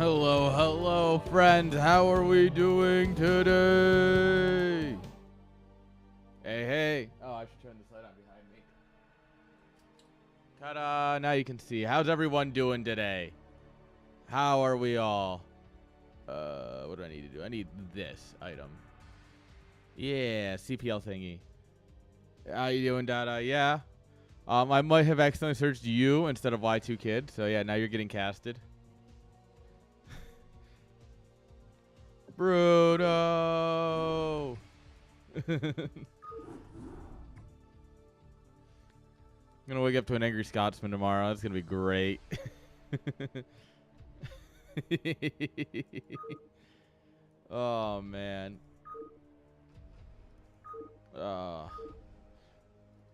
Hello, hello, friends. How are we doing today? Hey, hey. Oh, I should turn this light on behind me. Ta-da. Now you can see. How's everyone doing today? How are we all? What do I need to do? I need this item. Yeah, CPL thingy. How you doing, Dada? Yeah. I might have accidentally searched you instead of Y2Kid. So, yeah, now you're getting casted. Bruno! I'm gonna wake up to an angry Scotsman tomorrow. That's gonna be great. Oh, man.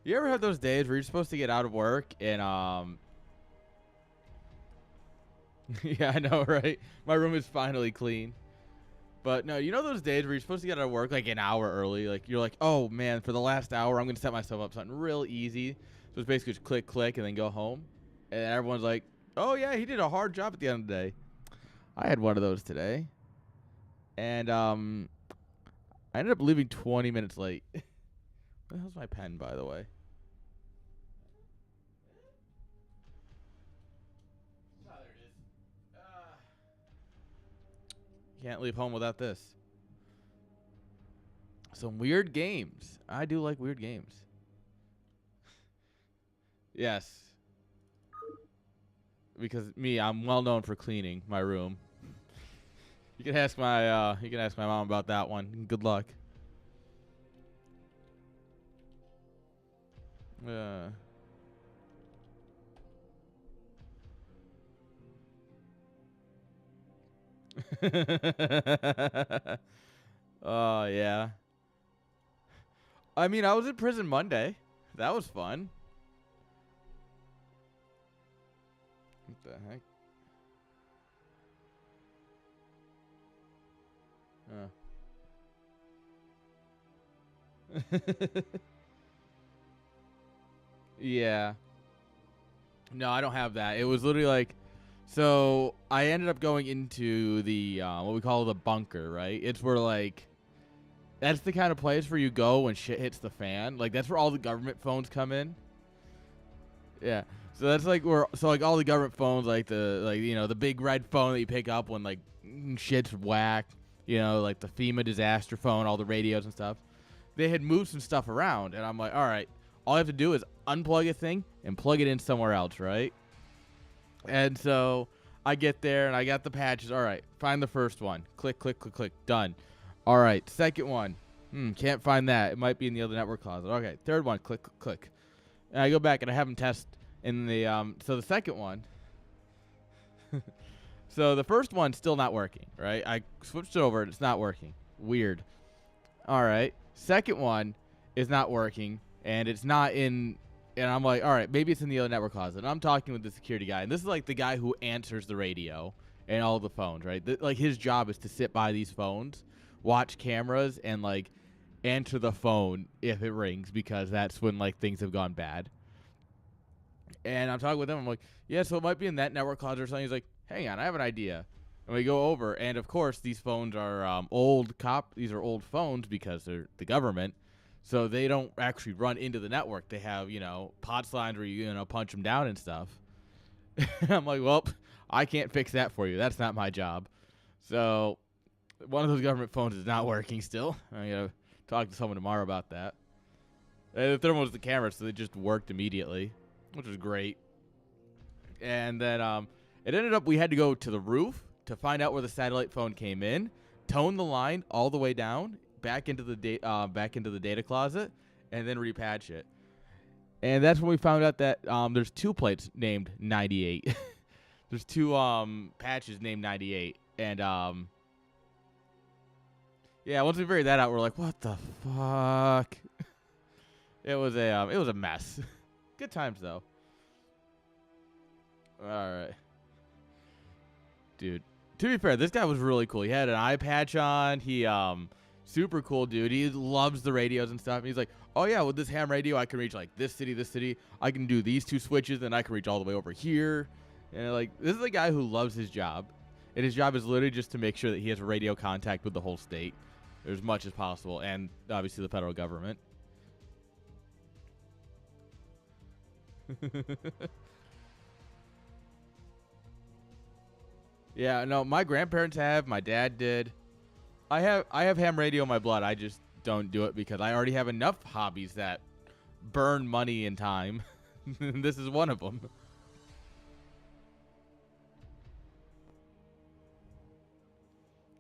You ever have those days where you're supposed to get out of work and, yeah, I know, right? My room is finally clean. But no, you know those days where you're supposed to get out of work like an hour early? Like, you're like, oh, man, for the last hour, I'm going to set myself up something real easy. So it's basically just click, click, and then go home. And everyone's like, oh, yeah, he did a hard job at the end of the day. I had one of those today. And I ended up leaving 20 minutes late. Where the hell's my pen, by the way? Oh, there it is. Can't leave home without this. Some weird games. I do like weird games. Yes. Because I'm well known for cleaning my room. You can ask my mom about that one. Good luck. Oh, yeah. I mean, I was in prison Monday. That was fun. What the heck? Yeah. No, I don't have that. It was literally like, so I ended up going into the what we call the bunker, right? It's where like, that's the kind of place where you go when shit hits the fan. Like that's where all the government phones come in. Yeah. So that's like where, so like all the government phones, like the big red phone that you pick up when like shit's whack, like the FEMA disaster phone, all the radios and stuff. They had moved some stuff around, and I'm like, all right, all I have to do is unplug a thing and plug it in somewhere else, right? And so I get there, and I got the patches. All right, find the first one. Click, click, click, click. Done. All right, second one. Can't find that. It might be in the other network closet. Okay, third one. Click, click, click. And I go back, and I have them test in the so the second one. So the first one's still not working, right? I switched it over, and it's not working. Weird. All right. Second one is not working, and it's not in, and I'm like, all right, maybe it's in the other network closet. And I'm talking with the security guy, and this is like the guy who answers the radio and all the phones, right? Like his job is to sit by these phones, watch cameras, and like answer the phone if it rings, because that's when like things have gone bad. And I'm talking with him. I'm like, yeah, so it might be in that network closet or something. He's like, hang on, I have an idea. And we go over, and of course, these phones are These are old phones because they're the government, so they don't actually run into the network. They have POTS lines where you punch them down and stuff. I'm like, well, I can't fix that for you. That's not my job. So one of those government phones is not working still. I'm gonna talk to someone tomorrow about that. And the third one was the camera, so they just worked immediately, which was great. And then it ended up we had to go to the roof to find out where the satellite phone came in, tone the line all the way down, back into the data closet, and then repatch it. And that's when we found out that there's two plates named 98. There's two patches named 98, and yeah, once we figured that out, we're like, what the fuck? It was a mess. Good times though. All right, dude. To be fair, this guy was really cool. He had an eye patch on. He super cool dude. He loves the radios and stuff. And he's like, oh yeah, with this ham radio, I can reach like this city. I can do these two switches, and I can reach all the way over here. And like, this is a guy who loves his job. And his job is literally just to make sure that he has radio contact with the whole state as much as possible, and obviously the federal government. Yeah, no, my grandparents have, my dad did. I have ham radio in my blood. I just don't do it because I already have enough hobbies that burn money and time. This is one of them.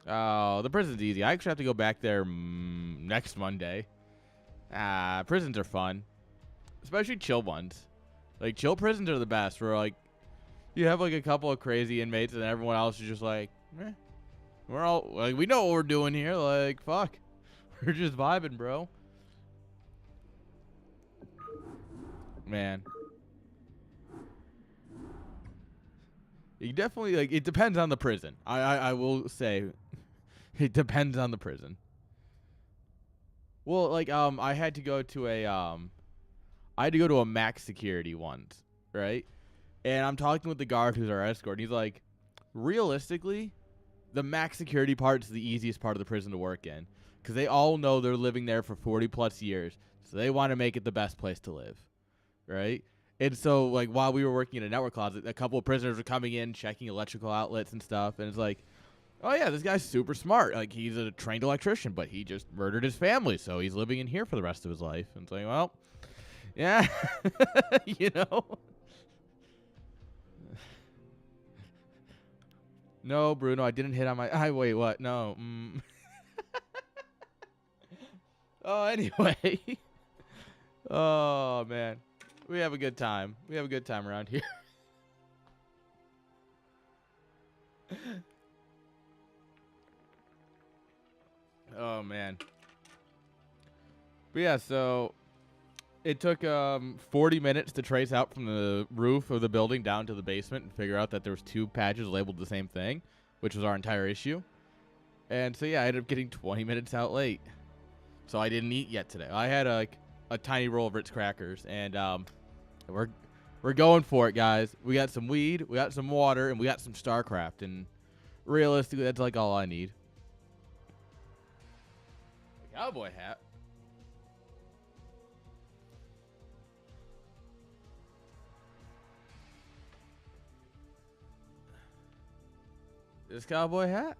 Oh, the prison's easy. I actually have to go back there next Monday. Prisons are fun, especially chill ones. Like, chill prisons are the best, where, like, you have, like, a couple of crazy inmates and everyone else is just like, eh. We're all, like, we know what we're doing here. Like, fuck. We're just vibing, bro. Man. You definitely, like, it depends on the prison. I will say, it depends on the prison. Well, like, I had to go to a max security once, right? And I'm talking with the guard who's our escort, and he's like, realistically, the max security part is the easiest part of the prison to work in, because they all know they're living there for 40 plus years, so they want to make it the best place to live, right? And so, like, while we were working in a network closet, a couple of prisoners were coming in, checking electrical outlets and stuff, and it's like, oh yeah, this guy's super smart. Like, he's a trained electrician, but he just murdered his family, so he's living in here for the rest of his life. And it's like, well, yeah, you know. No, Bruno, I didn't hit on my... wait, what? No. Oh, anyway. Oh, man. We have a good time. We have a good time around here. Oh, man. But yeah, so it took 40 minutes to trace out from the roof of the building down to the basement and figure out that there was 2 patches labeled the same thing, which was our entire issue. And so, yeah, I ended up getting 20 minutes out late. So I didn't eat yet today. I had a tiny roll of Ritz crackers, and we're going for it, guys. We got some weed, we got some water, and we got some StarCraft. And realistically, that's like all I need. A cowboy hat. This cowboy hat?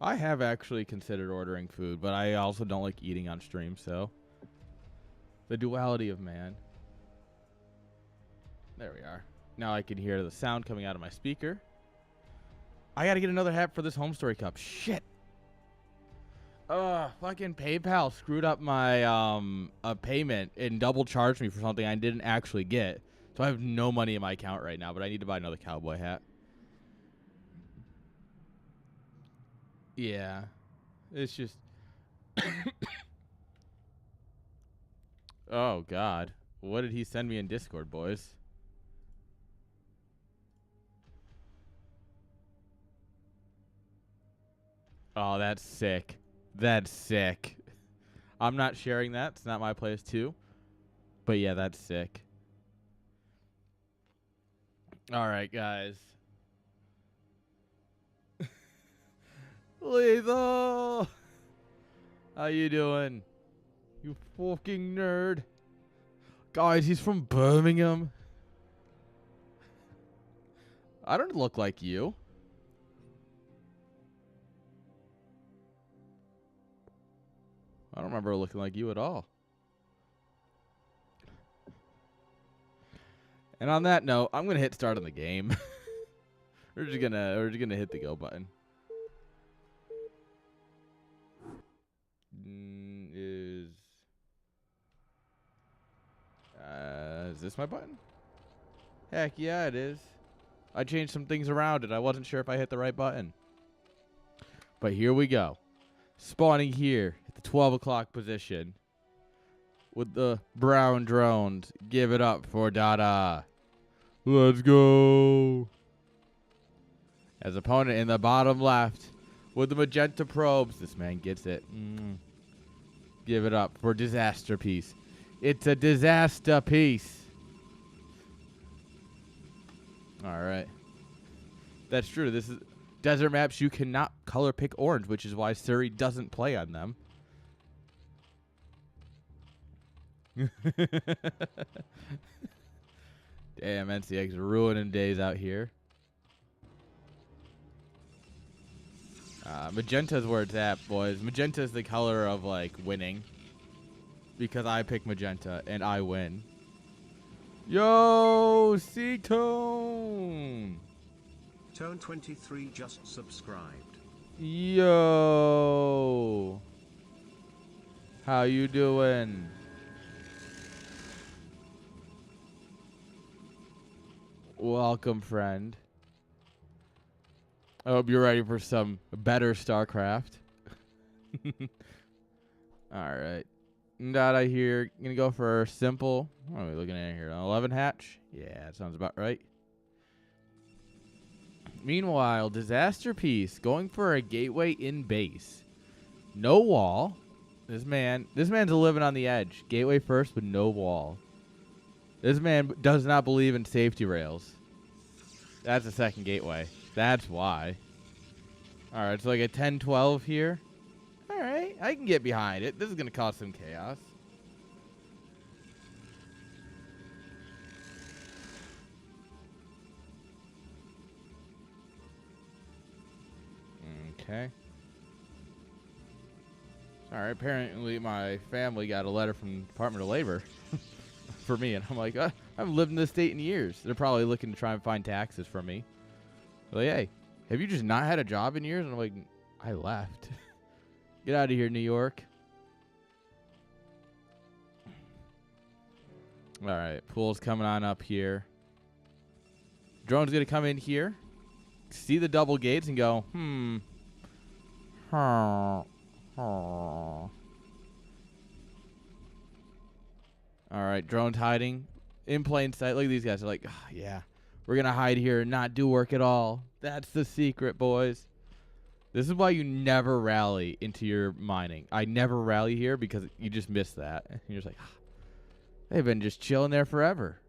I have actually considered ordering food, but I also don't like eating on stream, so. The duality of man. There we are. Now I can hear the sound coming out of my speaker. I gotta get another hat for this home story cup. Shit. Fucking PayPal screwed up my payment and double charged me for something I didn't actually get. So I have no money in my account right now, but I need to buy another cowboy hat. Yeah. It's just... Oh, God. What did he send me in Discord, boys? Oh, that's sick. That's sick. I'm not sharing that. It's not my place, too. But, yeah, that's sick. All right, guys. Lethal! How you doing? You fucking nerd. Guys, he's from Birmingham. I don't look like you. I don't remember looking like you at all. And on that note, I'm gonna hit start on the game. we're just gonna hit the go button. Is this my button? Heck yeah, it is. I changed some things around and I wasn't sure if I hit the right button. But here we go. Spawning here at the 12 o'clock position with the brown drones. Give it up for Dada. Let's go. As opponent in the bottom left with the magenta probes. This man gets it. Give it up for Disaster Piece. It's a disaster piece. All right. That's true. This is desert maps. You cannot color pick orange, which is why Surrey doesn't play on them. Damn, NCX ruining days out here. Magenta's where it's at, boys. Magenta's the color of, like, winning. Because I pick magenta, and I win. Yo, C-Tone! Tone23 just subscribed. Yo! How you doing? Welcome, friend. I hope you're ready for some better StarCraft. Alright. Got I here. Gonna go for simple. What are we looking at here? An 11 hatch? Yeah, that sounds about right. Meanwhile, Disaster Piece going for a gateway in base. No wall. This man's living on the edge. Gateway first, but no wall. This man does not believe in safety rails. That's a second gateway. That's why. Alright, so like a 10-12 here. Alright, I can get behind it. This is going to cause some chaos. Okay. Alright, apparently my family got a letter from the Department of Labor for me, and I'm like, I haven't lived in this state in years. They're probably looking to try and find taxes from me. They're like, hey, have you just not had a job in years? And I'm like, I left. Get out of here, New York. Alright, pool's coming on up here. Drone's going to come in here, see the double gates, and go, Alright, drone's hiding in plain sight. Look at these guys. They're like, oh, yeah, we're going to hide here and not do work at all. That's the secret, boys. This is why you never rally into your mining. I never rally here because you just miss that. And you're just like, they've been just chilling there forever.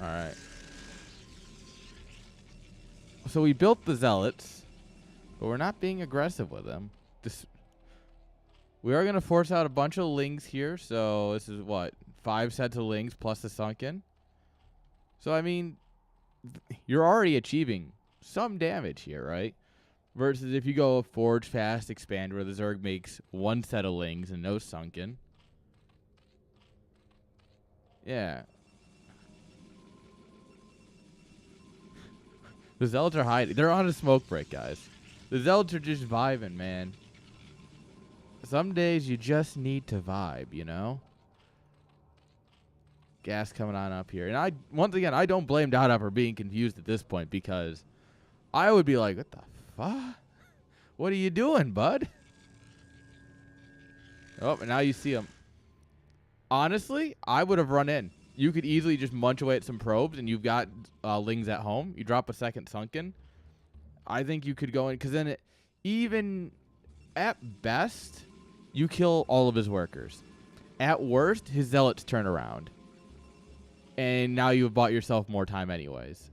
Alright. So we built the Zealots, but we're not being aggressive with them. We are going to force out a bunch of Lings here. So this is what? 5 sets of Lings plus the Sunken. So, I mean, you're already achieving some damage here, right? Versus if you go Forge Fast Expand where the Zerg makes 1 set of Lings and no Sunken. Yeah. The Zealots are hiding. They're on a smoke break, guys. The Zealots are just vibing, man. Some days you just need to vibe, you know? Gas coming on up here. And once again, I don't blame Dada for being confused at this point because I would be like, what the fuck? What are you doing, bud? Oh, and now you see him. Honestly, I would have run in. You could easily just munch away at some probes and you've got Lings at home. You drop a second Sunken. I think you could go in because then even at best, you kill all of his workers. At worst, his Zealots turn around. And now you've bought yourself more time anyways.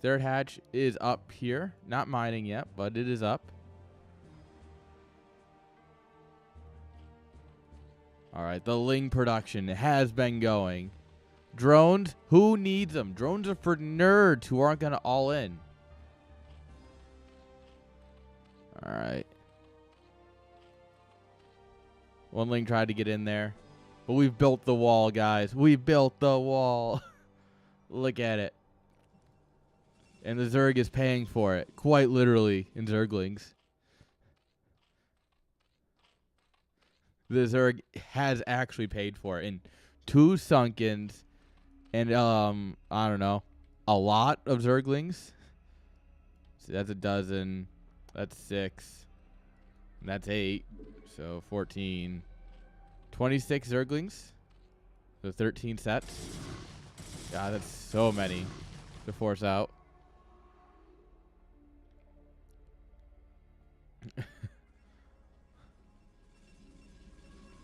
Third hatch is up here. Not mining yet, but it is up. Alright, the Ling production has been going. Drones, who needs them? Drones are for nerds who aren't going to all in. Alright. One Ling tried to get in there. But we've built the wall, guys. We built the wall. Look at it. And the Zerg is paying for it. Quite literally in Zerglings. The Zerg has actually paid for it. In 2 Sunkens. And, I don't know. A lot of Zerglings. So that's a dozen. That's 6. And that's 8. So 14. 26 Zerglings. So 13 sets. God, that's so many to force out.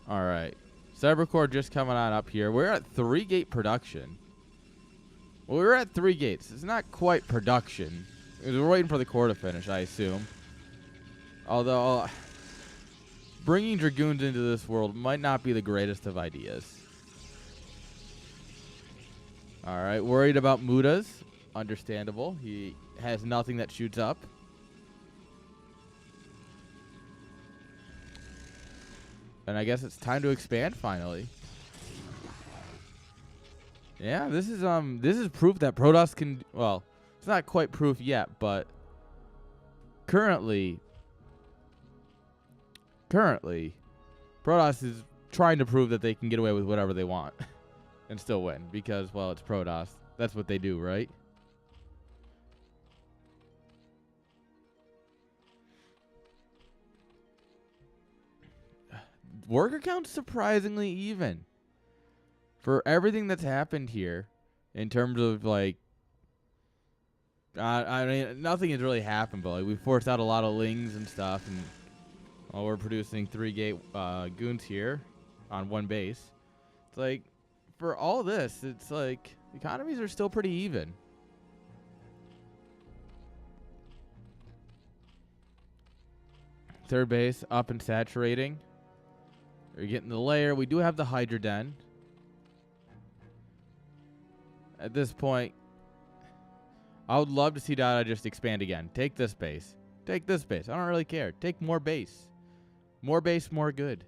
All right. Cybercore just coming on up here. We're at 3-gate production. Well, we're at 3 gates. It's not quite production. We're waiting for the core to finish, I assume. Although, bringing Dragoons into this world might not be the greatest of ideas. All right. Worried about Mudas. Understandable. He has nothing that shoots up. And I guess it's time to expand finally. Yeah, this is proof that Protoss can, well, it's not quite proof yet, but currently Protoss is trying to prove that they can get away with whatever they want and still win because, well, it's Protoss. That's what they do, right? Worker count's surprisingly even. For everything that's happened here, in terms of, like, I mean, nothing has really happened, but, like, we forced out a lot of lings and stuff, and while we're producing 3-gate goons here on 1 base. It's like, for all this, it's like, economies are still pretty even. Third base up and saturating. We're getting the layer. We do have the Hydra Den. At this point, I would love to see Dada just expand again. Take this base. Take this base. I don't really care. Take more base. More base, more good.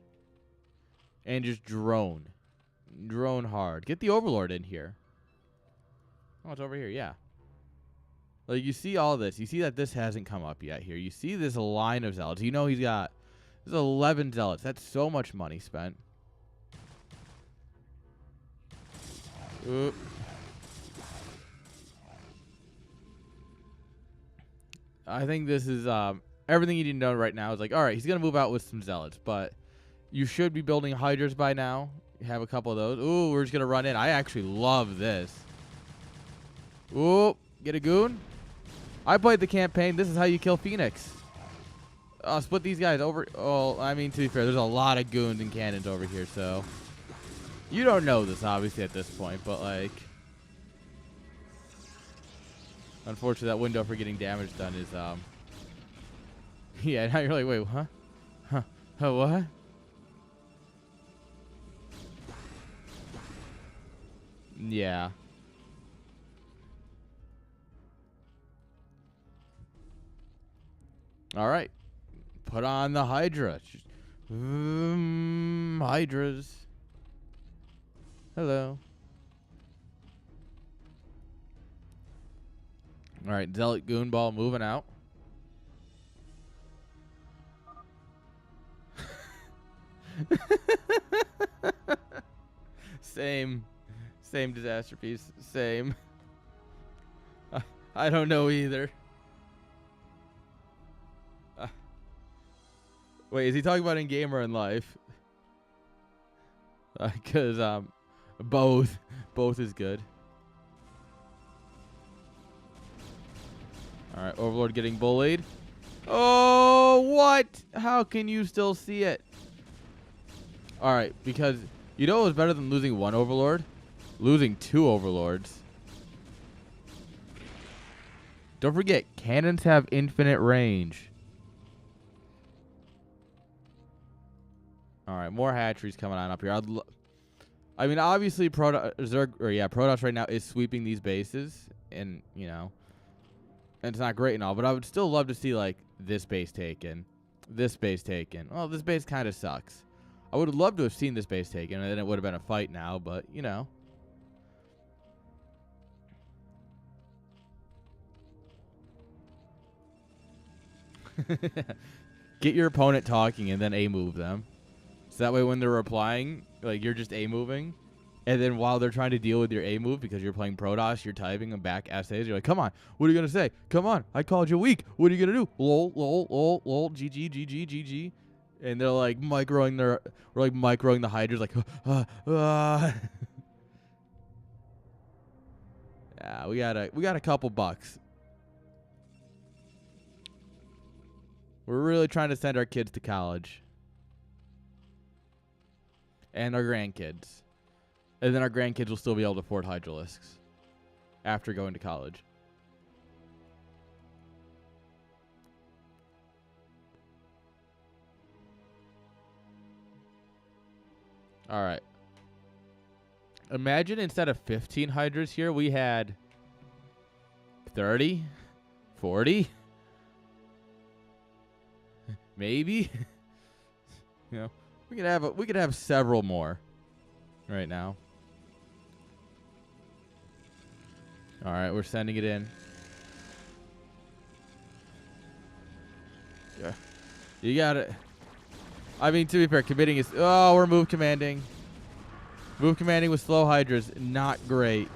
And just drone. Drone hard. Get the Overlord in here. Oh, it's over here. Yeah. Like, you see all this. You see that this hasn't come up yet here. You see this line of Zealots. You know he's got... There's 11 Zealots. That's so much money spent. Oop. I think this is everything you need to know right now is like, all right, he's going to move out with some Zealots, but you should be building Hydras by now. You have a couple of those. Ooh, we're just going to run in. I actually love this. Ooh, get a goon. I played the campaign. This is how you kill Phoenix. Split these guys over. Oh, I mean, to be fair, there's a lot of goons and cannons over here, so you don't know this, obviously, at this point, but, like, unfortunately, that window for getting damage done is, yeah, now you're like, wait, huh? Huh? What? Yeah. All right. Put on the Hydra. Hydras. Hello. All right, Zealot Goonball moving out. Same disaster piece. Same. I don't know either. Wait, is he talking about in game or in life? Because both is good. All right, Overlord getting bullied. Oh, what? How can you still see it? All right, because you know it was better than losing 1 Overlord? Losing 2 Overlords. Don't forget, cannons have infinite range. All right, more hatcheries coming on up here. I mean, obviously, Protoss right now is sweeping these bases, and, you know, and it's not great and all, but I would still love to see, like, this base taken, this base taken. Well, this base kind of sucks. I would have loved to have seen this base taken, and then it would have been a fight now, but, you know. Get your opponent talking and then A-move them. So that way when they're replying, like, you're just A-moving. And then while they're trying to deal with your A-move because you're playing Protoss, you're typing them back essays. You're like, come on, what are you going to say? Come on, I called you weak. What are you going to do? Lol, lol, lol, lol, GG, GG, GG. And they're like microing the Hydras like, Yeah, we got a couple bucks. We're really trying to send our kids to college. and our grandkids. And then our grandkids will still be able to afford hydralisks after going to college. All right. Imagine instead of 15 hydras here, we had 30, 40, maybe. You know, we could have several more right now. All right, we're sending it in. Yeah, you got it. I mean, to be fair, committing is... Oh, we're move commanding. Move commanding with slow hydras. Not great.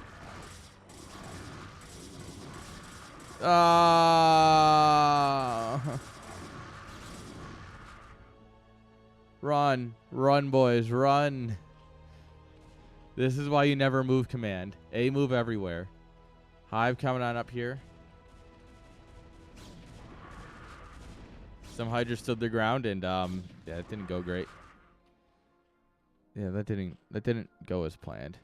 Run. Run, boys. Run. This is why you never move command. A move everywhere. Hive coming on up here. Some hydras stood their ground, and yeah, it didn't go great. Yeah, that didn't go as planned.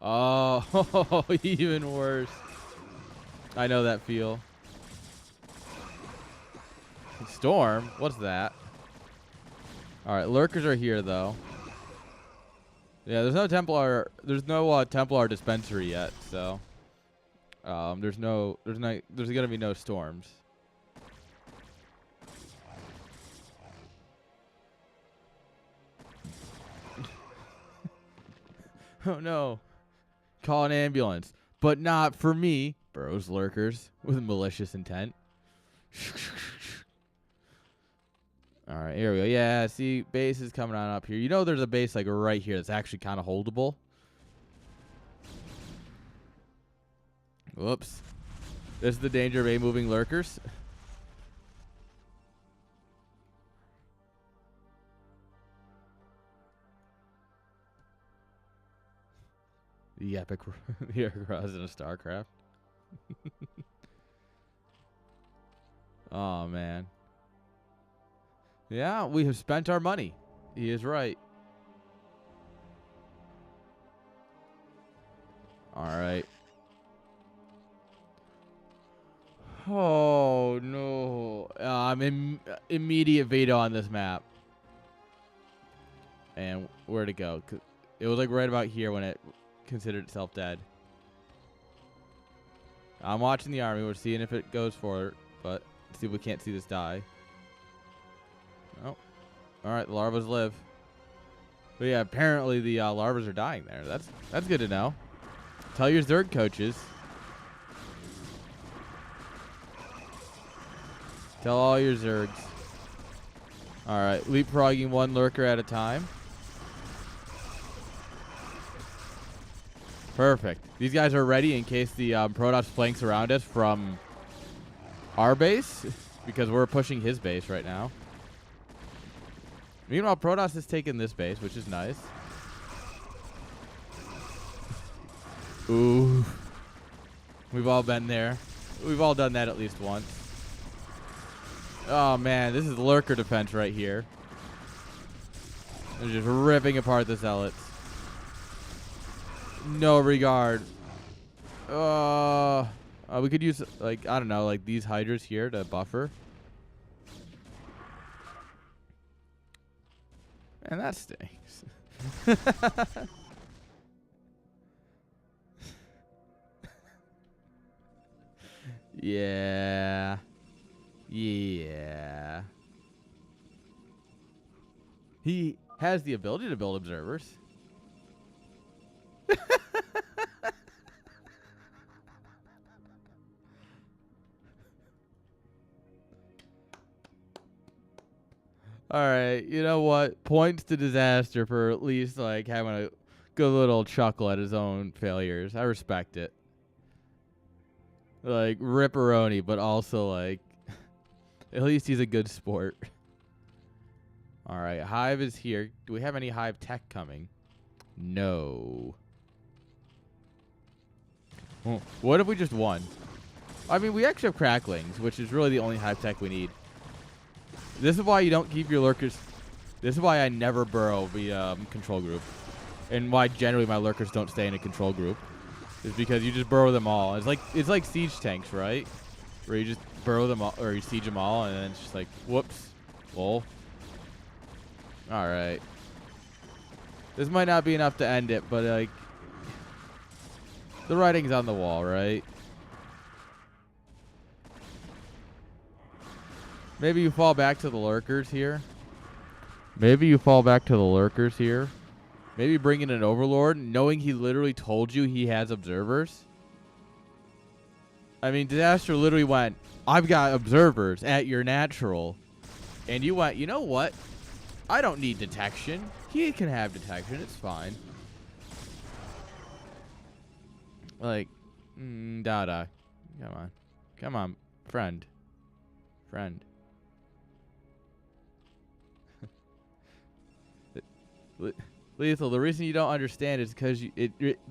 Oh, even worse. I know that feel. Storm? What's that? All right, lurkers are here though. Yeah, there's no Templar. There's no Templar dispensary yet, so there's gonna be no storms. Oh no! Call an ambulance, but not for me, bros. Lurkers with malicious intent. All right, here we go. Yeah, see, base is coming on up here. You know there's a base like right here that's actually kind of holdable. Whoops. This is the danger of A-moving lurkers. The epic Preseason of StarCraft. Oh, man. Yeah, we have spent our money. He is right. All right. Oh, no. Immediate veto on this map. And where to go? It was like right about here when it considered itself dead. I'm watching the army. We're seeing if it goes for it. But see if we can't see this die. Oh. All right, the larvas live. But yeah, apparently the larvas are dying there. That's good to know. Tell your Zerg coaches. Tell all your Zergs. All right, leapfrogging one lurker at a time. Perfect. These guys are ready in case the Protoss flanks around us from our base, because we're pushing his base right now. Meanwhile, Protoss has taken this base, which is nice. Ooh. We've all been there. We've all done that at least once. Oh, man. This is lurker defense right here. They're just ripping apart the zealots. No regard. We could use, like, I don't know, like these hydras here to buffer. And that stinks. Yeah. Yeah. He has the ability to build observers. All right, you know what? Points to disaster for at least like having a good little chuckle at his own failures. I respect it. Like ripperoni, but also like at least he's a good sport. All right, Hive is here. Do we have any Hive tech coming? No. Oh, what if we just won? I mean, we actually have cracklings, which is really the only hive tech we need. This is why you don't keep your lurkers. This is why I never burrow the control group. And why generally my lurkers don't stay in a control group. Is because you just burrow them all. It's like siege tanks, right? Where you just burrow them all, or you siege them all, and then it's just like, whoops. Lol. Alright. This might not be enough to end it, but like, the writing's on the wall, right? Maybe you fall back to the lurkers here. Maybe you fall back to the lurkers here. Maybe bring in an overlord, knowing he literally told you he has observers. I mean, Disaster literally went, I've got observers at your natural. And you went, you know what? I don't need detection. He can have detection. It's fine. Like, Dada. Come on. Come on, friend. Friend. Lethal, the reason you don't understand is because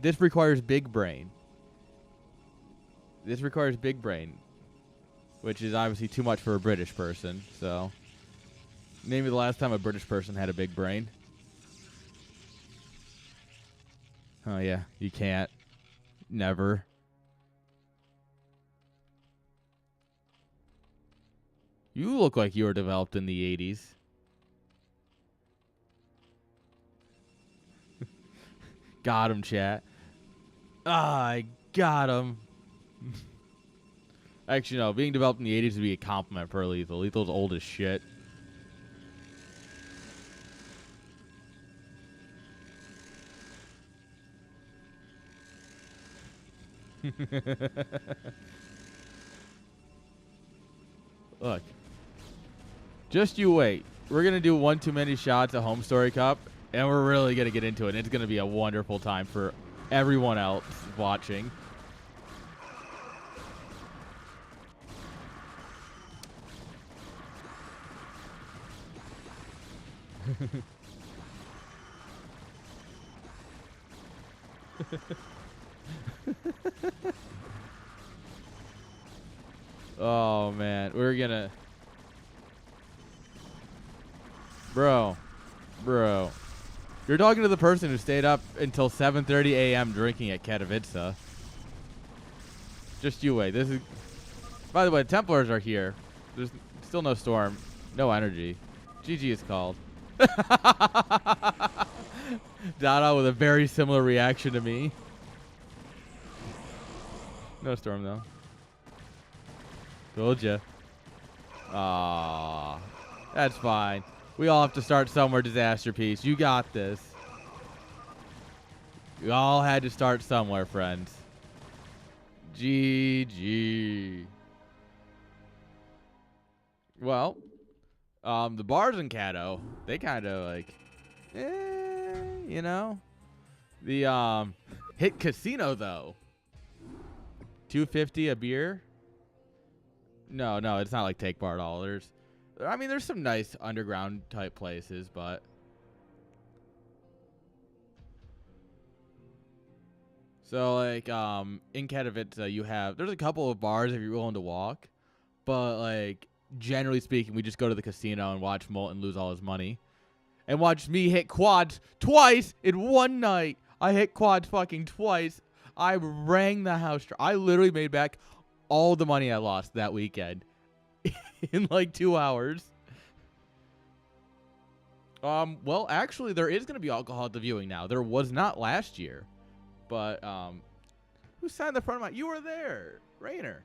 this requires big brain. This requires big brain. Which is obviously too much for a British person, so. Name me the last time a British person had a big brain. Oh, yeah. You can't. Never. You look like you were developed in the 80s. Got him, chat. Ah, I got him. Actually, no. Being developed in the 80s would be a compliment for Lethal. Lethal's old as shit. Look. Just you wait. We're going to do one too many shots at Home Story Cup, and we're really going to get into it. And it's going to be a wonderful time for everyone else watching. Oh, man. We're going to... Bro. You're talking to the person who stayed up until 7:30 a.m. drinking at Katowice. Just you wait. This is... By the way, Templars are here. There's still no storm. No energy. GG is called. Dada with a very similar reaction to me. No storm, though. Told ya. Aww. That's fine. We all have to start somewhere, Disaster Piece. You got this. We all had to start somewhere, friends. GG. Well, the bars in Cato, they kind of like, you know. The hit casino though. $2.50 a beer. No, it's not like Take Bar at all. There's some nice underground type places, but so like in Katowice there's a couple of bars if you're willing to walk, but like generally speaking, we just go to the casino and watch Molten lose all his money, and watch me hit quads twice in one night. I hit quads fucking twice. I rang the house. I literally made back all the money I lost that weekend in like 2 hours. Well, actually, there is going to be alcohol at the viewing now. There was not last year. But, who signed the front of my... You were there, Rainer.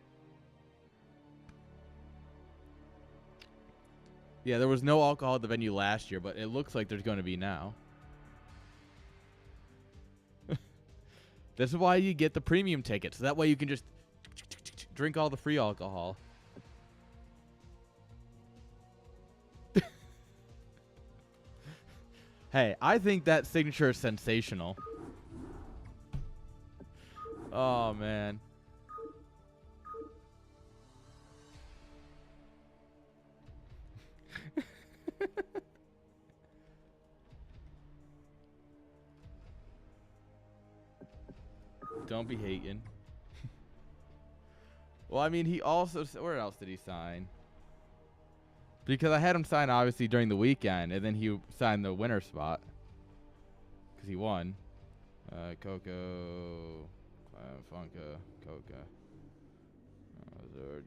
Yeah, there was no alcohol at the venue last year, but it looks like there's going to be now. This is why you get the premium ticket, so that way you can just drink all the free alcohol. Hey, I think that signature is sensational. Oh, man. Don't be hating. Well, I mean, he also... Where else did he sign? Because I had him sign, obviously, during the weekend, and then he signed the winner spot. Because he won. Coco... Funka... Coca...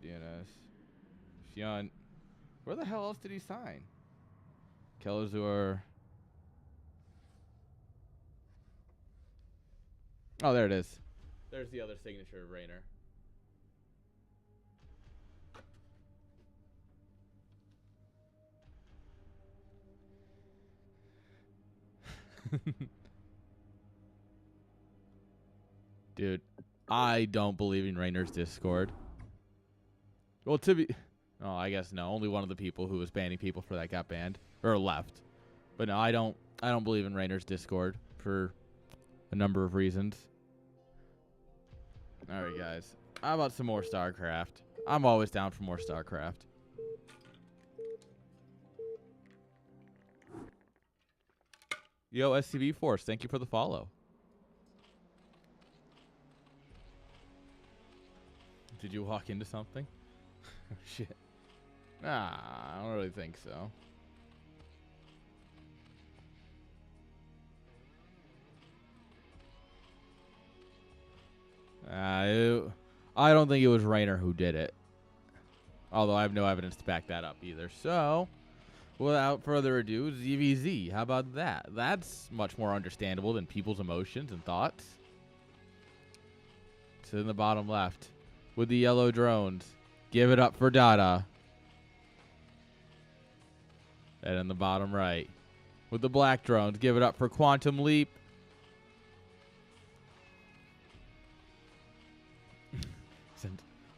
DNS... Fionn... Where the hell else did he sign? Kelazur... Oh, there it is. There's the other signature of Raynor. Dude, I don't believe in Raynor's Discord. Well, to be... Oh, I guess no. Only one of the people who was banning people for that got banned. Or left. But no, I don't believe in Raynor's Discord for a number of reasons. Alright, guys. How about some more StarCraft? I'm always down for more StarCraft. Yo, SCB Force, thank you for the follow. Did you walk into something? Shit. Nah, I don't really think so. I don't think it was Raynor who did it. Although I have no evidence to back that up either. So, without further ado, ZVZ. How about that? That's much more understandable than people's emotions and thoughts. It's in the bottom left. With the yellow drones. Give it up for Dada. And in the bottom right. With the black drones. Give it up for Quantum Leap.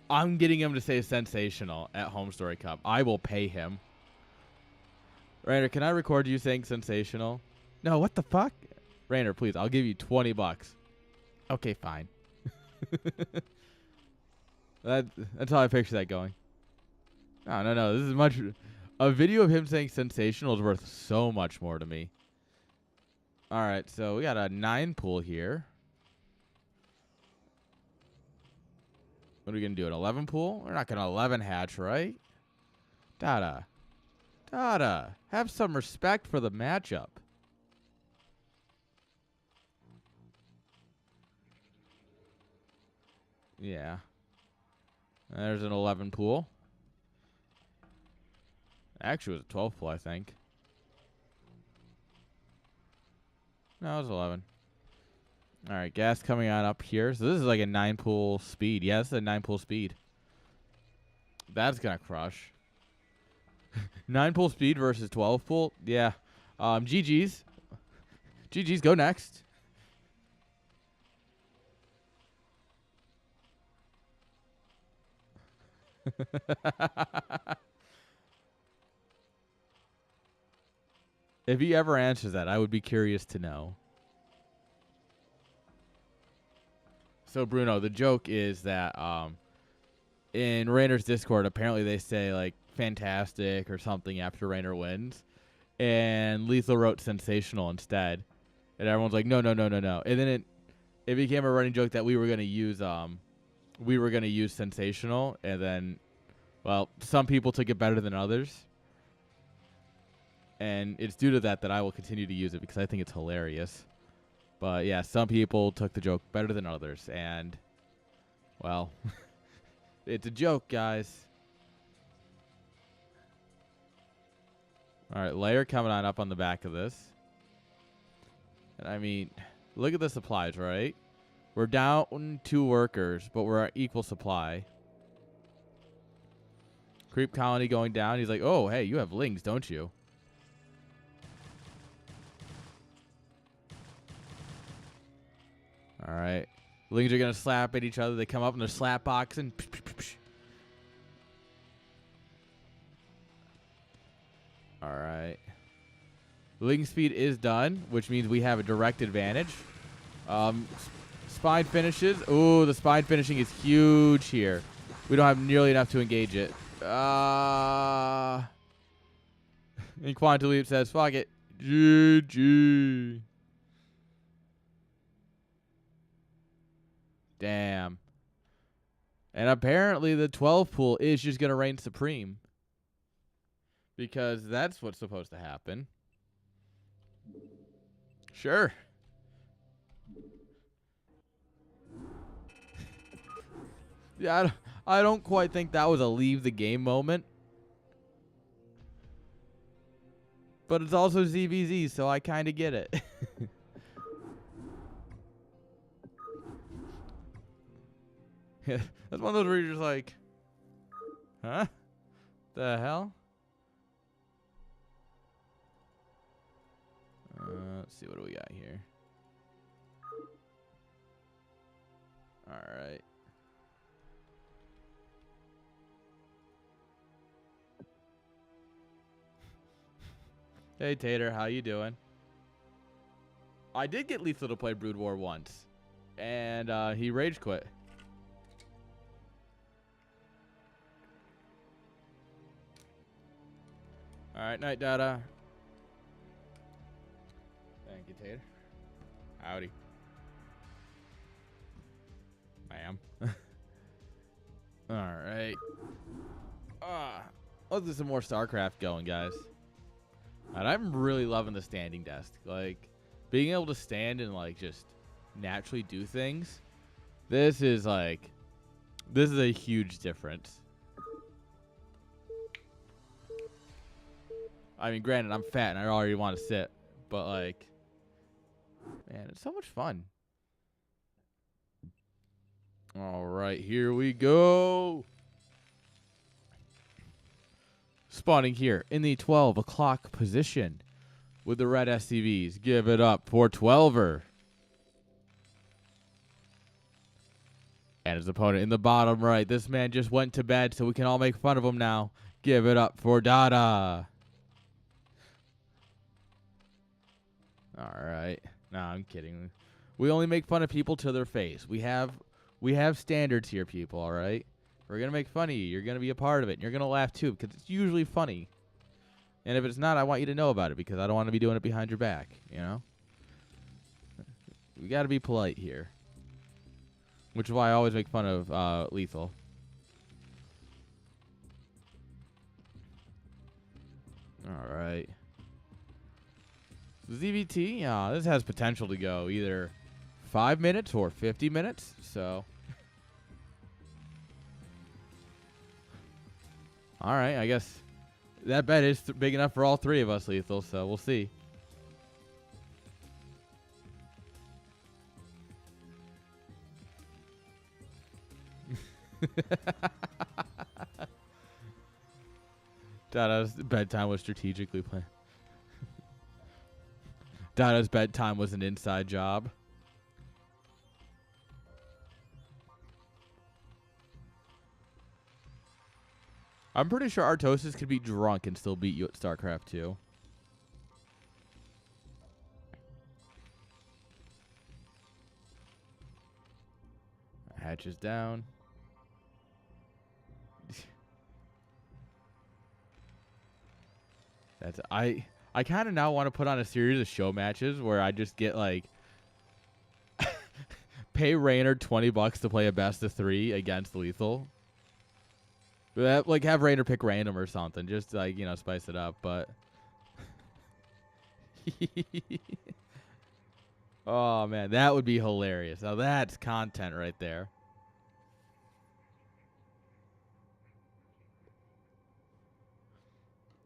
I'm getting him to say sensational at Home Story Cup. I will pay him. Raynor, can I record you saying sensational? No, what the fuck? Raynor, please, I'll give you 20 bucks. Okay, fine. That's how I picture that going. No. This is much... A video of him saying sensational is worth so much more to me. Alright, so we got a 9 pool here. What are we going to do, an 11 pool? We're not going to 11 hatch, right? Dada. Have some respect for the matchup. Yeah. There's an 11 pool. Actually, it was a 12 pool, I think. No, it was 11. All right, gas coming on up here. So this is like a 9 pool speed. Yeah, this is a 9 pool speed. That's going to crush. 9 pool speed versus 12 pool. Yeah. GG's. GG's, go next. If he ever answers that, I would be curious to know. So, Bruno, the joke is that in Raynor's Discord, apparently they say, like, fantastic or something after Raynor wins. And Lethal wrote sensational instead. And everyone's like, no. And then it became a running joke that we were going to use sensational. And then, well, some people took it better than others. And it's due to that I will continue to use it because I think it's hilarious. But, yeah, some people took the joke better than others. And, well, it's a joke, guys. All right, layer coming on up on the back of this. And, I mean, look at the supplies, right? We're down 2 workers, but we're at equal supply. Creep colony going down. He's like, oh, hey, you have lings, don't you? All right. Lings are going to slap at each other. They come up and they're slap boxing. All right. Ling speed is done, which means we have a direct advantage. Spine finishes. Ooh, the spine finishing is huge here. We don't have nearly enough to engage it. And Quantum Leap says, fuck it. GG. Damn. And apparently the 12 pool is just going to reign supreme. Because that's what's supposed to happen. Sure. Yeah, I don't quite think that was a leave the game moment. But it's also ZVZ, so I kind of get it. Yeah, that's one of those where you're just like, huh? The hell? Let's see, what do we got here? All right. Hey, Tater, how you doing? I did get Lethal to play Brood War once, and he rage quit. All right, night data. Thank you, Tater. Howdy. Ma'am. All right. Let's do some more StarCraft going, guys. And I'm really loving the standing desk. Like, being able to stand and, like, just naturally do things. This is a huge difference. I mean, granted, I'm fat and I already want to sit. But, like, man, it's so much fun. All right, here we go. Spawning here in the 12 o'clock position with the red SCVs. Give it up for 12er. And his opponent in the bottom right. This man just went to bed, so we can all make fun of him now. Give it up for Dada. All right. No, I'm kidding. We only make fun of people to their face. We have standards here, people, all right? We're going to make fun of you. You're going to be a part of it. And you're going to laugh, too, because it's usually funny. And if it's not, I want you to know about it, because I don't want to be doing it behind your back, you know? We got to be polite here. Which is why I always make fun of Lethal. All right. So ZVT, this has potential to go either 5 minutes or 50 minutes, so... All right, I guess that bet is big enough for all three of us, Lethal, so we'll see. Dada's bedtime was strategically planned. Dada's bedtime was an inside job. I'm pretty sure Artosis could be drunk and still beat you at StarCraft 2. Hatches down. That's I kind of now want to put on a series of show matches where I just get like pay Raynor $20 to play a best of 3 against Lethal. Like, have Raynor pick random or something. Just, like, spice it up. But, oh, man, that would be hilarious. Now, that's content right there.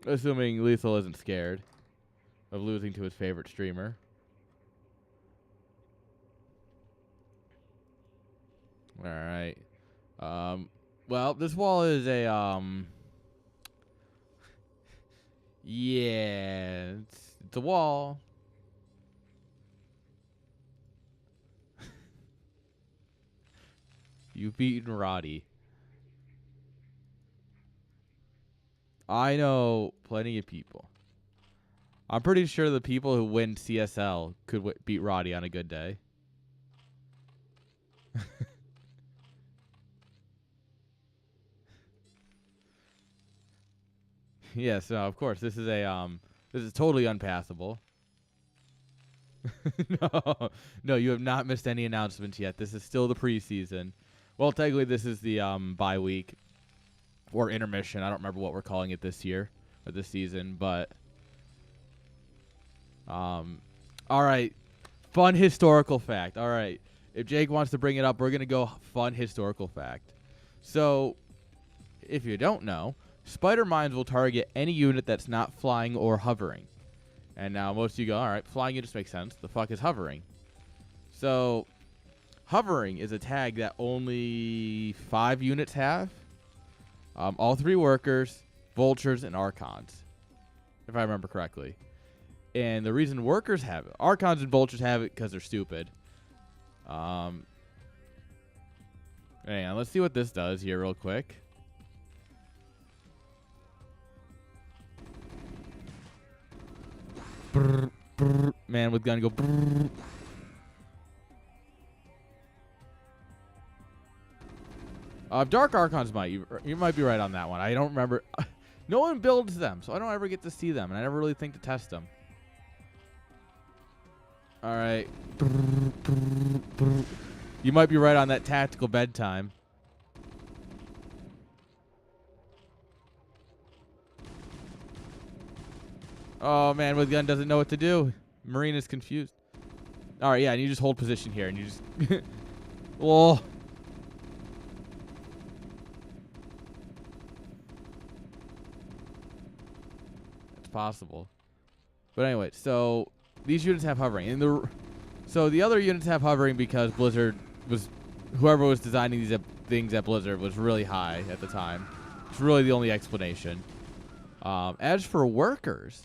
Assuming Lethal isn't scared of losing to his favorite streamer. All right. Well, this wall is a, yeah, it's a wall. You've beaten Roddy. I know plenty of people. I'm pretty sure the people who win CSL could beat Roddy on a good day. Yes, no, of course. This is totally unpassable. No, you have not missed any announcements yet. This is still the preseason. Well, technically, this is the bye week or intermission. I don't remember what we're calling it this year or this season, but all right. Fun historical fact. All right. If Jake wants to bring it up, we're going to go fun historical fact. So, if you don't know, spider mines will target any unit that's not flying or hovering. And now most of you go, all right, flying units make sense. The fuck is hovering? So, hovering is a tag that only 5 units have. All 3 workers, vultures, and archons, if I remember correctly. And the reason workers have it, archons and vultures have it because they're stupid. Hang on, let's see what this does here real quick. Brr, brr, man with gun go brr. Dark Archons might. You might be right on that one. I don't remember. No one builds them, so I don't ever get to see them, and I never really think to test them. All right. You might be right on that tactical bedtime. Oh, man with gun doesn't know what to do. Marine is confused. All right, yeah, and you just hold position here, and you just... Whoa. Possible, but anyway, so these units have hovering, and so the other units have hovering because Blizzard was, whoever was designing these things at Blizzard was really high at the time. It's really the only explanation. As for workers,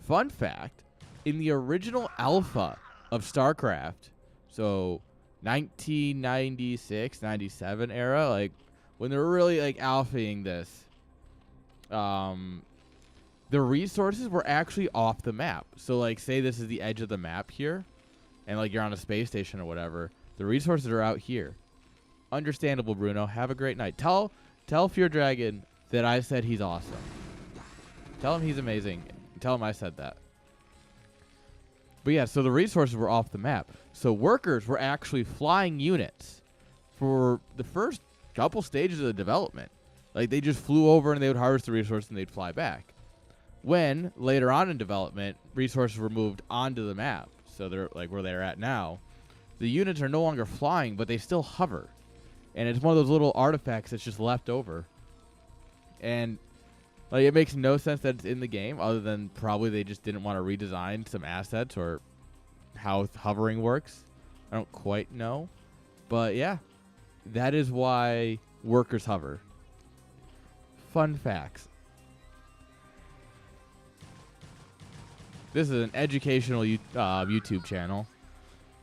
fun fact, in the original alpha of StarCraft, so 1996, 97 era, like when they were really like alphaing this, the resources were actually off the map. So, like, say this is the edge of the map here, and, like, you're on a space station or whatever. The resources are out here. Understandable, Bruno. Have a great night. Tell Fear Dragon that I said he's awesome. Tell him he's amazing. Tell him I said that. But, yeah, so the resources were off the map. So, workers were actually flying units for the first couple stages of the development. Like, they just flew over and they would harvest the resource and they'd fly back. When, later on in development, resources were moved onto the map, so they're like where they're at now, the units are no longer flying, but they still hover. And it's one of those little artifacts that's just left over. And like it makes no sense that it's in the game, other than probably they just didn't want to redesign some assets or how hovering works. I don't quite know. But yeah, that is why workers hover. Fun facts. This is an educational YouTube channel.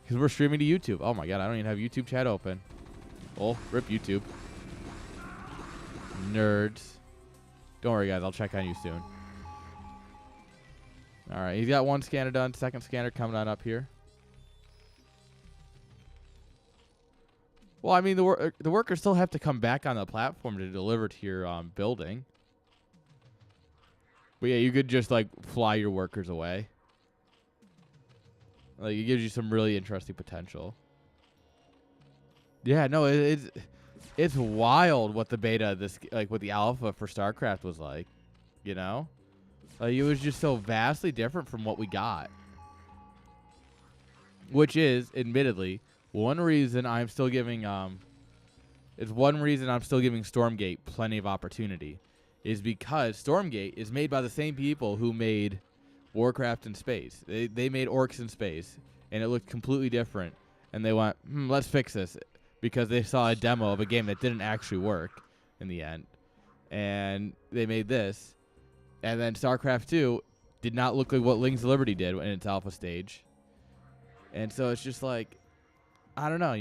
Because we're streaming to YouTube. Oh my god, I don't even have YouTube chat open. Oh, rip YouTube. Nerds. Don't worry, guys. I'll check on you soon. Alright, he's got one scanner done. Second scanner coming on up here. Well, I mean, the workers still have to come back on the platform to deliver to your building. But yeah, you could just, like, fly your workers away. Like, it gives you some really interesting potential. Yeah, no, it's wild what the beta, what the alpha for StarCraft was like, you know? Like, it was just so vastly different from what we got. Which is, admittedly, one reason I'm still giving, Stormgate plenty of opportunity. Is because Stormgate is made by the same people who made Warcraft in space. They made Orcs in space, and it looked completely different. And they went, let's fix this, because they saw a demo of a game that didn't actually work in the end. And they made this. And then StarCraft 2 did not look like what Wings of Liberty did in its alpha stage. And so it's just like, I don't know.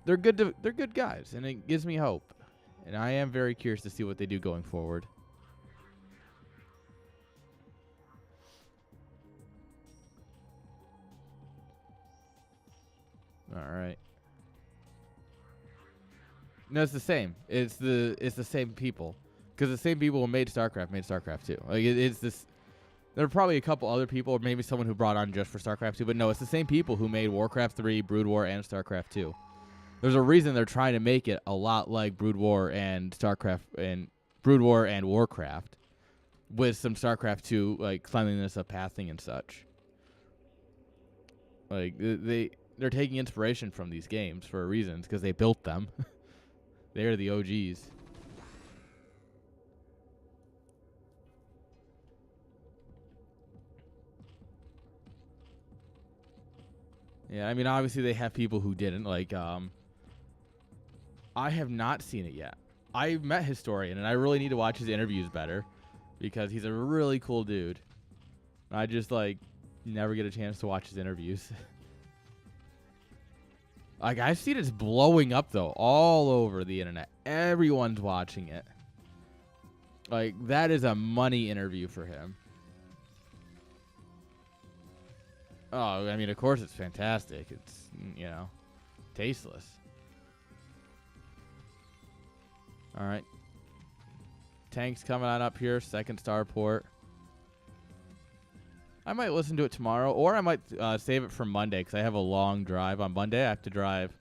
They're good guys, and it gives me hope. And I am very curious to see what they do going forward. All right. No, it's the same. It's the same people, because the same people who made StarCraft 2. Like it's this. There are probably a couple other people, or maybe someone who brought on just for StarCraft 2, but no, it's the same people who made Warcraft 3, Brood War, and StarCraft 2. There's a reason they're trying to make it a lot like Brood War and StarCraft and Brood War and Warcraft, with some StarCraft 2 like cleanliness of pathing and such. Like they're taking inspiration from these games for reasons because they built them. They are the OGs. Yeah, I mean obviously they have people who didn't like. I have not seen it yet. I met Historian and I really need to watch his interviews better because he's a really cool dude. I just like never get a chance to watch his interviews. Like I've seen it's blowing up though all over the internet. Everyone's watching it. Like that is a money interview for him. Oh, I mean of course it's fantastic. It's, you know, tasteless. All right. Tanks coming on up here, second starport. I might listen to it tomorrow, or I might save it for Monday because I have a long drive. On Monday, I have to drive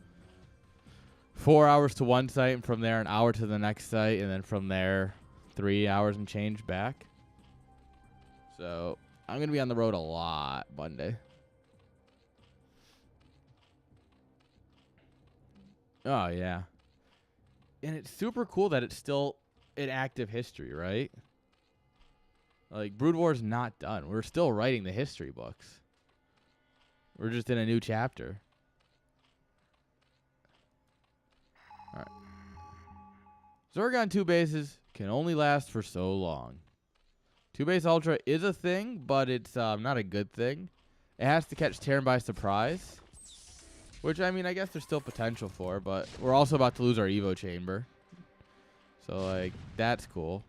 4 hours to one site, and from there, an hour to the next site, and then from there, 3 hours and change back. So I'm going to be on the road a lot Monday. Oh, yeah. And it's super cool that it's still in active history, right? Like, Brood War's not done. We're still writing the history books. We're just in a new chapter. All right. Zorgon 2 bases can only last for so long. 2 base Ultra is a thing, but it's not a good thing. It has to catch Terran by surprise. Which, I mean, I guess there's still potential for, but we're also about to lose our Evo chamber. So, like, that's cool.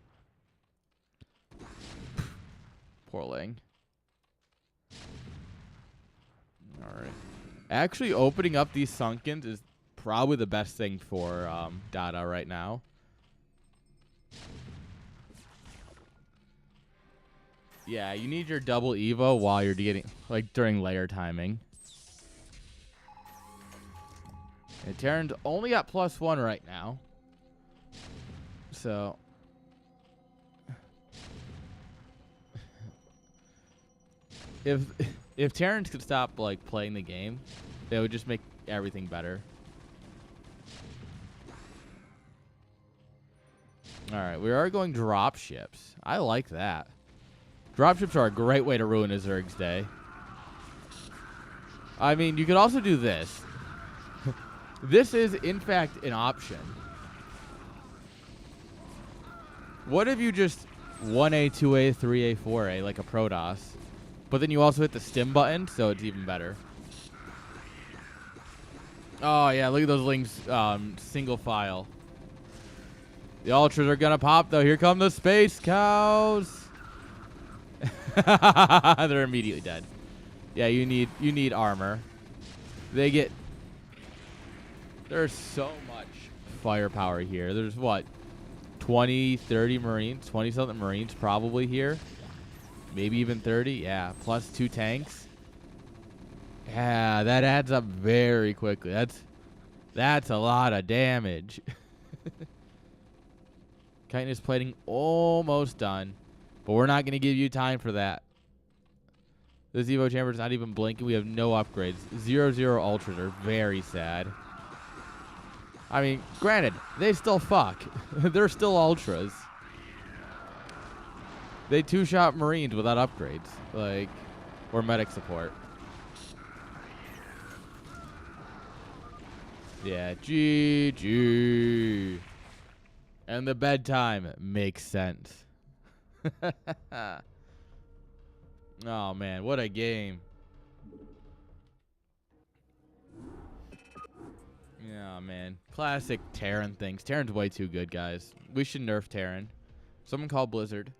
Poor Ling. Alright. Actually, opening up these Sunkens is probably the best thing for Dada right now. Yeah, you need your double Evo while you're getting, like, during layer timing. And Terran's only got +1 right now. So if Terrans could stop like playing the game, they would just make everything better. All right, we are going drop ships. I like that. Drop ships are a great way to ruin a Zerg's day. I mean, you could also do this. This is, in fact, an option. What if you just 1A, 2A, 3A, 4A, like a Protoss, but then you also hit the stim button, so it's even better. Oh, yeah, look at those Lings, single file. The Ultras are going to pop, though. Here come the Space Cows. They're immediately dead. Yeah, you need armor. There's so much firepower here. There's what? 20, 30 Marines, 20-something Marines probably here. Maybe even 30. Yeah, plus 2 tanks. Yeah, that adds up very quickly. That's a lot of damage. Chitinous plating almost done, but we're not going to give you time for that. This Evo chamber is not even blinking. We have no upgrades. 0-0 Ultras are very sad. I mean, granted, they still fuck. They're still Ultras. They 2-shot Marines without upgrades, like, or medic support. Yeah, GG. And the bedtime makes sense. Oh, man, what a game. Yeah, man. Classic Terran things. Terran's way too good, guys. We should nerf Terran. Someone call Blizzard.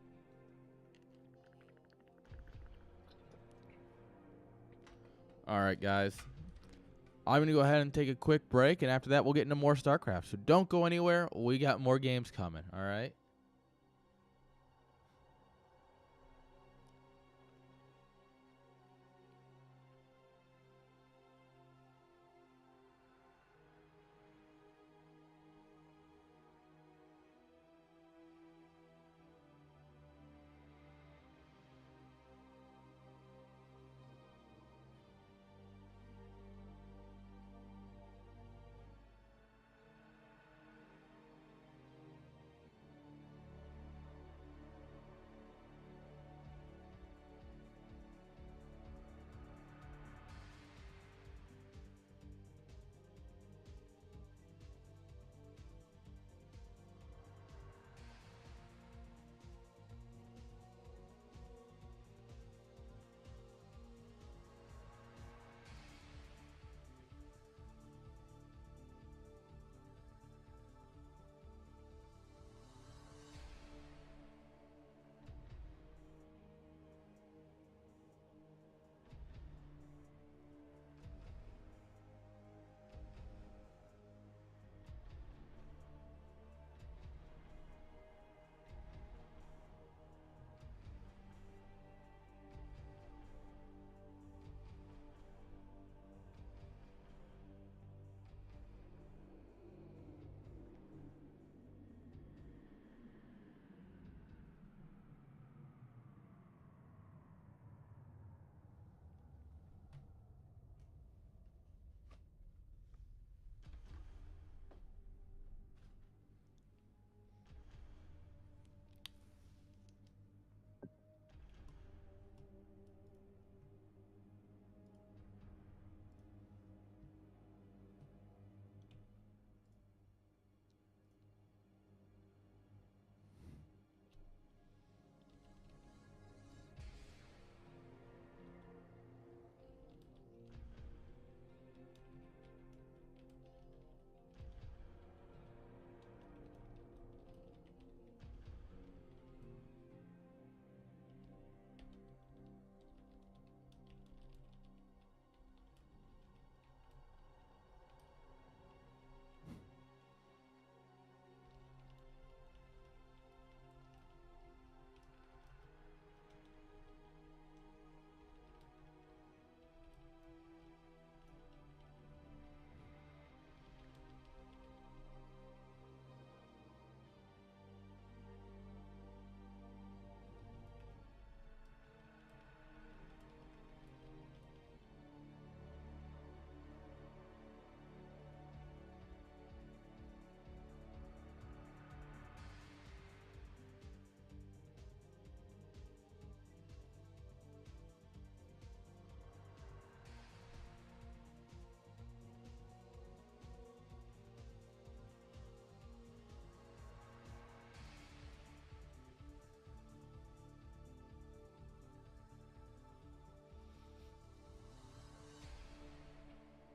All right, guys. I'm going to go ahead and take a quick break, and after that, we'll get into more StarCraft. So don't go anywhere. We got more games coming, all right?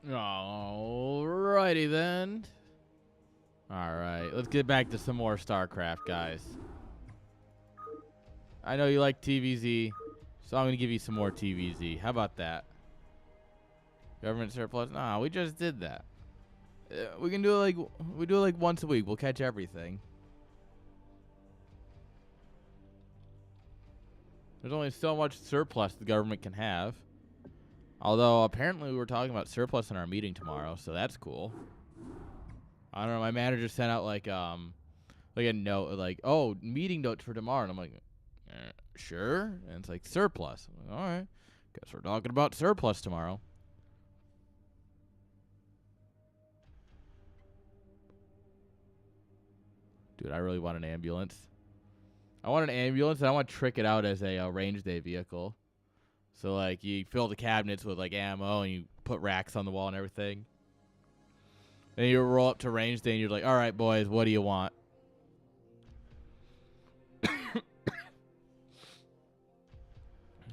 Alrighty then. Alright, let's get back to some more StarCraft, guys. I know you like TVZ, so I'm going to give you some more TVZ. How about that? Government surplus? Nah, we just did that. We can do it like once a week. We'll catch everything. There's only so much surplus the government can have. Although apparently we were talking about surplus in our meeting tomorrow, so that's cool. I don't know. My manager sent out like a note, like, oh, meeting notes for tomorrow, and I'm like, sure. And it's like surplus. I'm like, all right, guess we're talking about surplus tomorrow. Dude, I really want an ambulance. I want an ambulance, and I want to trick it out as a range day vehicle. So, like, you fill the cabinets with, like, ammo, and you put racks on the wall and everything. Then you roll up to range day, and you're like, all right, boys, what do you want?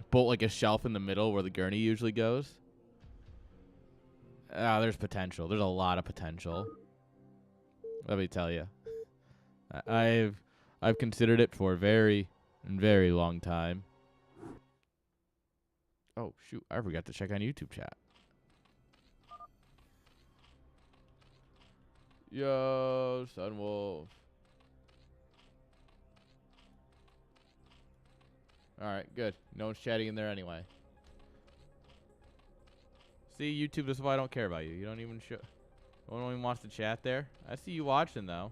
Put, like, a shelf in the middle where the gurney usually goes. There's potential. There's a lot of potential. Let me tell you. I've considered it for a very, very long time. Oh, shoot. I forgot to check on YouTube chat. Yo, Sunwolf. Alright, good. No one's chatting in there anyway. See, YouTube, this is why I don't care about you. You don't even show. No one even wants to chat there. I see you watching, though.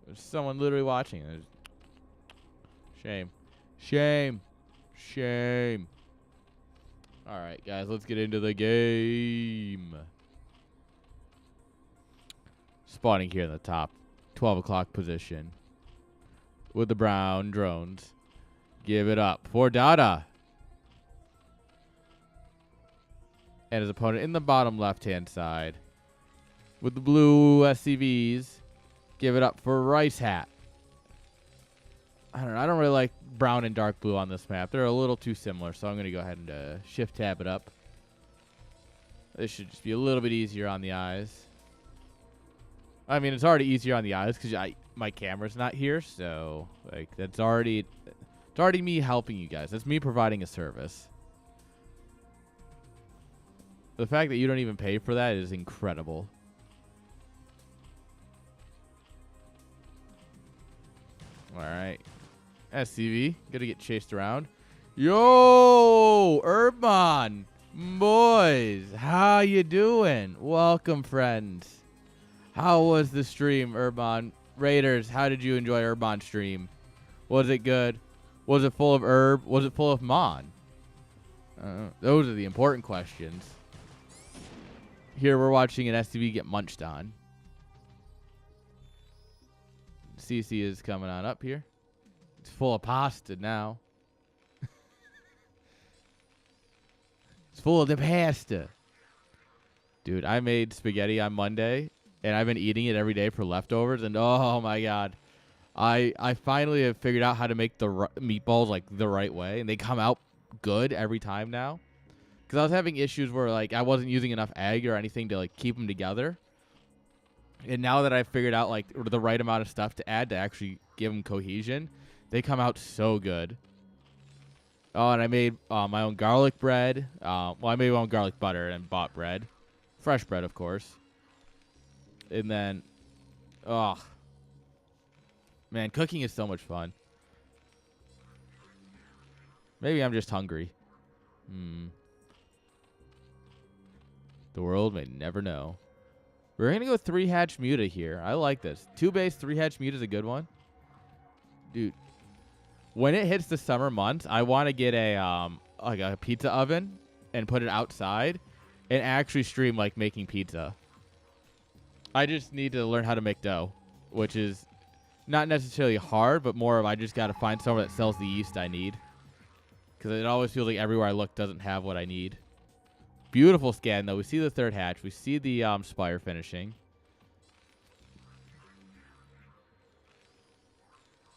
There's someone literally watching. There's shame. Shame. Shame. Alright, guys, let's get into the game. Spawning here in the top 12 o'clock position with the brown drones. Give it up for Dada. And his opponent in the bottom left-hand side with the blue SCVs. Give it up for Rice Hat. I don't know. I don't really like brown and dark blue on this map. They're a little too similar, so I'm going to go ahead and shift tab it up. This should just be a little bit easier on the eyes. I mean, it's already easier on the eyes because my camera's not here, so like it's already me helping you guys. That's me providing a service. The fact that you don't even pay for that is incredible. All right. SCV, gonna get chased around. Yo, Urban, boys, how you doing? Welcome, friends. How was the stream, Urban? Raiders, how did you enjoy Urban's stream? Was it good? Was it full of herb? Was it full of mon? Those are the important questions. Here we're watching an SCV get munched on. CC is coming on up here. It's full of pasta now. It's full of the pasta. Dude, I made spaghetti on Monday, and I've been eating it every day for leftovers, and oh my god. I finally have figured out how to make the meatballs like the right way, and they come out good every time now. Because I was having issues where like I wasn't using enough egg or anything to like keep them together. And now that I've figured out like the right amount of stuff to add to actually give them cohesion, they come out so good. Oh, and I made my own garlic bread. Well, I made my own garlic butter and bought bread. Fresh bread, of course. And then, oh, man, cooking is so much fun. Maybe I'm just hungry. The world may never know. We're going to go 3-hatch Muta here. I like this. 2-base 3-hatch Muta is a good one. Dude, when it hits the summer months, I want to get a like a pizza oven and put it outside and actually stream like making pizza. I just need to learn how to make dough, which is not necessarily hard, but more of I just got to find somewhere that sells the yeast I need. Because it always feels like everywhere I look doesn't have what I need. Beautiful scan, though. We see the 3rd hatch. We see the spire finishing.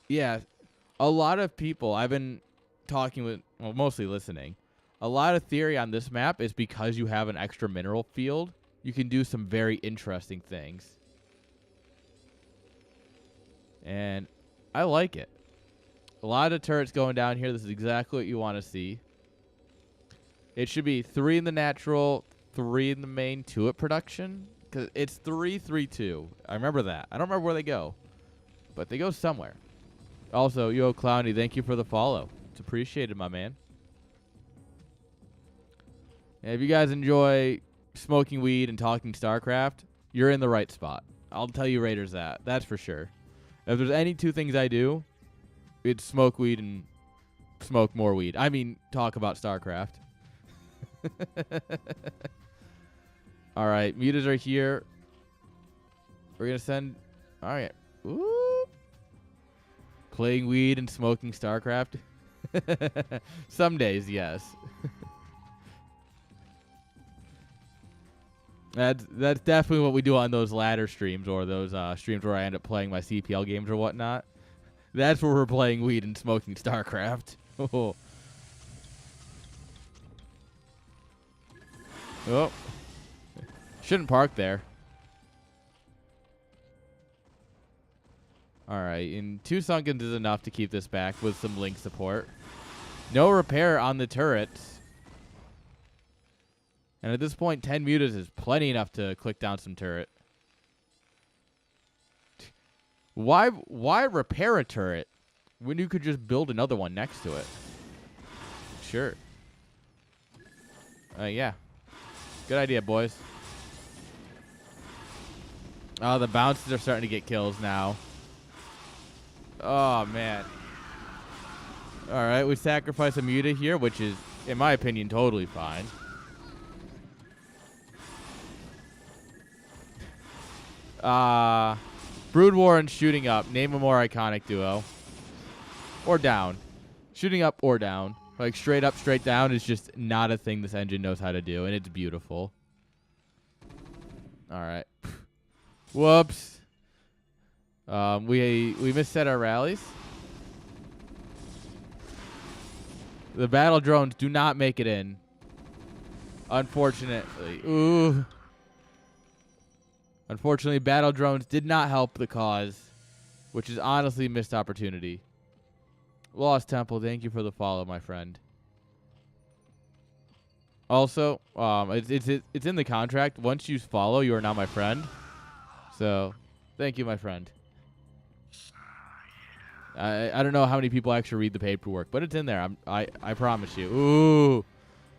Yeah, a lot of people I've been talking with, well, mostly listening. A lot of theory on this map is because you have an extra mineral field, you can do some very interesting things. And I like it. A lot of turrets going down here. This is exactly what you want to see. It should be 3 in the natural, 3 in the main, 2 at production. Because it's 3, 3, 2. I remember that. I don't remember where they go. But they go somewhere. Also, yo, Clowny, thank you for the follow. It's appreciated, my man. And if you guys enjoy smoking weed and talking StarCraft, you're in the right spot. I'll tell you Raiders that. That's for sure. If there's any 2 things I do, it's smoke weed and smoke more weed. I mean, talk about StarCraft. All right, mutas are here. We're going to send... All right. Ooh. Playing weed and smoking StarCraft. Some days, yes. That's definitely what we do on those ladder streams or those streams where I end up playing my CPL games or whatnot. That's where we're playing weed and smoking StarCraft. Oh. Oh. Shouldn't park there. Alright, and 2 Sunkens is enough to keep this back with some link support. No repair on the turrets. And at this point, 10 mutas is plenty enough to click down some turret. Why repair a turret when you could just build another one next to it? Sure. Yeah. Good idea, boys. Oh, the bounces are starting to get kills now. Oh, man. All right, we sacrifice a muta here, which is, in my opinion, totally fine. Brood War and Shooting Up. Name a more iconic duo. Or down. Shooting up or down. Like straight up, straight down is just not a thing this engine knows how to do, and it's beautiful. All right. Whoops. We misset our rallies. The battle drones do not make it in. Unfortunately. Ooh. Unfortunately, battle drones did not help the cause, which is honestly a missed opportunity. Lost Temple, thank you for the follow, my friend. Also, it's in the contract. Once you follow, you are now my friend. So, thank you, my friend. I don't know how many people actually read the paperwork, but it's in there. I promise you. Ooh,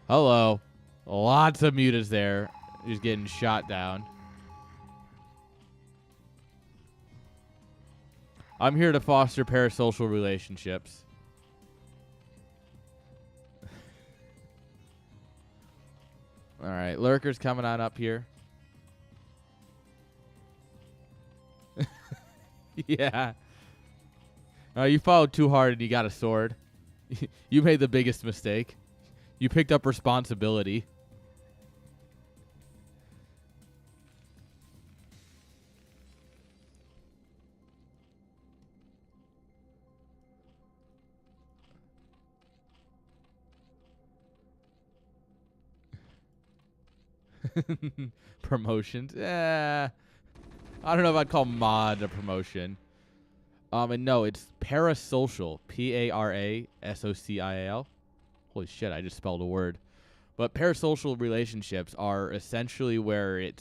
hello. Lots of mutas there, just getting shot down. I'm here to foster parasocial relationships. All right, lurkers coming on up here. Yeah. You followed too hard and you got a sword. You made the biggest mistake. You picked up responsibility. Promotions. I don't know if I'd call mod a promotion. And no, it's parasocial. Parasocial. Holy shit, I just spelled a word. But parasocial relationships are essentially where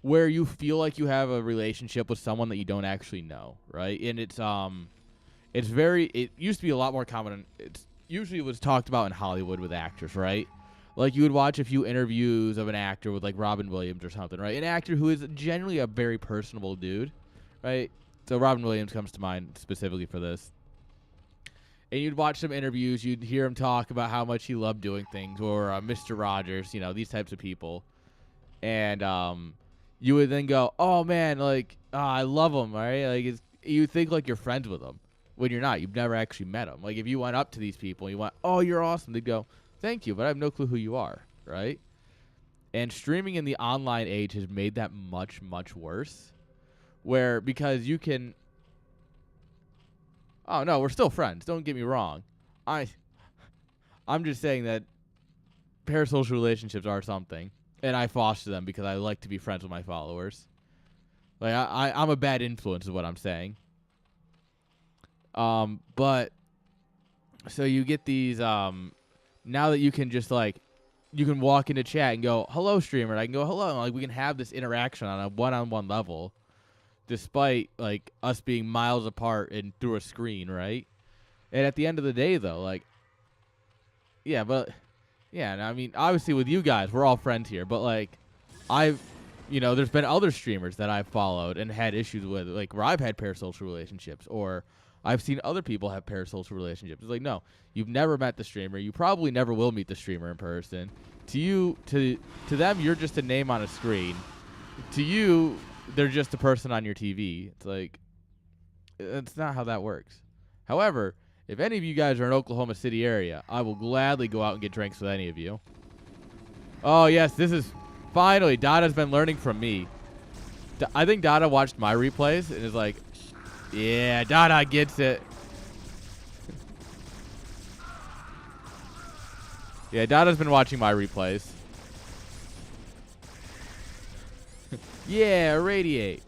you feel like you have a relationship with someone that you don't actually know, right? And it used to be a lot more common. It's usually was talked about in Hollywood with actors, right? Like, you would watch a few interviews of an actor with, like, Robin Williams or something, right? An actor who is generally a very personable dude, right? So Robin Williams comes to mind specifically for this. And you'd watch some interviews. You'd hear him talk about how much he loved doing things, or Mr. Rogers, you know, these types of people. And you would then go, oh, man, like, I love him, right? Like, you think, like, you're friends with them when you're not. You've never actually met them. Like, if you went up to these people and you went, oh, you're awesome, they'd go, thank you, but I have no clue who you are, right? And streaming in the online age has made that much, much worse. Because you can... Oh, no, we're still friends. Don't get me wrong. I I'm just saying that parasocial relationships are something, and I foster them because I like to be friends with my followers. Like I'm a bad influence is what I'm saying. But so you get these now that you can just like you can walk into chat and go hello streamer, and I can go hello, and like we can have this interaction on a one-on-one level, despite like us being miles apart and through a screen, right? And at the end of the day, though, like, yeah, but yeah, and I mean, obviously with you guys, we're all friends here, but like, there's been other streamers that I've followed and had issues with, like where I've had parasocial relationships, or I've seen other people have parasocial relationships. It's like, no, you've never met the streamer. You probably never will meet the streamer in person. To them, you're just a name on a screen. To you, they're just a person on your TV. It's like, that's not how that works. However, if any of you guys are in Oklahoma City area, I will gladly go out and get drinks with any of you. Oh, yes, this is finally, Dada's been learning from me. I think Dada watched my replays and is like, yeah, Dada gets it. Yeah, Dada's been watching my replays. Yeah, irradiate.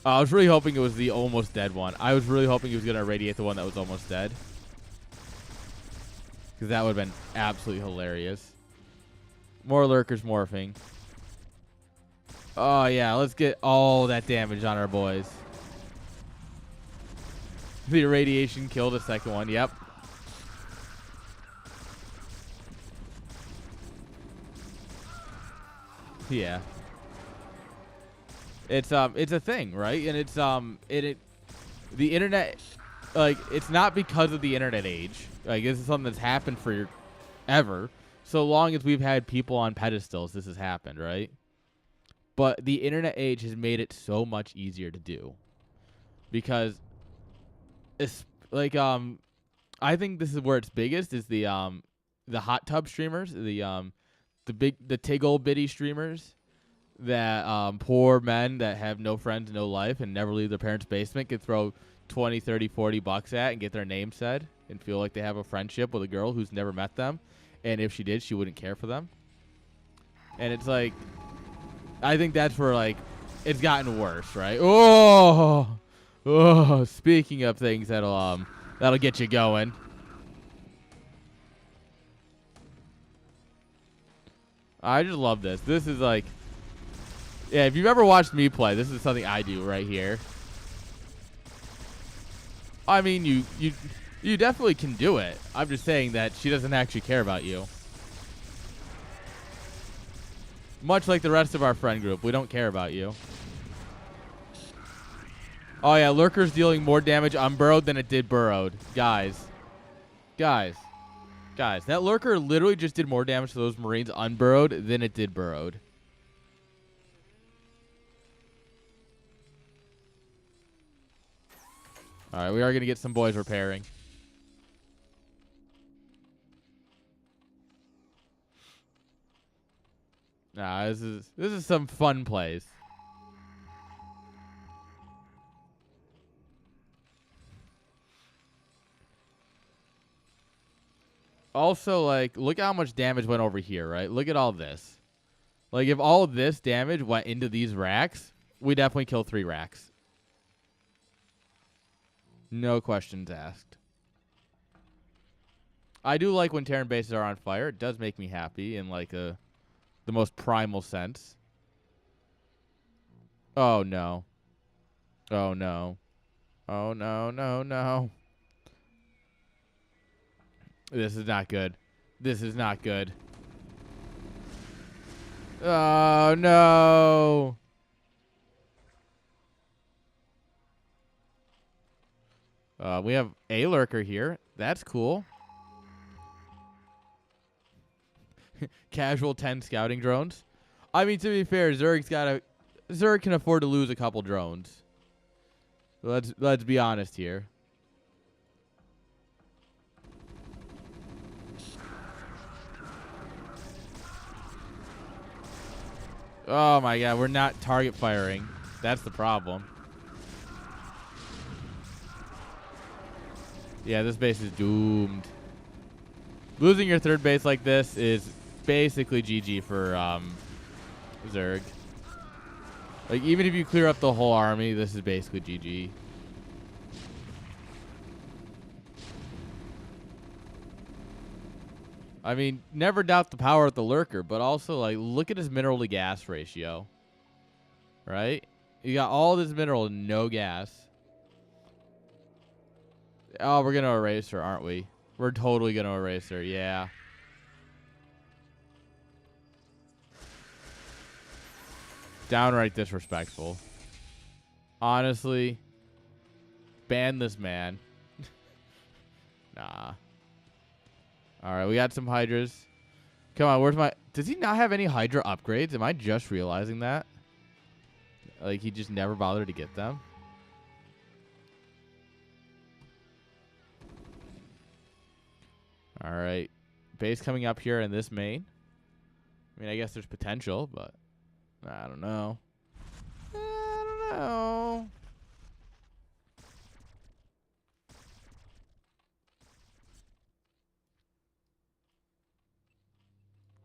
I was really hoping it was the almost dead one. I was really hoping he was going to irradiate the one that was almost dead. Because that would have been absolutely hilarious. More lurkers morphing. Oh, yeah. Let's get all that damage on our boys. The irradiation killed the second one. Yep. Yeah. It's a thing, right? And it's the internet, like, it's not because of the internet age. Like, this is something that's happened for ever. So long as we've had people on pedestals, this has happened, right? But the internet age has made it so much easier to do. Because it's like I think this is where it's biggest is the hot tub streamers, the tig old bitty streamers. That poor men that have no friends, no life, and never leave their parents' basement can throw 20, 30, 40 bucks at and get their name said and feel like they have a friendship with a girl who's never met them. And if she did, she wouldn't care for them. And it's like, I think that's where, like, it's gotten worse, right? Oh, speaking of things that'll get you going. I just love this. This is like, yeah, if you've ever watched me play, this is something I do right here. I mean, you definitely can do it. I'm just saying that she doesn't actually care about you. Much like the rest of our friend group, we don't care about you. Oh, yeah, Lurker's dealing more damage unburrowed than it did burrowed. Guys, that Lurker literally just did more damage to those Marines unburrowed than it did burrowed. All right, we are going to get some boys repairing. Nah, this is some fun plays. Also, like, look how much damage went over here, right? Look at all this. Like, if all of this damage went into these racks, we definitely kill 3 racks. No questions asked. I do like when Terran bases are on fire. It does make me happy in, like, the most primal sense. Oh, no. Oh, no. Oh, no, no, no. This is not good. This is not good. Oh, no. We have a lurker here. That's cool. Casual 10 scouting drones. I mean, to be fair, Zerg can afford to lose a couple drones. Let's be honest here. Oh my god, we're not target firing. That's the problem. Yeah, this base is doomed. Losing your third base like this is basically GG for Zerg. Like, even if you clear up the whole army, this is basically GG. I mean, never doubt the power of the Lurker, but also, like, look at his mineral to gas ratio. Right? You got all this mineral and no gas. Oh, we're going to erase her, aren't we? We're totally going to erase her, yeah. Downright disrespectful. Honestly, ban this man. Nah. All right, we got some Hydras. Come on, where's my... Does he not have any Hydra upgrades? Am I just realizing that? Like, he just never bothered to get them? All right. Base coming up here in this main. I mean, I guess there's potential, but... I don't know. I don't know.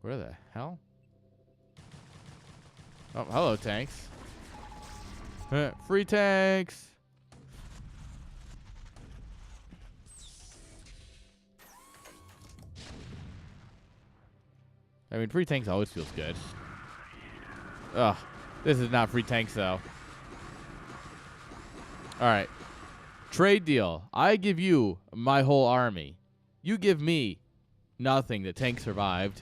Where the hell? Oh, hello, tanks. Free tanks. I mean, free tanks always feels good. Ugh. This is not free tanks, though. All right. Trade deal. I give you my whole army. You give me nothing. The tank survived.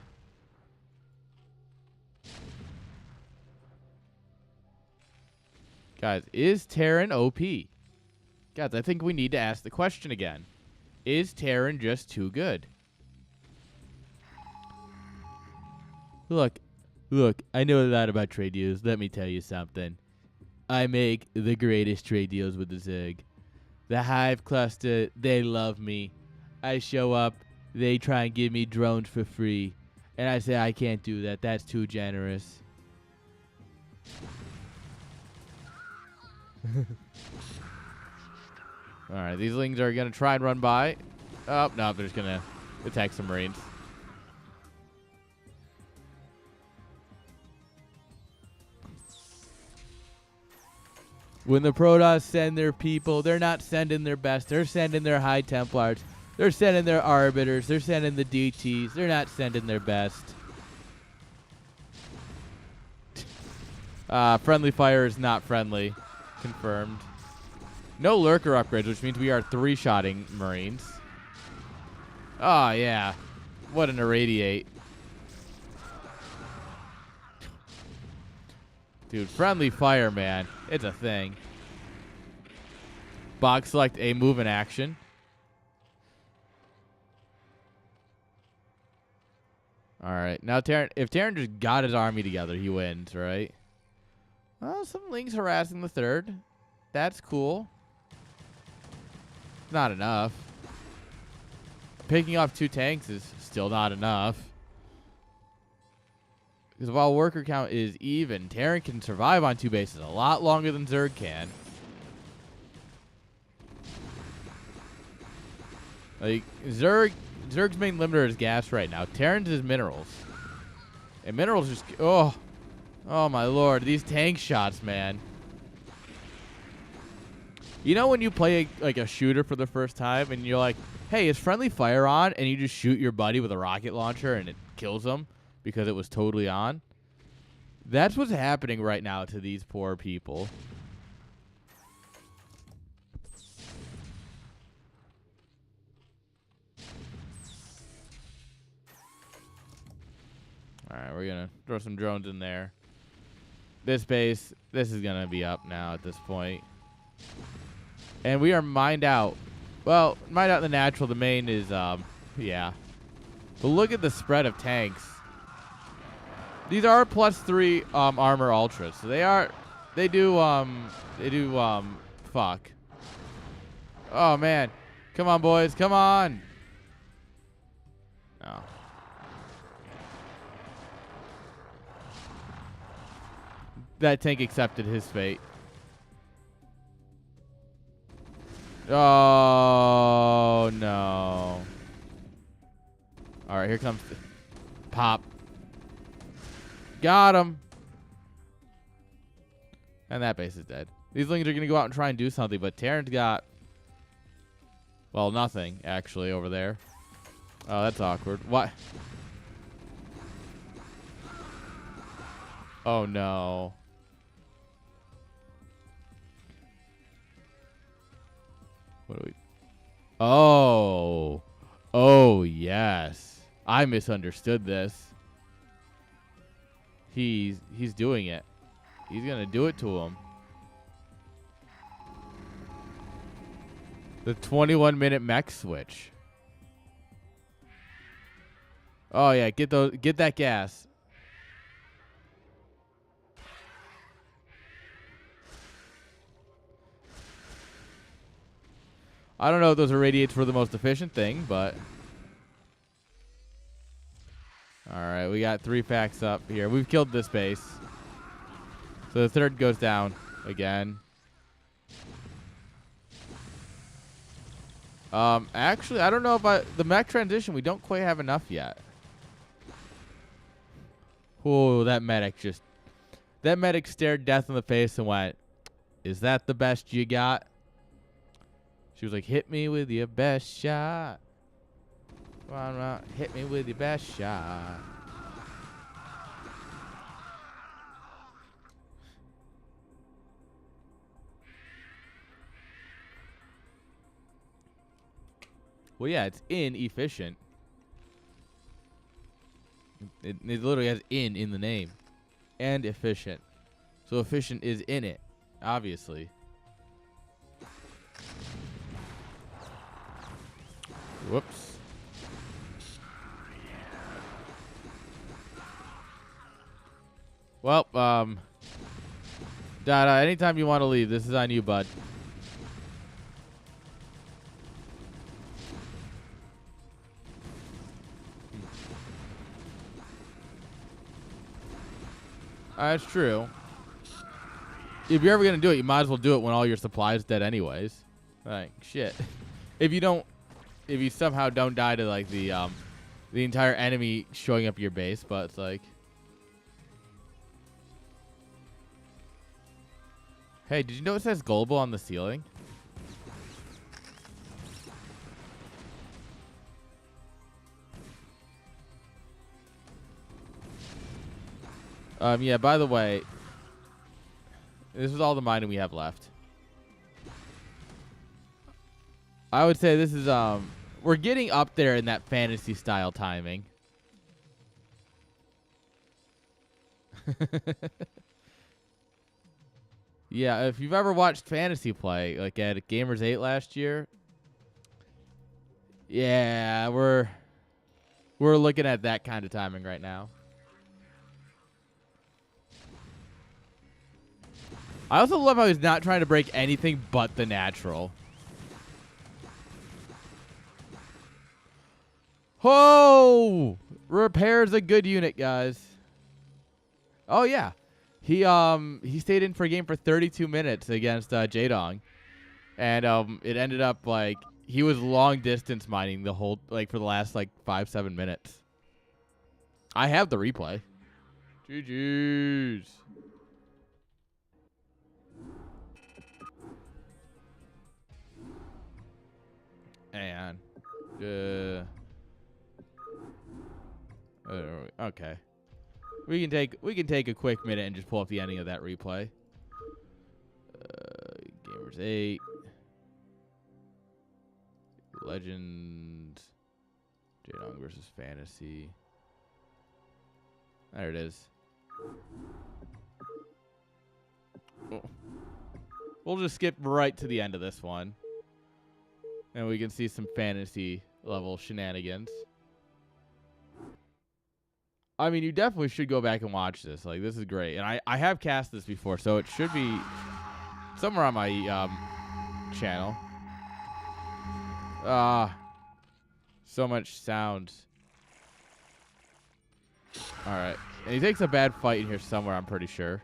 Guys, is Terran OP? Guys, I think we need to ask the question again. Is Terran just too good? Look, I know a lot about trade deals. Let me tell you something. I make the greatest trade deals with the Zerg. The Hive cluster, they love me. I show up, they try and give me drones for free. And I say, I can't do that. That's too generous. Alright, these lings are going to try and run by. Oh, no, they're just going to attack some Marines. When the Protoss send their people, they're not sending their best. They're sending their High Templars. They're sending their Arbiters. They're sending the DTs. They're not sending their best. Friendly fire is not friendly. Confirmed. No Lurker upgrades, which means we are 3-shotting Marines. Oh, yeah. What an irradiate. Dude, friendly fire, man. It's a thing. Box select a move in action. All right. Now, Terran, if Terran just got his army together, he wins, right? Well, some lings harassing the third. That's cool. Not enough. Picking off 2 tanks is still not enough. Because while worker count is even, Terran can survive on 2 bases a lot longer than Zerg can. Like, Zerg's main limiter is gas right now. Terran's is minerals. And minerals just... Oh my lord. These tank shots, man. You know when you play like a shooter for the first time and you're like, hey, is friendly fire on? And you just shoot your buddy with a rocket launcher and it kills him because it was totally on? That's what's happening right now to these poor people. All right, we're going to throw some drones in there. This base, this is going to be up now at this point. And we are mined out. Well, mined out in the natural. The main is, yeah. But look at the spread of tanks. These are +3 armor ultras. So they do, fuck. Oh, man. Come on, boys. Come on. No. That tank accepted his fate. Oh, no. All right, here comes the pop. Got him. And that base is dead. These lings are going to go out and try and do something, but Terran's got, well, nothing, actually, over there. Oh, that's awkward. What? Oh, no. What do we... Oh. Oh, yes. I misunderstood this. He's doing it. He's going to do it to him. The 21-minute mech switch. Oh, yeah. Get that gas. I don't know if those irradiates were the most efficient thing, but... Alright, we got 3 packs up here. We've killed this base. So the third goes down again. Actually, I don't know about the mech transition. We don't quite have enough yet. Oh, that medic stared death in the face and went, "Is that the best you got?" She was like, "Hit me with your best shot. Come on, hit me with your best shot." Well, yeah, it's inefficient. It literally has in the name. And efficient. So efficient is in it, obviously. Whoops. Well, Dada, anytime you want to leave, this is on you, bud. That's true. If you're ever going to do it, you might as well do it when all your supplies dead anyways. Like, shit. If you somehow don't die to, like, the entire enemy showing up your base, but it's like... Hey, did you notice it says global on the ceiling? Yeah, by the way, this is all the mining we have left. I would say this is, we're getting up there in that fantasy style timing. Yeah, if you've ever watched fantasy play, like at Gamers 8 last year, yeah, we're looking at that kind of timing right now. I also love how he's not trying to break anything but the natural. Oh! Repair's a good unit, guys. Oh, yeah. He stayed in for a game for 32 minutes against Jaedong. And it ended up, like, he was long distance mining the whole, like, for the last, like, 5-7 minutes. I have the replay. GG's. And okay, we can take a quick minute and just pull up the ending of that replay. Gamers 8, Legends, Jaedong versus Fantasy. There it is. Oh. We'll just skip right to the end of this one. And we can see some fantasy level shenanigans. I mean, you definitely should go back and watch this. Like, this is great. And I have cast this before, so it should be somewhere on my channel. So much sound. Alright. And he takes a bad fight in here somewhere, I'm pretty sure.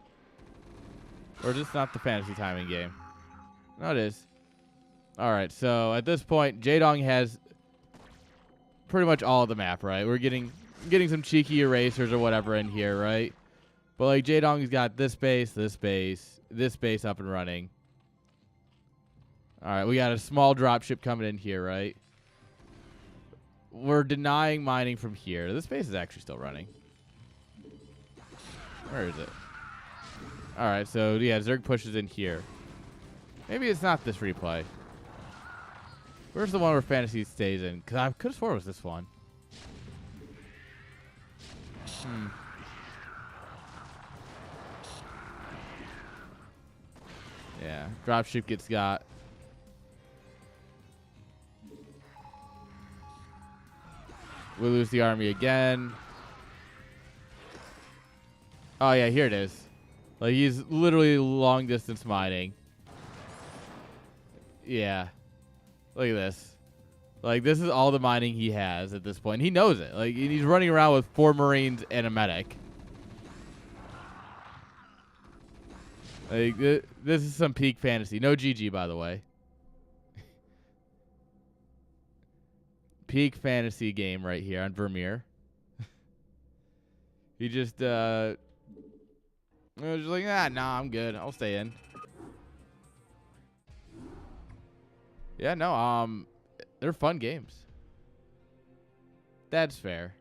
Or just not the fantasy timing game. No, it is. Alright, so at this point, Jaedong has pretty much all of the map, right? We're getting some cheeky erasers or whatever in here, right? But like Jaedong's got this base, this base up and running. All right, we got a small dropship coming in here, right? We're denying mining from here. This base is actually still running. Where is it? All right, so yeah, Zerg pushes in here. Maybe it's not this replay. Where's the one where Fantasy stays in? Because I could have sworn it was this one. Yeah, dropship gets got. We lose the army again. Oh, yeah, here it is. Like, he's literally long distance mining. Yeah. Look at this. Like, this is all the mining he has at this point. He knows it. Like, he's running around with 4 Marines and a medic. Like, this is some peak fantasy. No GG, by the way. Peak fantasy game right here on Vermeer. He just, was just like, nah, I'm good. I'll stay in. Yeah, no, they're fun games. That's fair.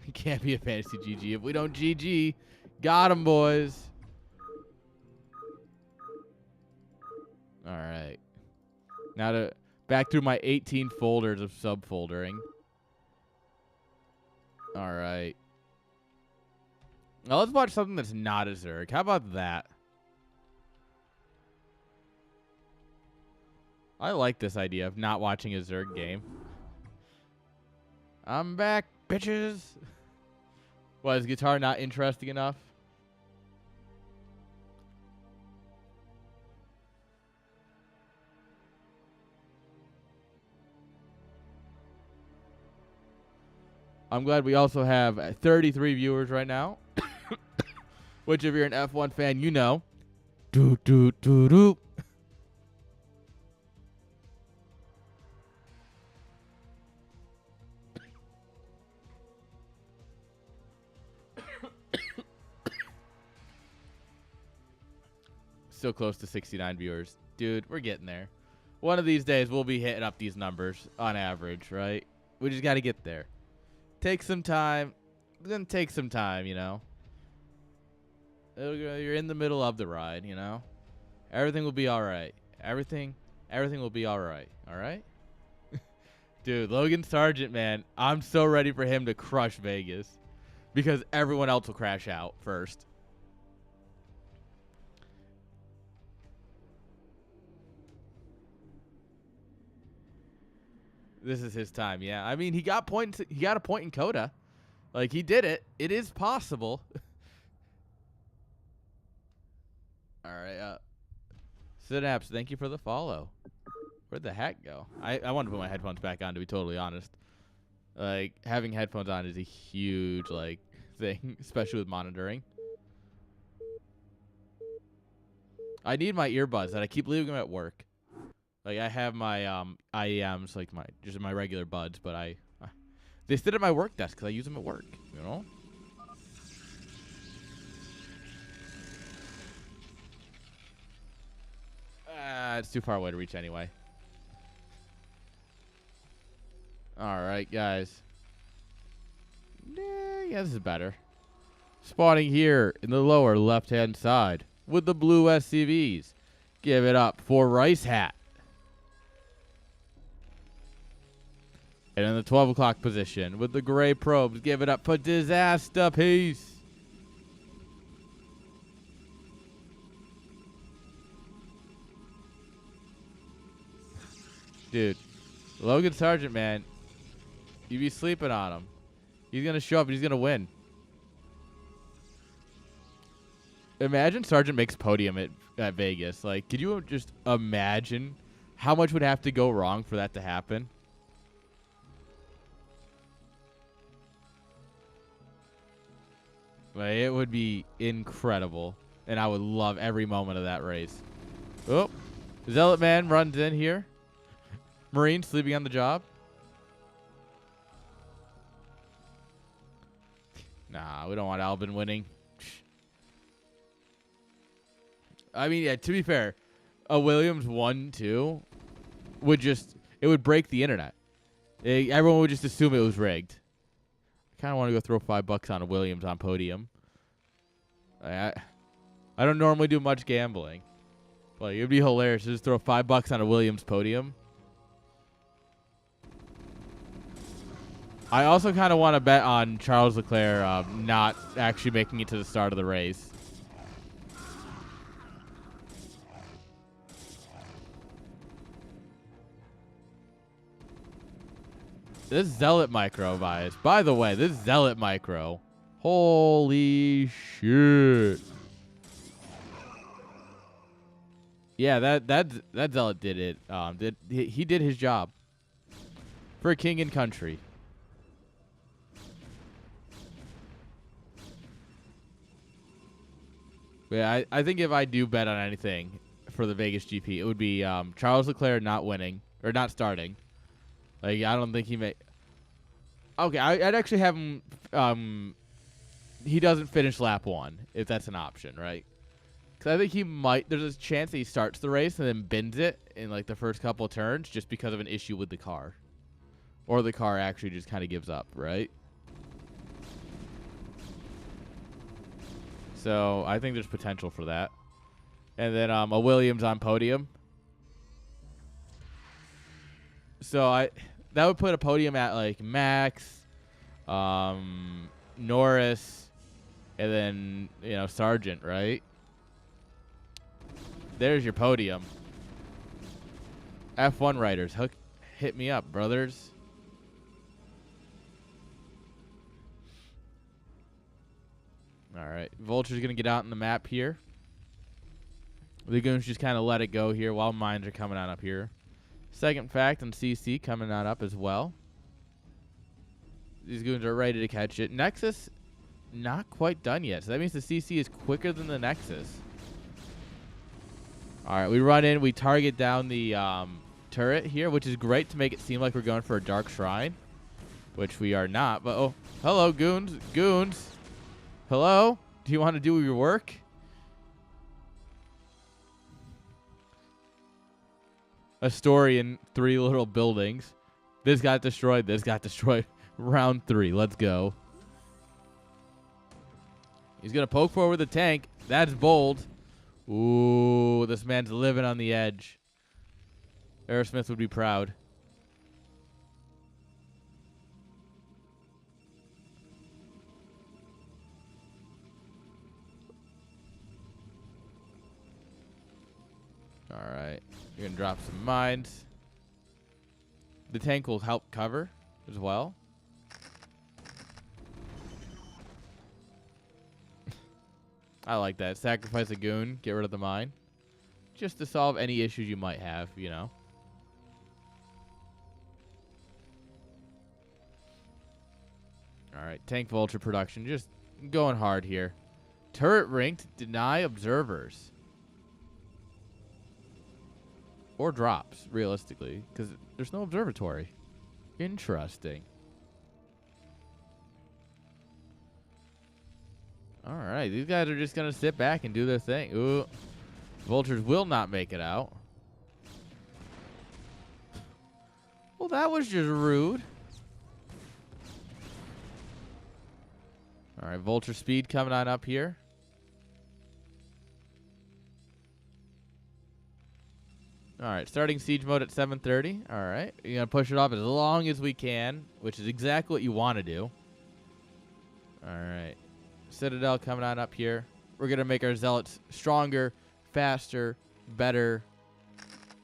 It can't be a fantasy GG if we don't GG. Got 'em, boys. All right. Now back through my 18 folders of subfoldering. All right. Now let's watch something that's not a Zerg. How about that? I like this idea of not watching a Zerg game. I'm back, bitches. What, is guitar not interesting enough? I'm glad we also have 33 viewers right now. Which, if you're an F1 fan, you know. Doo doo doo doo. Still close to 69 viewers. Dude, we're getting there. One of these days, we'll be hitting up these numbers on average, right? We just got to get there. Take some time. It's going to take some time, you know. You're in the middle of the ride, you know. Everything will be all right. Everything will be all right. All right? Dude, Logan Sargent, man. I'm so ready for him to crush Vegas. Because everyone else will crash out first. This is his time, yeah. I mean, he got points. He got a point in Coda. Like, he did it. It is possible. All right. Synapse, thank you for the follow. Where'd the hat go? I want to put my headphones back on, to be totally honest. Like, having headphones on is a huge, like, thing, especially with monitoring. I need my earbuds, and I keep leaving them at work. Like, I have my IEMs, like just my regular buds, but they sit at my work desk because I use them at work, you know? It's too far away to reach anyway. All right, guys. Yeah, this is better. Spawning here in the lower left-hand side with the blue SCVs. Give it up for Rice Hat. And in the 12 o'clock position with the gray probes, give it up for Disaster Piece. Dude, Logan Sargent, man, you be sleeping on him. He's going to show up and he's going to win. Imagine Sargent makes podium at Vegas. Like, could you just imagine how much would have to go wrong for that to happen? Like, it would be incredible, and I would love every moment of that race. Oh, Zealot Man runs in here. Marine sleeping on the job. Nah, we don't want Albin winning. I mean, yeah, to be fair, a Williams 1-2 it would break the internet. Everyone would just assume it was rigged. I kind of want to go throw $5 on a Williams on podium. I don't normally do much gambling. Like, it'd be hilarious to just throw $5 on a Williams podium. I also kind of want to bet on Charles Leclerc not actually making it to the start of the race. This Zealot micro, guys. By the way, this Zealot micro. Holy shit. Yeah, that Zealot did it. He did his job. For king and country. Yeah, I think if I do bet on anything for the Vegas GP, it would be Charles Leclerc not winning or not starting. Like, I don't think he may. Okay, I'd actually have him. He doesn't finish lap 1 if that's an option, right? Because I think he might. There's a chance that he starts the race and then bends it in like the first couple of turns just because of an issue with the car, or the car actually just kind of gives up, right? So I think there's potential for that. And then a Williams on podium. So that would put a podium at like Max, Norris, and then, you know, Sargent, right? There's your podium. F1 writers, hit me up, brothers. All right, Vulture's going to get out in the map here. The goons just kind of let it go here while mines are coming on up here. Second fact and CC coming on up as well. These goons are ready to catch it. Nexus, not quite done yet. So that means the CC is quicker than the Nexus. All right, we run in. We target down the turret here, which is great to make it seem like we're going for a Dark Shrine, which we are not. But, oh, hello, goons. Goons. Hello? Do you want to do your work? A story in 3 little buildings. This got destroyed. This got destroyed. Round 3. Let's go. He's going to poke forward the tank. That's bold. Ooh, this man's living on the edge. Aerosmith would be proud. All right. You're going to drop some mines. The tank will help cover as well. I like that. Sacrifice a goon. Get rid of the mine. Just to solve any issues you might have, you know. All right. Tank Vulture production. Just going hard here. Turret ranked. Deny observers. Or drops, realistically, because there's no observatory. Interesting. All right, these guys are just going to sit back and do their thing. Ooh, Vultures will not make it out. Well, that was just rude. All right, Vulture speed coming on up here. All right, starting siege mode at 7:30. All right, you're going to push it off as long as we can, which is exactly what you want to do. All right, Citadel coming on up here. We're going to make our Zealots stronger, faster, better,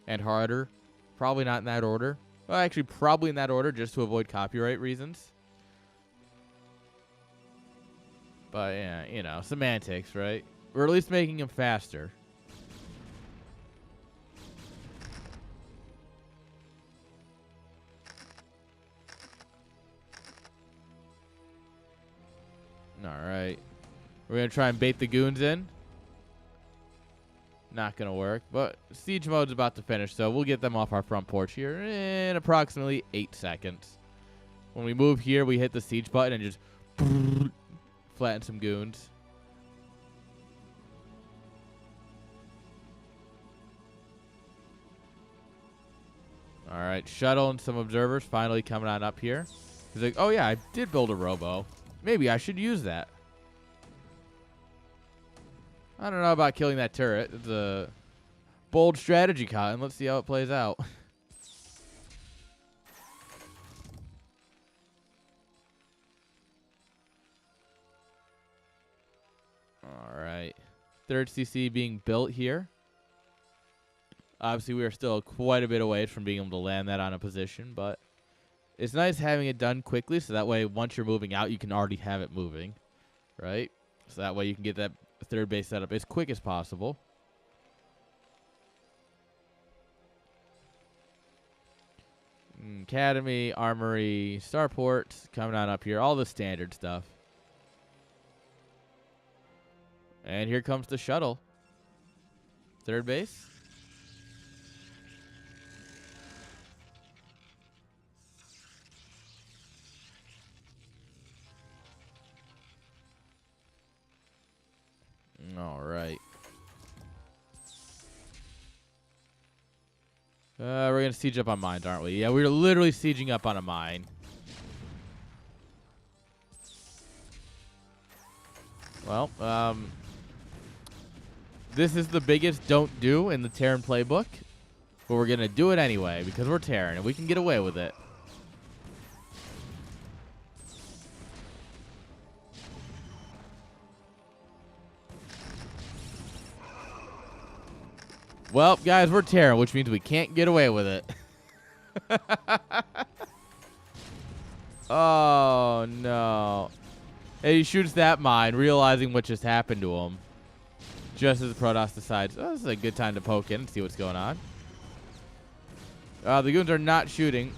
and harder. Probably not in that order. Well, actually, probably in that order just to avoid copyright reasons. But, yeah, you know, semantics, right? We're at least making them faster. All right. We're going to try and bait the goons in. Not going to work. But siege mode's about to finish, so we'll get them off our front porch here in approximately 8 seconds. When we move here, we hit the siege button and just flatten some goons. All right, shuttle and some observers finally coming on up here. He's like, oh yeah, I did build a robo. Maybe I should use that. I don't know about killing that turret. It's a bold strategy, Cotton. Let's see how it plays out. All right. Third CC being built here. Obviously, we are still quite a bit away from being able to land that on a position, but it's nice having it done quickly, so that way once you're moving out, you can already have it moving, right? So that way you can get that third base set up as quick as possible. Academy, Armory, Starport, coming on up here. All the standard stuff. And here comes the shuttle. Third base. All right. We're going to siege up on mines, aren't we? Yeah, we're literally sieging up on a mine. Well, this is the biggest don't do in the Terran playbook. But we're going to do it anyway because we're Terran and we can get away with it. Well, guys, we're Terran, which means we can't get away with it. Oh, no. And he shoots that mine, realizing what just happened to him. Just as Protoss decides, oh, this is a good time to poke in and see what's going on. The goons are not shooting.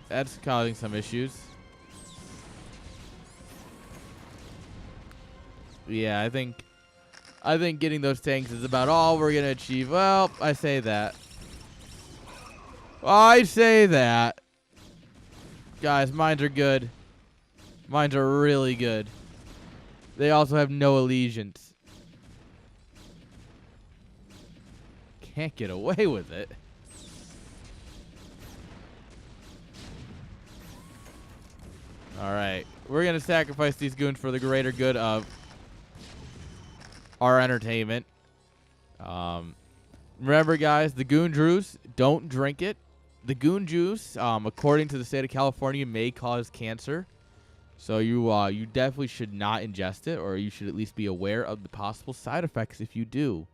That's causing some issues. Yeah, I think getting those tanks is about all we're going to achieve. Well, I say that. Guys, mines are good. Mines are really good. They also have no allegiance. Can't get away with it. All right. We're going to sacrifice these goons for the greater good of our entertainment. Remember, guys, the goon juice, don't drink it. The goon juice, according to the state of California, may cause cancer. So you definitely should not ingest it, or you should at least be aware of the possible side effects if you do.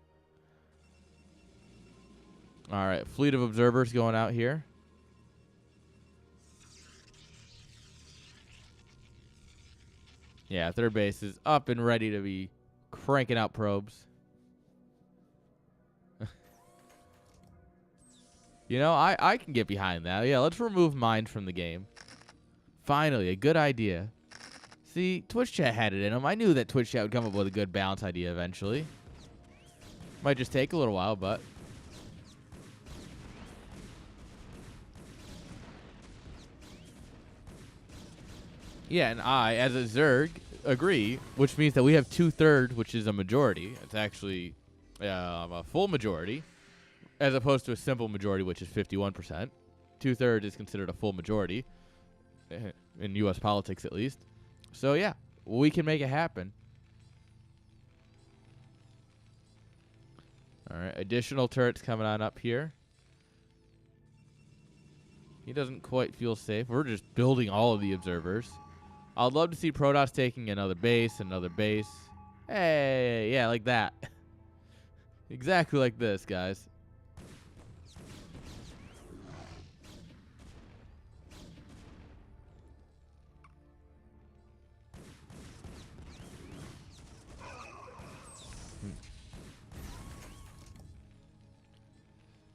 All right, fleet of observers going out here. Yeah, third base is up and ready to be cranking out probes. You know, I can get behind that. Yeah, let's remove mines from the game. Finally, a good idea. See, Twitch chat had it in them. I knew that Twitch chat would come up with a good balance idea eventually. Might just take a little while, but... Yeah, and I, as a Zerg, agree, which means that we have 2/3, which is a majority. It's actually a full majority, as opposed to a simple majority, which is 51%. 2/3 is considered a full majority, in U.S. politics at least. So, yeah, we can make it happen. All right, additional turrets coming on up here. He doesn't quite feel safe. We're just building all of the observers. I'd love to see Protoss taking another base, Hey, yeah, like that. Exactly like this, guys.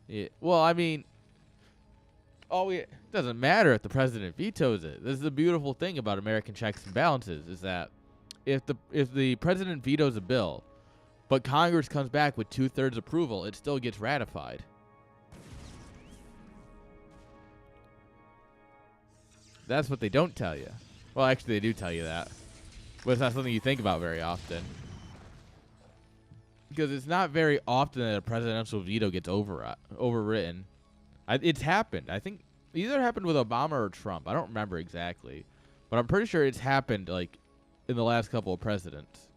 Yeah, well, I mean, it doesn't matter if the president vetoes it. This is the beautiful thing about American checks and balances, is that if the president vetoes a bill, but Congress comes back with 2/3 approval, it still gets ratified. That's what they don't tell you. Well, actually, they do tell you that. But it's not something you think about very often. Because it's not very often that a presidential veto gets overwritten. It's happened. I think either happened with Obama or Trump. I don't remember exactly. But I'm pretty sure it's happened, like, in the last couple of presidents.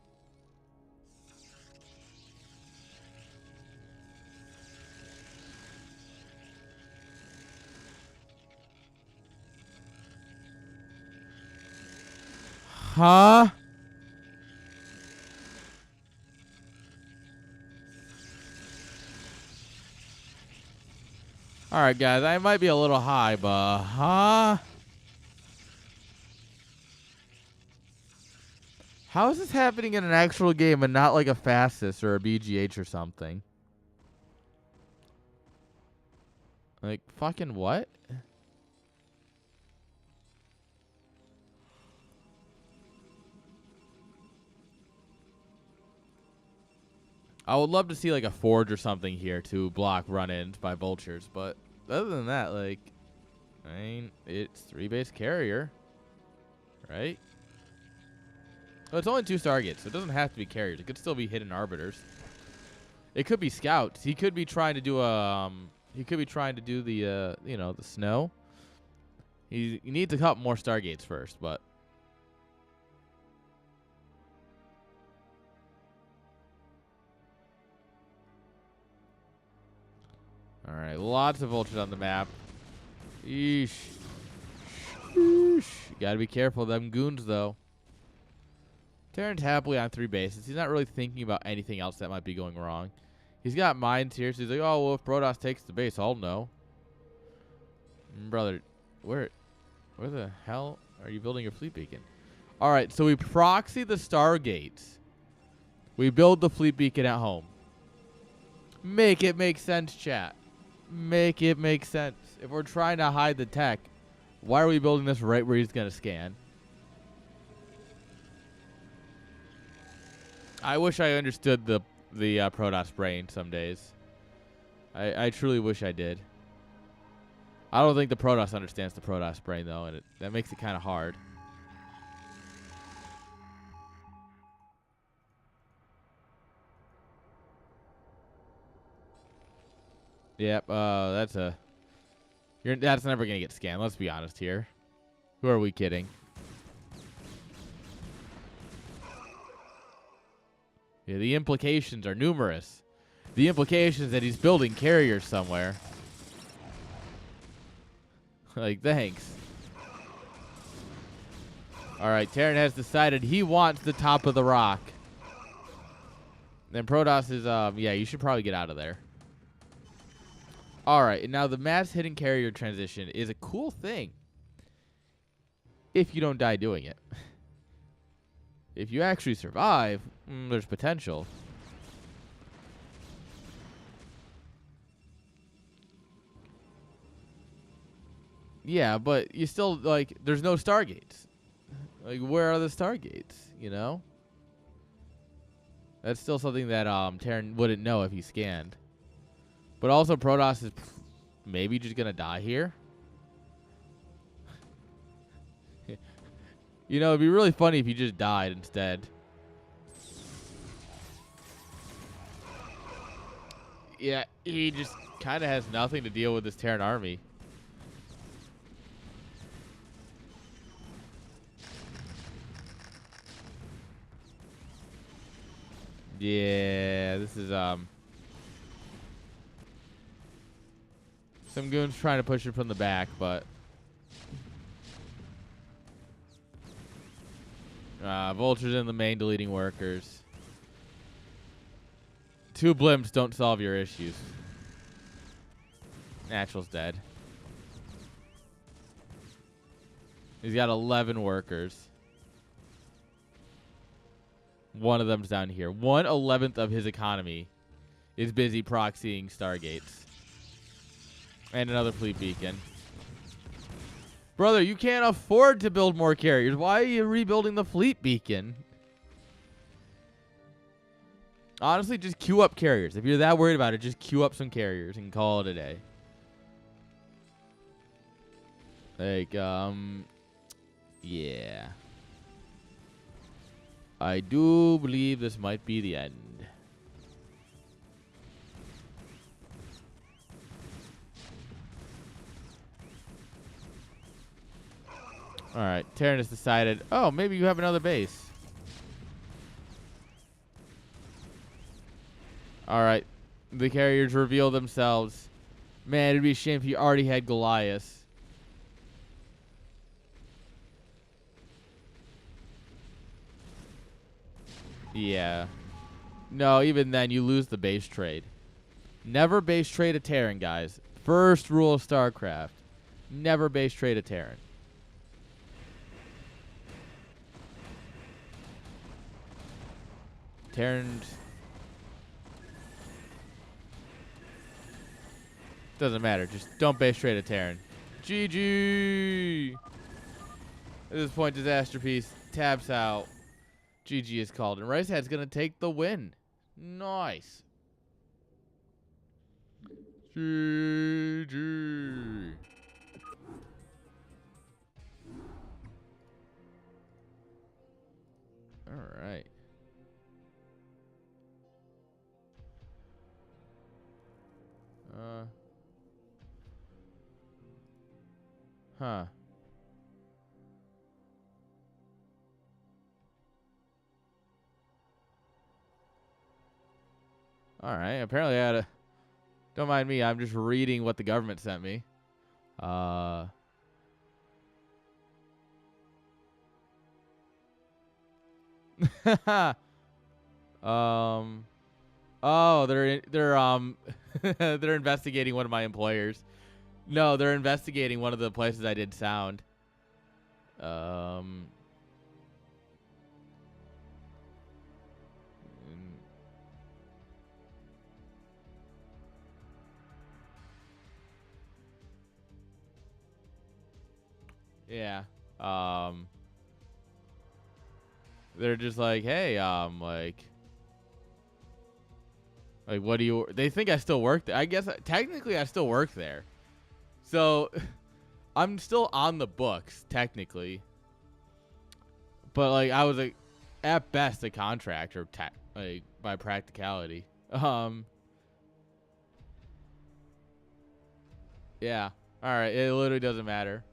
Huh? Alright, guys. I might be a little high, but... Huh? How is this happening in an actual game and not like a fastest or a BGH or something? Like, fucking what? I would love to see like a forge or something here to block run-ins by vultures, but other than that, like, I mean, it's 3-base carrier, right? Well, it's only 2 Stargates, so it doesn't have to be carriers. It could still be hidden arbiters. It could be scouts. He could be trying to do he could be trying to do the you know, the snow. He needs a couple more Stargates first, but. All right, lots of vultures on the map. Eesh. Sheesh. You gotta be careful of them goons, though. Terran's happily on 3 bases. He's not really thinking about anything else that might be going wrong. He's got mines here, so he's like, oh, well, if Brodos takes the base, I'll know. Brother, where the hell are you building your fleet beacon? All right, so we proxy the Stargates. We build the fleet beacon at home. Make it make sense, chat. Make it make sense. If we're trying to hide the tech, why are we building this right where he's going to scan? I wish I understood the Protoss brain some days. I truly wish I did. I don't think the Protoss understands the Protoss brain, though, and that makes it kind of hard. Yep, that's never gonna get scanned. Let's be honest here. Who are we kidding? Yeah, the implications are numerous. The implications that he's building carriers somewhere. Like, thanks. All right, Terran has decided he wants the top of the rock. Then Protoss is, yeah, you should probably get out of there. All right, and now the mass hidden carrier transition is a cool thing if you don't die doing it. If you actually survive, there's potential. Yeah, but you still, like, there's no Stargates. Like, where are the Stargates, you know? That's still something that Terran wouldn't know if he scanned. But also, Protoss is maybe just going to die here. You know, it'd be really funny if he just died instead. Yeah, he just kind of has nothing to deal with this Terran army. Yeah, this is some goons trying to push him from the back, but vultures in the main deleting workers. 2 blimps don't solve your issues. Natural's dead. He's got 11 workers. One of them's down here. 1/11 of his economy is busy proxying Stargates. And another fleet beacon. Brother, you can't afford to build more carriers. Why are you rebuilding the fleet beacon? Honestly, just queue up carriers. If you're that worried about it, just queue up some carriers and call it a day. Like, yeah. I do believe this might be the end. All right, Terran has decided, oh, maybe you have another base. All right, the carriers reveal themselves. Man, it'd be a shame if you already had Goliath. Yeah. No, even then, you lose the base trade. Never base trade a Terran, guys. First rule of StarCraft. Never base trade a Terran. Terrans... Doesn't matter. Just don't base trade a Terran. GG! At this point, Disaster Piece tabs out. GG is called. And Ricehead's going to take the win. Nice. GG. All right. Huh. All right. Apparently I had a... Don't mind me. I'm just reading what the government sent me. Oh, they're they're investigating one of my employers. No, they're investigating one of the places I did sound. Yeah. They're just like, hey, like, what do you... They think I still work there. I guess, technically, I still work there. So, I'm still on the books, technically. But, like, I was, like, at best, a contractor, like, by practicality. Yeah. All right. It literally doesn't matter.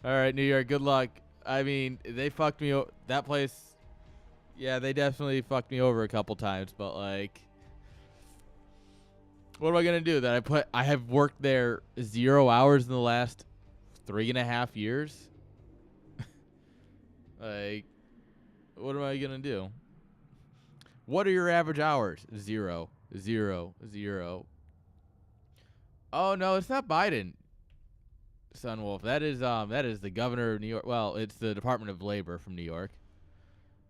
All right, New York, good luck. I mean, they fucked me over. That place, yeah, they definitely fucked me over a couple times. But, like, what am I going to do? I have worked there 0 hours in the last 3.5 years? Like, what am I going to do? What are your average hours? 0, 0, 0. Oh, no, it's not Biden. Sunwolf. That is the governor of New York. Well, it's the Department of Labor from New York,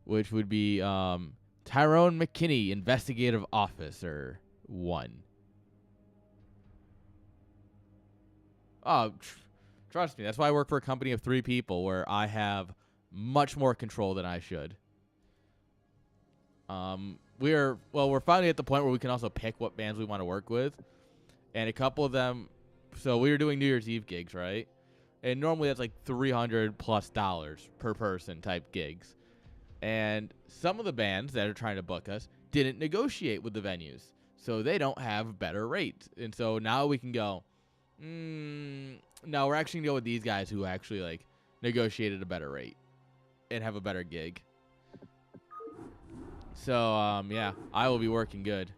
which would be Tyrone McKinney, Investigative Officer 1. Oh, trust me, that's why I work for a company of 3 people where I have much more control than I should. We're finally at the point where we can also pick what bands we want to work with, and a couple of them. So we were doing New Year's Eve gigs, right? And normally that's like $300+ per person type gigs. And some of the bands that are trying to book us didn't negotiate with the venues. So they don't have better rates. And so now we can go, no, we're actually going to go with these guys who actually like negotiated a better rate and have a better gig. So, yeah, I will be working good.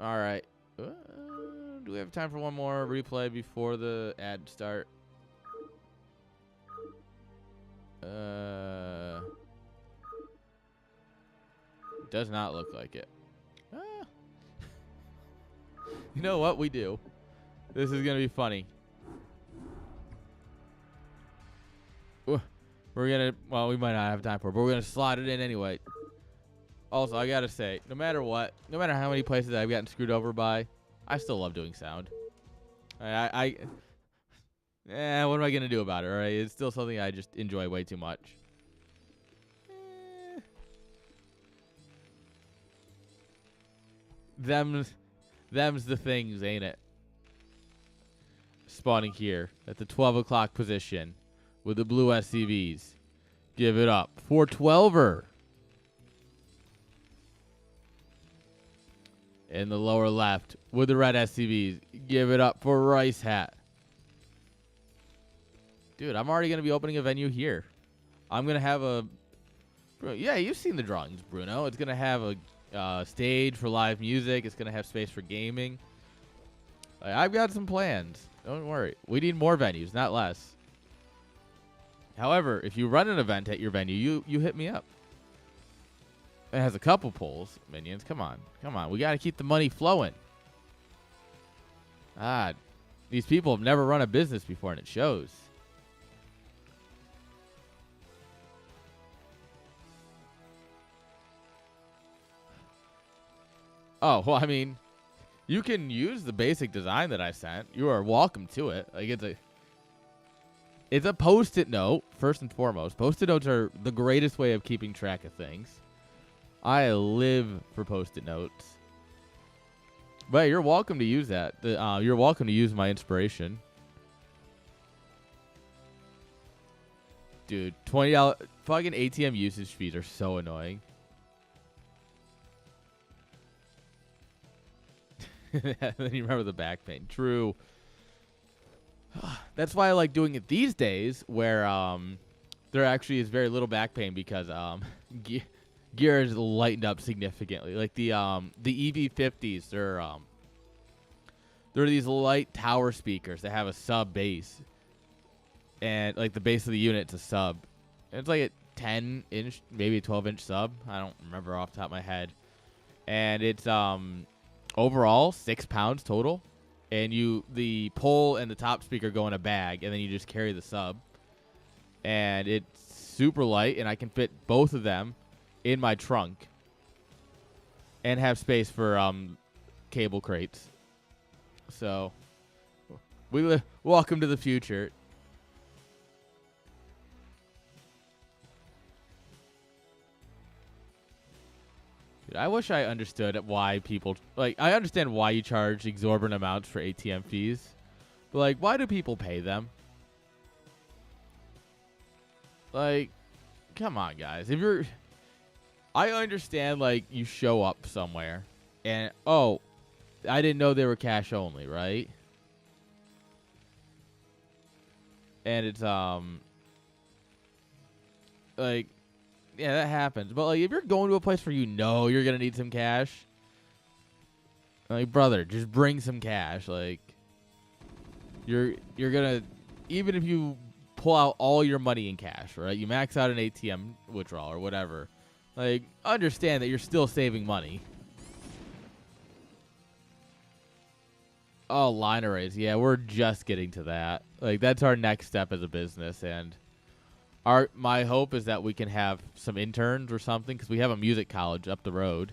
All right. Do we have time for one more replay before the ad start? Does not look like it. You know what? We do. This is going to be funny. We're going to... Well, we might not have time for it, but we're going to slide it in anyway. Also, I got to say, no matter what, no matter how many places I've gotten screwed over by, I still love doing sound. What am I going to do about it, all right? It's still something I just enjoy way too much. Them's the things, ain't it? Spawning here at the 12 o'clock position. with the blue SCVs. Give it up for 12er. In the lower left with the red SCVs. Give it up for Rice Hat. Dude, I'm already going to be opening a venue here. I'm going to have a... Yeah, you've seen the drawings, Bruno. It's going to have a stage for live music. It's going to have space for gaming. I've got some plans. Don't worry. We need more venues, not less. However, if you run an event at your venue, you hit me up. It has a couple polls, minions. Come on. Come on. We got to keep the money flowing. These people have never run a business before, and it shows. Oh, well, I mean, you can use the basic design that I sent. You are welcome to it. Like, it's a Post-it note, first and foremost. Post-it notes are the greatest way of keeping track of things. I live for Post-it notes. But you're welcome to use that. You're welcome to use my inspiration. Dude, $20 fucking ATM usage fees are so annoying. Then you remember the back pain. True. That's why I like doing it these days, where there actually is very little back pain because gear is lightened up significantly. Like the EV50s, they're these light tower speakers that have a sub bass, and like the base of the unit is a sub. And it's like a 10-inch, maybe a 12-inch sub. I don't remember off the top of my head, and it's overall 6 pounds total. And the pole and the top speaker go in a bag, and then you just carry the sub. And it's super light, and I can fit both of them in my trunk and have space for cable crates. So, welcome to the future. I wish I understood why people... Like, I understand why you charge exorbitant amounts for ATM fees. But, like, why do people pay them? Like, come on, guys. If you're... I understand, like, you show up somewhere. And, oh, I didn't know they were cash only, right? And it's, like... Yeah, that happens. But, like, if you're going to a place where you know you're going to need some cash, like, brother, just bring some cash. Like, you're going to, even if you pull out all your money in cash, right? You max out an ATM withdrawal or whatever. Like, understand that you're still saving money. Oh, line arrays. Yeah, we're just getting to that. Like, that's our next step as a business, and... My hope is that we can have some interns or something, because we have a music college up the road.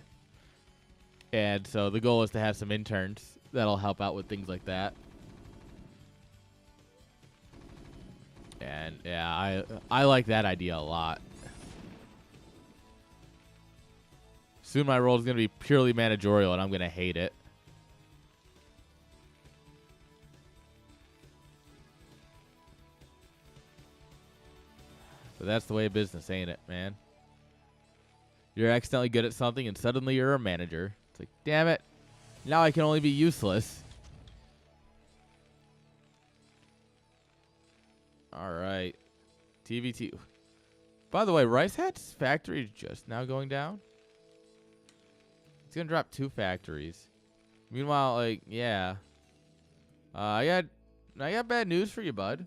And so the goal is to have some interns that'll help out with things like that. And, yeah, I like that idea a lot. Soon my role is going to be purely managerial, and I'm going to hate it. But that's the way of business, ain't it, man? You're accidentally good at something, and suddenly you're a manager. It's like, damn it. Now I can only be useless. All right. TVT. By the way, Rice Hat's factory is just now going down. It's going to drop 2 factories. Meanwhile, like, yeah. I got bad news for you, bud.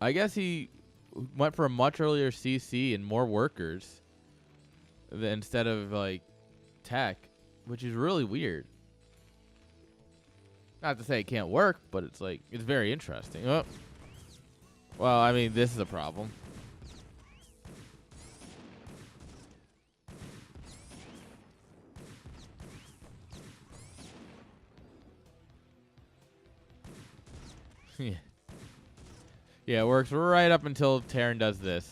I guess he went for a much earlier CC and more workers instead of, like, tech, which is really weird. Not to say it can't work, but it's, like, it's very interesting. Oh. Well, I mean, this is a problem. Yeah. Yeah, it works right up until Terran does this.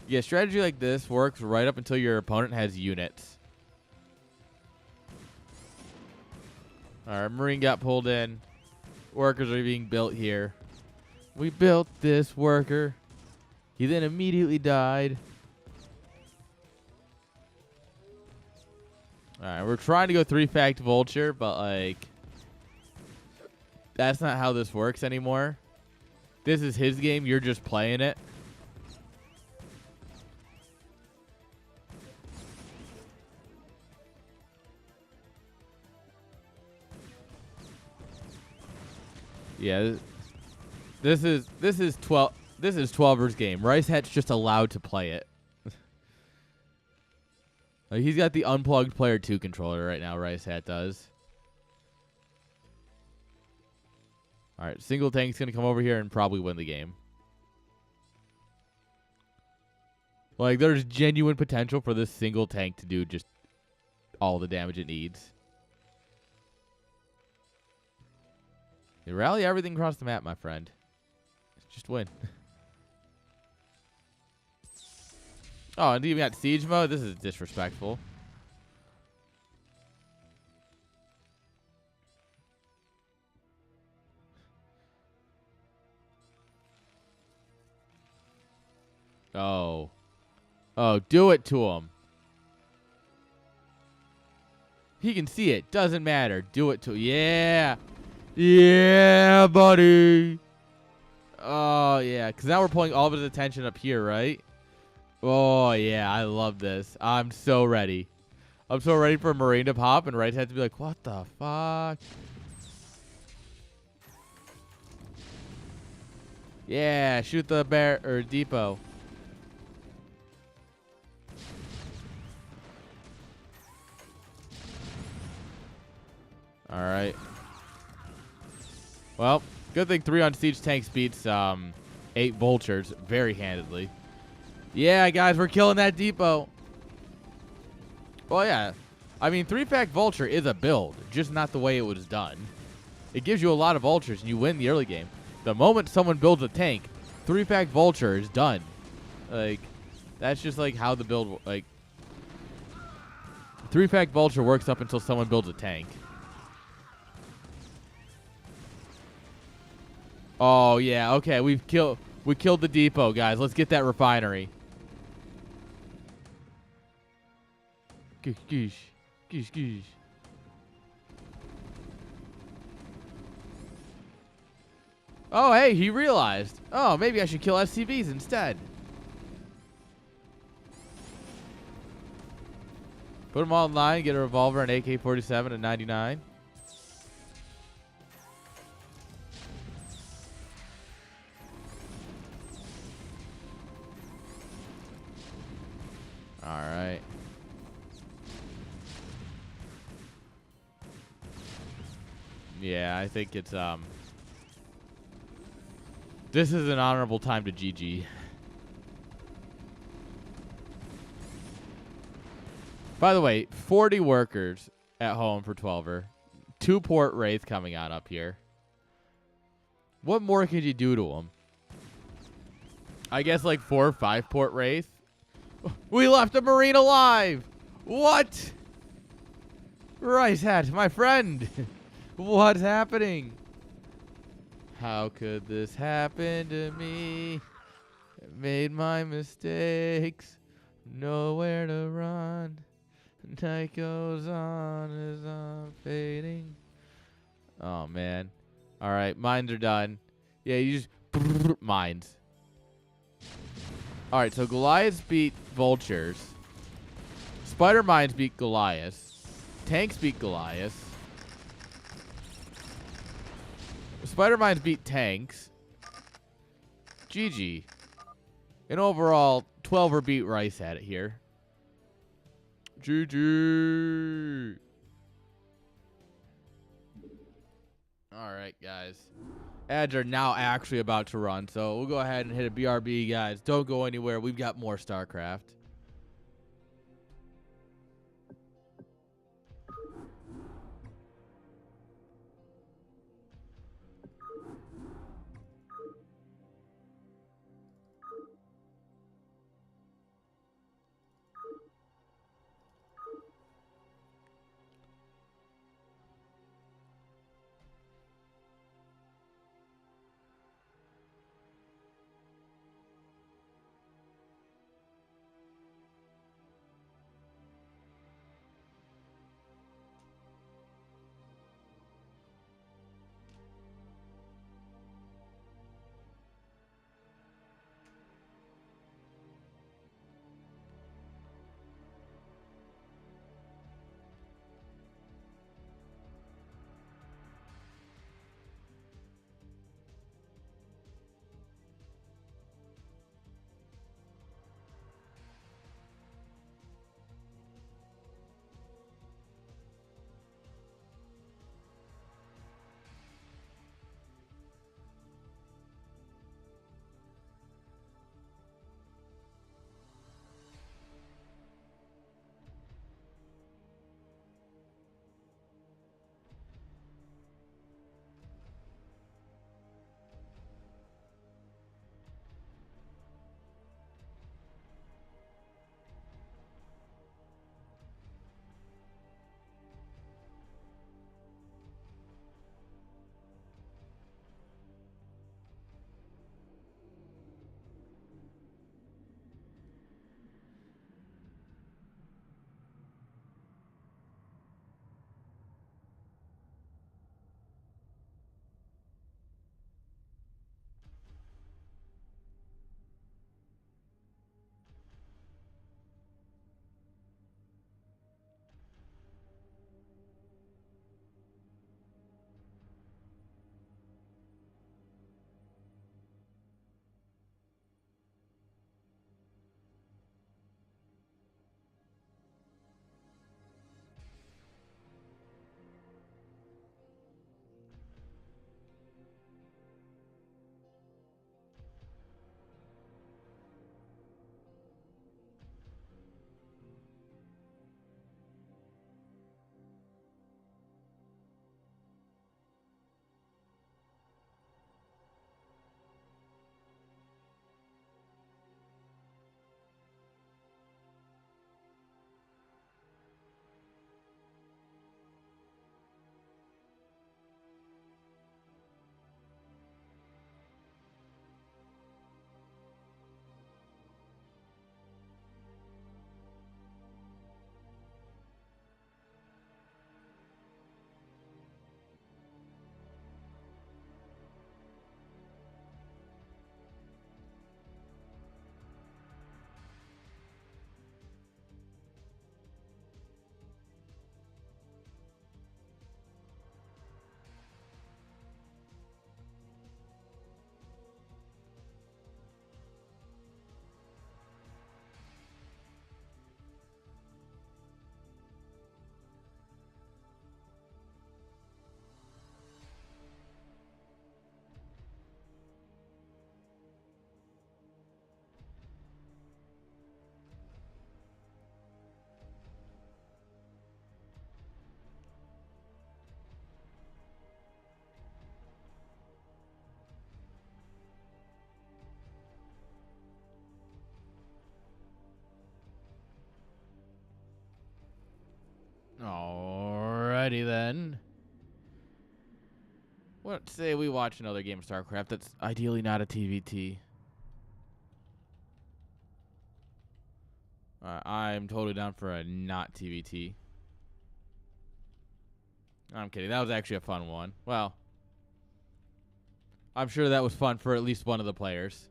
Yeah, strategy like this works right up until your opponent has units. Alright, Marine got pulled in. Workers are being built here. We built this worker. He then immediately died. Alright, we're trying to go 3-fact Vulture, but, like, that's not how this works anymore. This is his game. You're just playing it. Yeah, this is 12er's game. Rice Hat's just allowed to play it. Like, he's got the unplugged player 2 controller right now. Rice Hat does. All right, single tank's gonna come over here and probably win the game. Like, there's genuine potential for this single tank to do just all the damage it needs. You rally everything across the map, my friend. Just win. Oh, and you got siege mode? This is disrespectful. Oh. Oh, do it to him. He can see it. Doesn't matter. Do it to... Yeah. Yeah, buddy. Oh, yeah. Because now we're pulling all of his attention up here, right? Oh, yeah. I love this. I'm so ready. I'm so ready for Marine to pop and Rice has to be like, what the fuck? Yeah, shoot the bear or depot. All right. Well, good thing 3 on siege tanks beats 8 vultures very handedly. Yeah, guys, we're killing that depot. Well, yeah. I mean, 3-fact vulture is a build, just not the way it was done. It gives you a lot of vultures and you win the early game. The moment someone builds a tank, 3-fact vulture is done. Like, that's just like how the build, like, 3-fact vulture works up until someone builds a tank. Oh yeah, okay, we killed the depot, guys. Let's get that refinery. Goosh, goosh, goosh, goosh. Oh, hey, he realized. Oh, maybe I should kill SCVs instead. Put them all in line, get a revolver, an AK-47, and 99. All right. Yeah, I think it's this is an honorable time to GG. By the way, 40 workers at home for 12er. 2 port wraiths coming on up here. What more could you do to them? I guess like 4 or 5 port wraith. We left a Marine alive. What? Rice Hat, my friend. What's happening? How could this happen to me? I made my mistakes. Nowhere to run. Night goes on as I'm fading. Oh, man. All right, mines are done. Yeah, you just... Mines. All right, so Goliaths beat Vultures. Spider Mines beat Goliaths. Tanks beat Goliaths. Spider Mines beat Tanks. GG. And overall, 12er beat Rice at it here. GG. All right, guys. Ads are now actually about to run, so we'll go ahead and hit a BRB, guys. Don't go anywhere. We've got more StarCraft. Let's say we watch another game of StarCraft that's ideally not a TVT. I'm totally down for a not TVT. I'm kidding. That was actually a fun one. Well, I'm sure that was fun for at least one of the players.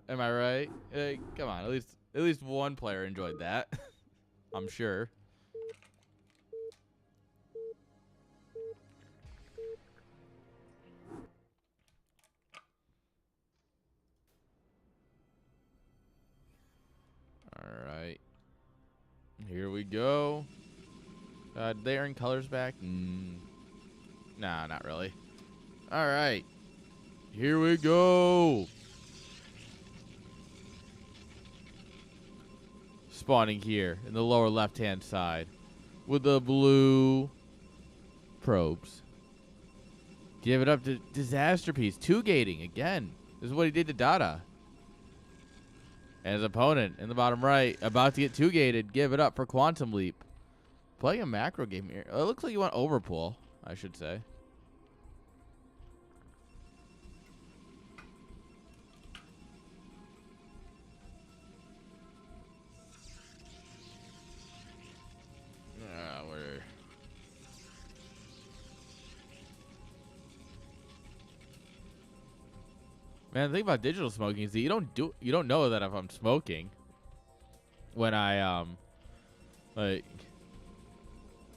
Am I right? Hey, come on. At least one player enjoyed that. I'm sure. All right. Here we go. They earn colors back? Nah, not really. All right. Here we go. Spawning here in the lower left-hand side with the blue probes. Give it up to Disaster Piece. 2-gating again. This is what he did to Dada. And his opponent in the bottom right, about to get 2-gated. Give it up for Quantum Leap. Playing a macro game here. It looks like you want overpull, I should say. Man, the thing about digital smoking is that you don't know that if I'm smoking when I like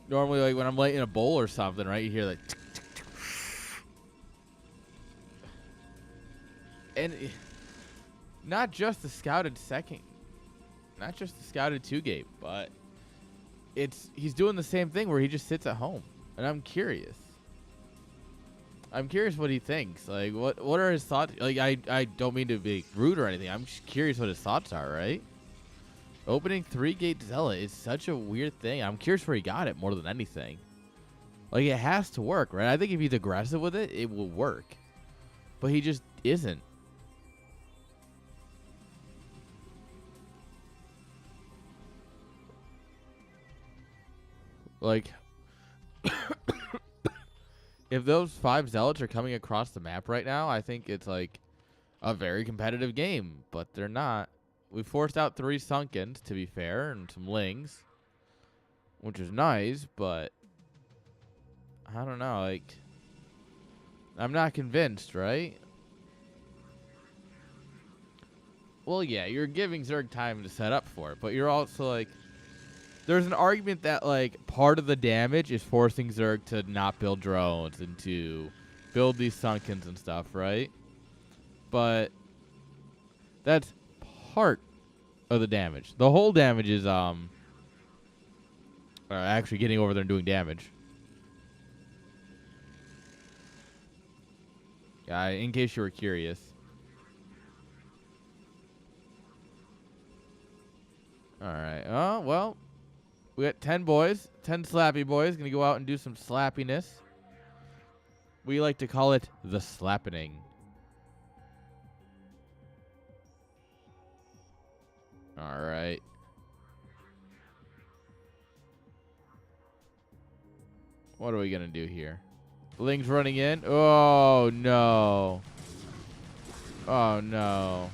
normally like when I'm lighting a bowl or something, right? You hear like and not just the scouted 2-gate, but he's doing the same thing where he just sits at home, and I'm curious. I'm curious what he thinks. Like, what are his thoughts? Like, I don't mean to be rude or anything. I'm just curious what his thoughts are, right? Opening 3-gate Zealot is such a weird thing. I'm curious where he got it more than anything. Like, it has to work, right? I think if he's aggressive with it, it will work. But he just isn't. Like... If those 5 Zealots are coming across the map right now, I think it's like a very competitive game, but they're not. We forced out 3 Sunkens, to be fair, and some Lings, which is nice, but I don't know, like, I'm not convinced, right? Well, yeah, you're giving Zerg time to set up for it, but you're also like, there's an argument that, like, part of the damage is forcing Zerg to not build drones and to build these Sunkens and stuff, right? But that's part of the damage. The whole damage is, actually getting over there and doing damage. Yeah, in case you were curious. Alright, oh, well. We got 10 boys, 10 slappy boys, gonna go out and do some slappiness. We like to call it the slappening. All right. What are we gonna do here? Ling's running in. Oh no. Oh no.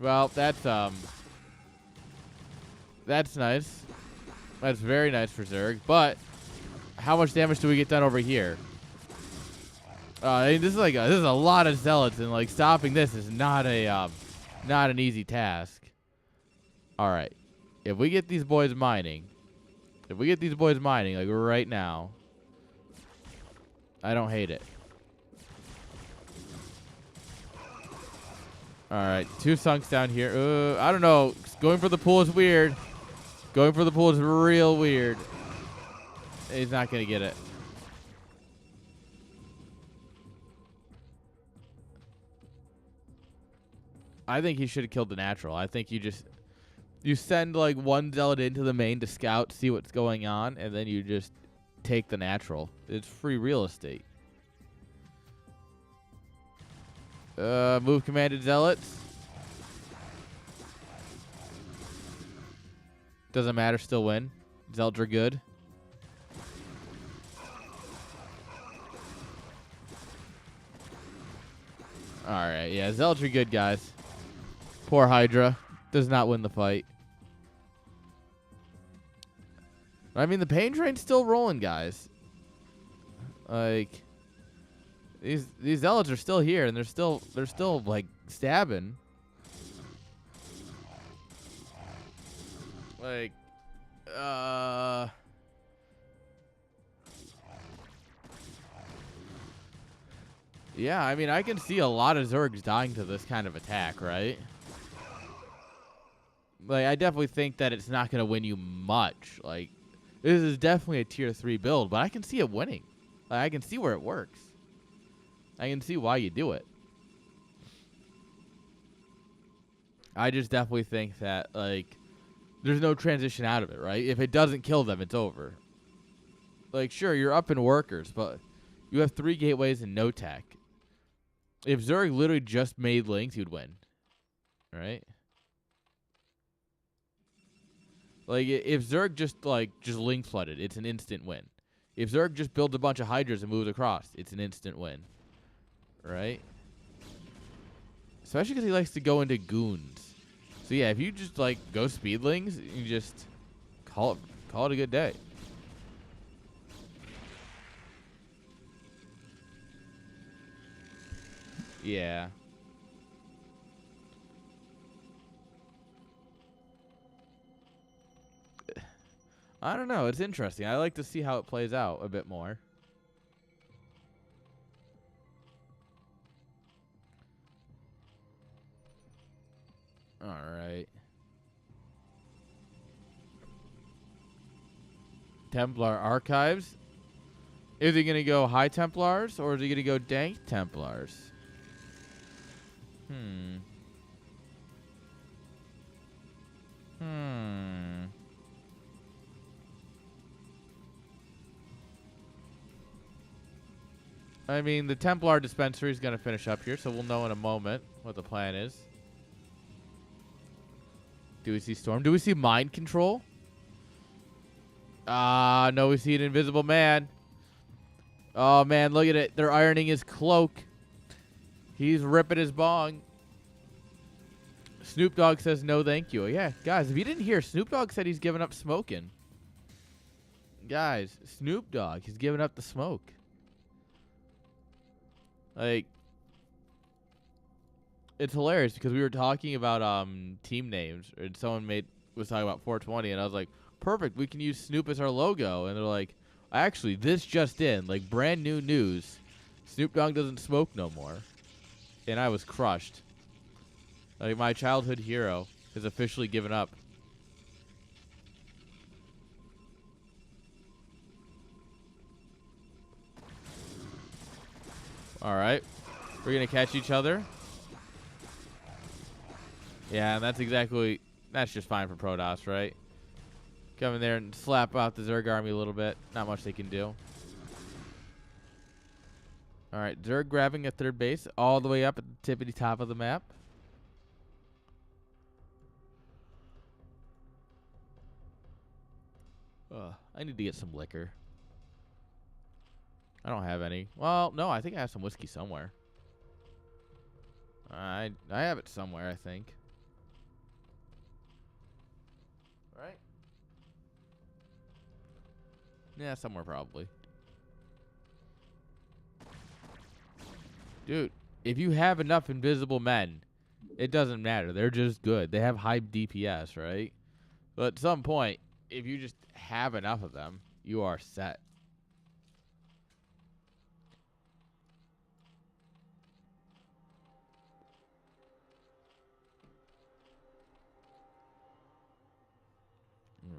Well, that's nice. That's very nice for Zerg. But how much damage do we get done over here? I mean, this is a lot of zealots, and like stopping this is not an easy task. All right, if we get these boys mining, like right now, I don't hate it. All right, 2 sunks down here. I don't know. Going for the pool is weird. Going for the pool is real weird. He's not going to get it. I think he should have killed the natural. I think you send like 1 zealot into the main to scout, see what's going on, and then you just take the natural. It's free real estate. Move commanded zealots. Doesn't matter, still win. Zeldra good. Alright, yeah, Zeldra good, guys. Poor Hydra. Does not win the fight. I mean, the pain train's still rolling, guys. Like, these Zealots are still here, and they're still like stabbing. Like, yeah, I mean, I can see a lot of Zergs dying to this kind of attack, right? Like, I definitely think that it's not going to win you much. Like, this is definitely a tier 3 build, but I can see it winning. Like, I can see where it works. I can see why you do it. I just definitely think that, like, there's no transition out of it, right? If it doesn't kill them, it's over. Like, sure, you're up in workers, but you have 3 gateways and no tech. If Zerg literally just made links, you'd win. Right? Like, if Zerg just link flooded, it's an instant win. If Zerg just builds a bunch of Hydras and moves across, it's an instant win. Right? Especially because he likes to go into goons. So yeah, if you just like go speedlings, you just call it a good day. Yeah. I don't know. It's interesting. I like to see how it plays out a bit more. All right. Templar Archives. Is he going to go High Templars or is he going to go Dank Templars? I mean, the Templar dispensary is going to finish up here, so we'll know in a moment what the plan is. Do we see Storm? Do we see Mind Control? No, we see an Invisible Man. Oh, man, look at it. They're ironing his cloak. He's ripping his bong. Snoop Dogg says no thank you. Yeah, guys, if you didn't hear, Snoop Dogg said he's giving up smoking. Guys, Snoop Dogg, he's giving up the smoke. Like, it's hilarious because we were talking about team names, and someone was talking about 420, and I was like, perfect, we can use Snoop as our logo. And they're like, actually, this just in, like brand new news, Snoop Dogg doesn't smoke no more. And I was crushed. Like, my childhood hero has officially given up. All right. We're going to catch each other. Yeah, and that's just fine for Protoss, right? Come in there and slap out the Zerg army a little bit. Not much they can do. All right, Zerg grabbing a third base all the way up at the tippity top of the map. I need to get some liquor. I don't have any. Well, no, I think I have some whiskey somewhere. I have it somewhere, I think. Right? Yeah, somewhere probably. Dude, if you have enough invisible men, it doesn't matter. They're just good. They have high DPS, right? But at some point, if you just have enough of them, you are set.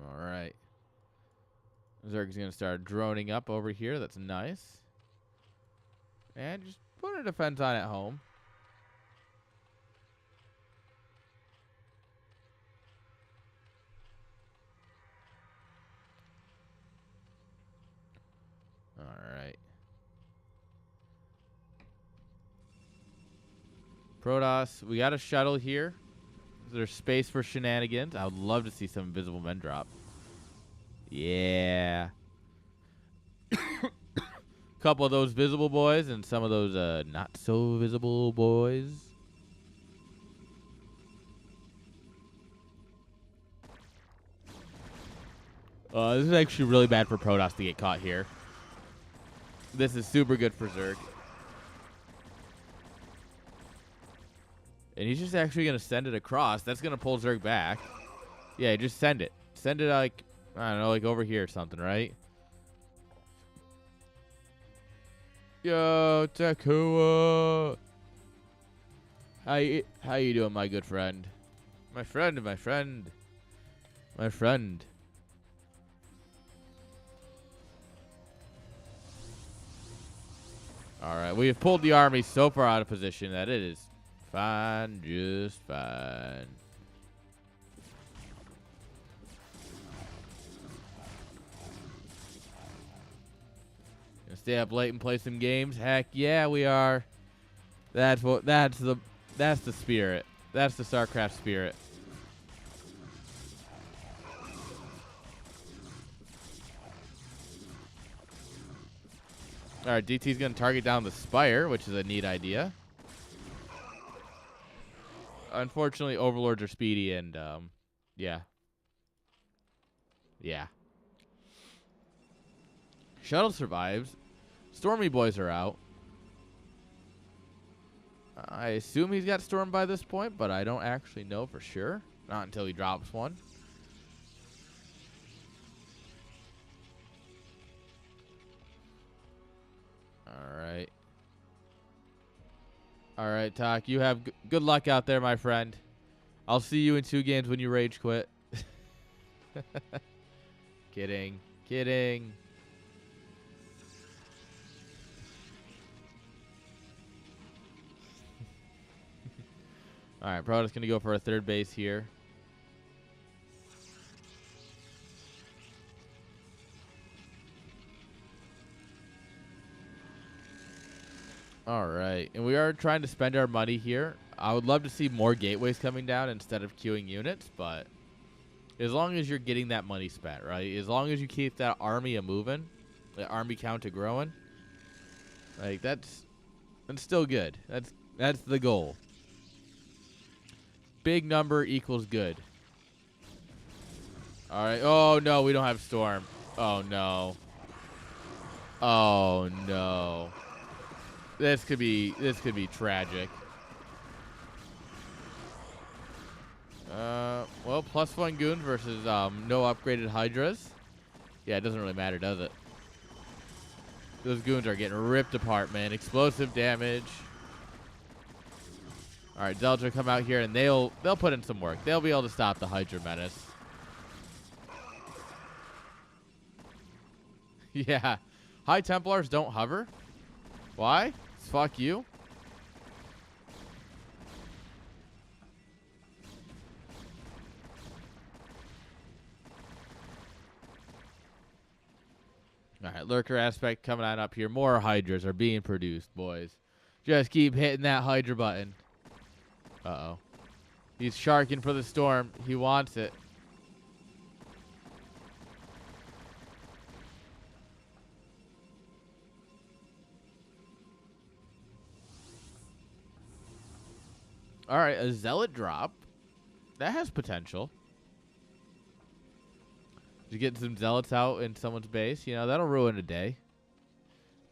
All right. Zerg's going to start droning up over here. That's nice. And just put a defense on at home. All right. Protoss, we got a shuttle here. Is there space for shenanigans? I would love to see some invisible men drop. Yeah. Couple of those visible boys and some of those not so visible boys. This is actually really bad for Protoss to get caught here. This is super good for Zerg. And he's just actually going to send it across. That's going to pull Zerg back. Yeah, just send it. Send it like, I don't know, like over here or something, right? Yo, Takua. How you doing, my good friend? My friend. All right, we have pulled the army so far out of position that it is fine, just fine. Gonna stay up late and play some games? Heck yeah, we are. That's the spirit. That's the StarCraft spirit. All right, DT's going to target down the Spire, which is a neat idea. Unfortunately, Overlords are speedy and, yeah. Yeah. Shuttle survives. Stormy boys are out. I assume he's got stormed by this point, but I don't actually know for sure. Not until he drops one. All right, Tak. You have good luck out there, my friend. I'll see you in 2 games when you rage quit. Kidding. All right, Protoss going to go for a 3rd base here. All right, and we are trying to spend our money here. I would love to see more gateways coming down instead of queuing units, but as long as you're getting that money spent, right? As long as you keep that army a-moving, the army count a-growing, like that's still good. That's the goal. Big number equals good. All right. Oh no, we don't have storm. Oh no. Oh no. This could be tragic. Well, +1 goon versus no upgraded Hydras. Yeah, it doesn't really matter, does it? Those goons are getting ripped apart, man. Explosive damage. All right, Zealots will come out here and they'll put in some work. They'll be able to stop the Hydra menace. Yeah, High Templars don't hover. Why? Fuck you. All right, Lurker aspect coming on up here. More Hydras are being produced, boys. Just keep hitting that Hydra button. Uh-oh. He's sharking for the storm. He wants it. All right, a Zealot drop. That has potential. Just getting some Zealots out in someone's base. You know, that'll ruin a day.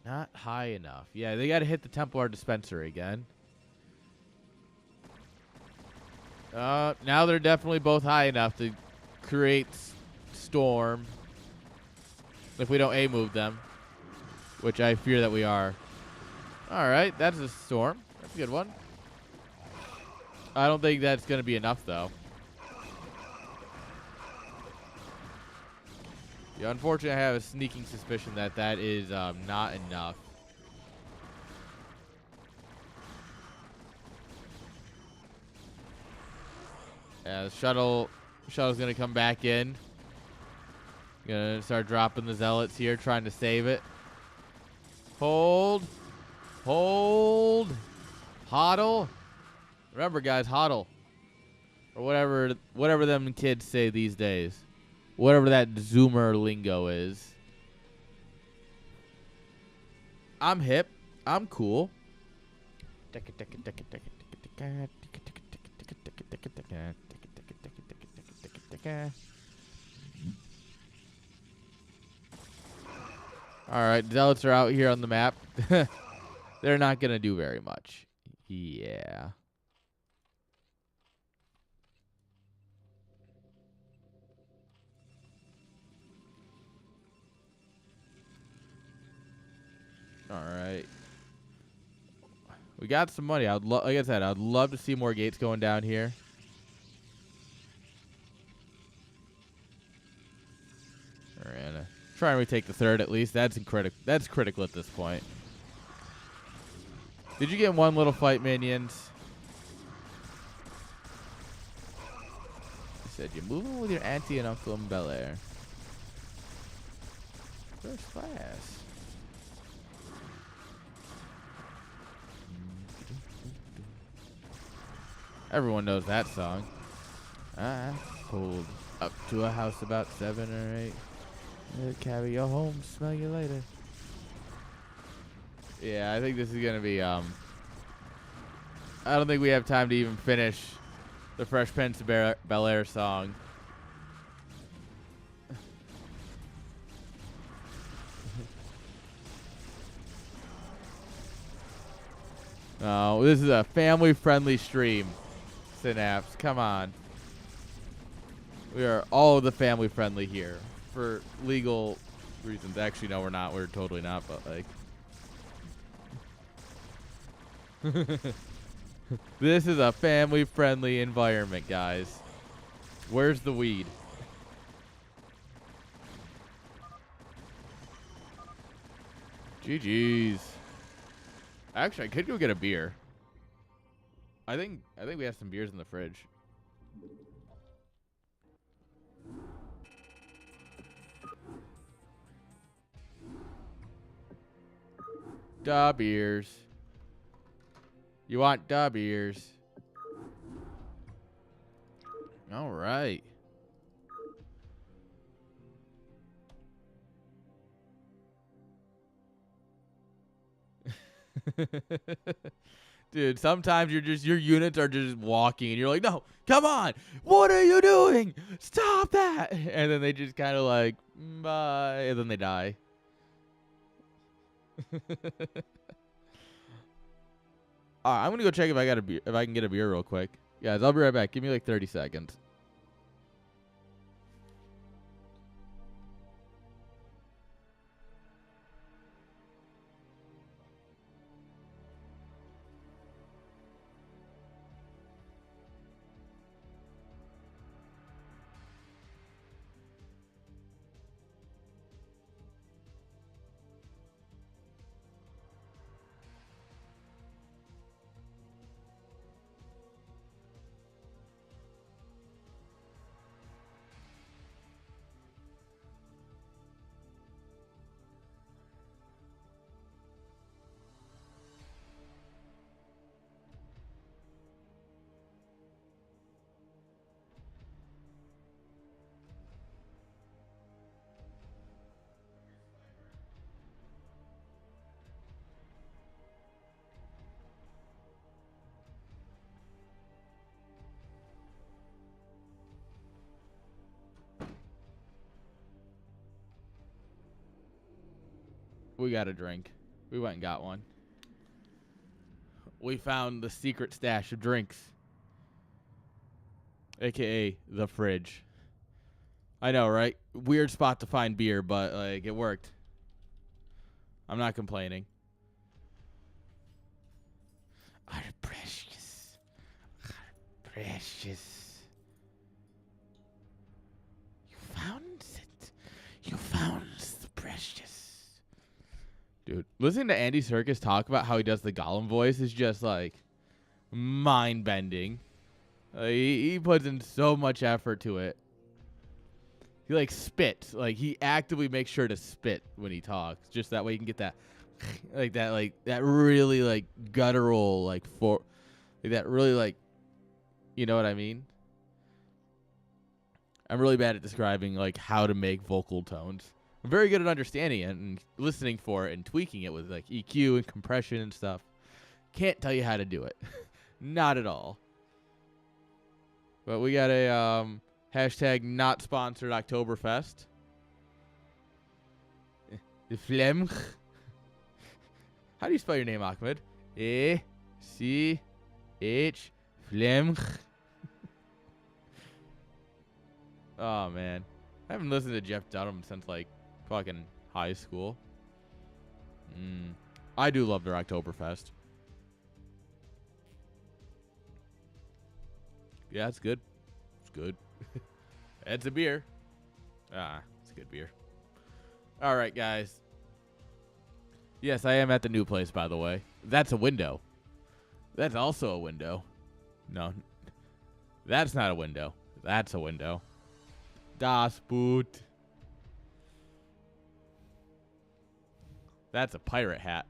Not high enough. Yeah, they got to hit the Templar dispensary again. Now they're definitely both high enough to create storm. If we don't A-move them. Which I fear that we are. All right, that's a storm. That's a good one. I don't think that's going to be enough, though. Yeah, unfortunately, I have a sneaking suspicion that that is not enough. Yeah, the shuttle's going to come back in. Going to start dropping the Zealots here, trying to save it. Hold. Hold. Hodl. Remember, guys, hodl. Or whatever them kids say these days. whatever that Zoomer lingo is. I'm hip. I'm cool. Alright, Zealots are out here on the map. They're not going to do very much. Yeah. Alright. We got some money. Like I said, I'd love to see more gates going down here. Alright. Try and retake the third at least. That's critical at this point. Did you get one little fight, minions? I said you're moving with your auntie and uncle in Bel Air. First class. Everyone knows that song. I pulled up to a house about 7 or 8. I'll carry you home, smell you later. Yeah, I think this is gonna be I don't think we have time to even finish the Fresh Prince of Bel Air song. Oh, this is a family-friendly stream. Synapse, come on. We are all the family-friendly here for legal reasons. Actually, no, we're not. We're totally not, but like. This is a family-friendly environment, guys. Where's the weed? GG's. Actually, I could go get a beer. I think we have some beers in the fridge. Da beers. You want da beers? All right. Dude, sometimes your units are just walking and you're like, no, come on, what are you doing? Stop that. And then they just kind of like, bye, and then they die. Alright, I'm gonna go check if I can get a beer real quick. Guys, I'll be right back. Give me like 30 seconds. We got a drink. We went and got one. We found the secret stash of drinks. AKA the fridge. I know, right? Weird spot to find beer, but like it worked. I'm not complaining. Are precious. Are precious. You found it. You found the precious. Dude, listening to Andy Serkis talk about how he does the Gollum voice is just like mind-bending. He puts in so much effort to it. He like spits. Like he actively makes sure to spit when he talks. Just that way you can get that like that really like guttural like that really like, you know what I mean? I'm really bad at describing like how to make vocal tones. I'm very good at understanding it and listening for it and tweaking it with like EQ and compression and stuff. Can't tell you how to do it. Not at all. But we got a hashtag not sponsored Oktoberfest. The Flemch. How do you spell your name, Ahmed? A-C-H Flemch. Oh, man. I haven't listened to Jeff Dunham since, like, fucking high school. I do love their Oktoberfest. Yeah, it's good. It's good. It's a beer. It's a good beer. All right, guys. Yes, I am at the new place, by the way. That's a window. That's also a window. No. That's not a window. That's a window. Das Boot. That's a pirate hat.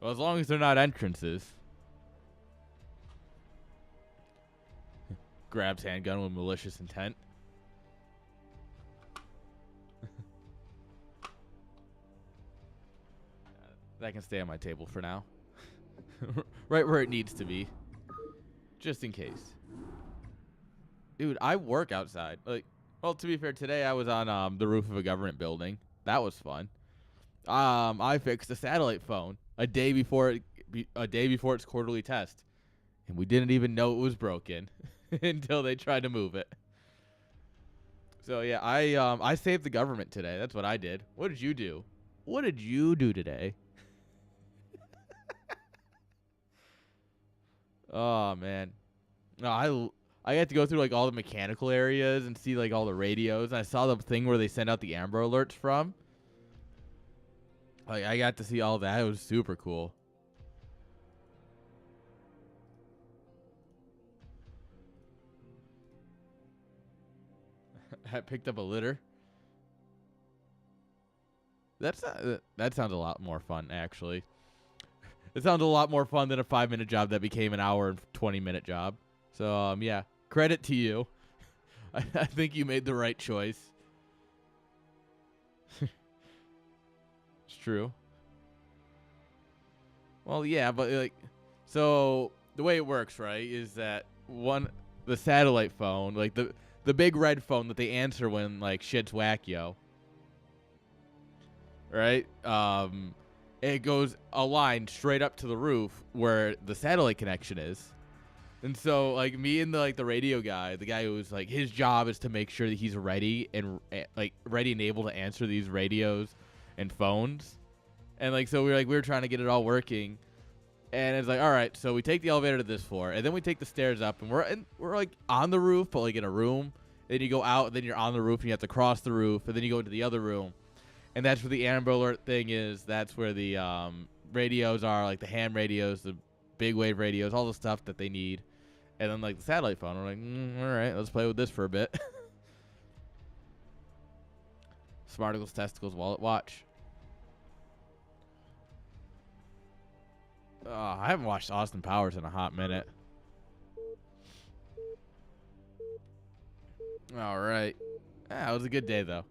Well, as long as they're not entrances. Grabs handgun with malicious intent. That can stay on my table for now. Right where it needs to be. Just in case. Dude, I work outside. Like, well, to be fair, today I was on the roof of a government building. That was fun. I fixed a satellite phone a day before its quarterly test. And we didn't even know it was broken until they tried to move it. So yeah, I saved the government today. That's what I did. What did you do? What did you do today? Oh man. No, I had to go through like all the mechanical areas and see like all the radios. And I saw the thing where they send out the Amber Alerts from. Like I got to see all that. It was super cool. I picked up a litter. That sounds a lot more fun, actually. It sounds a lot more fun than a 5-minute job that became an hour and 20-minute job. So, yeah, credit to you. I think you made the right choice. It's true. Well, yeah, but like, so the way it works, right, is that the satellite phone, like the big red phone that they answer when like shit's whack-yo, right? It goes a line straight up to the roof where the satellite connection is. And so like me and the radio guy, the guy who's like his job is to make sure that he's ready and able to answer these radios and phones. And like so we were trying to get it all working. And it's like, all right, so we take the elevator to this floor, and then we take the stairs up, and we're like on the roof, but like in a room. Then you go out, and then you're on the roof, and you have to cross the roof, and then you go into the other room. And that's where the Amber Alert thing is. That's where the radios are, like the ham radios, the big wave radios, all the stuff that they need. And then like the satellite phone, we're like, all right, let's play with this for a bit. Smarticles, testicles, wallet, watch. I haven't watched Austin Powers in a hot minute. All right. It was a good day, though.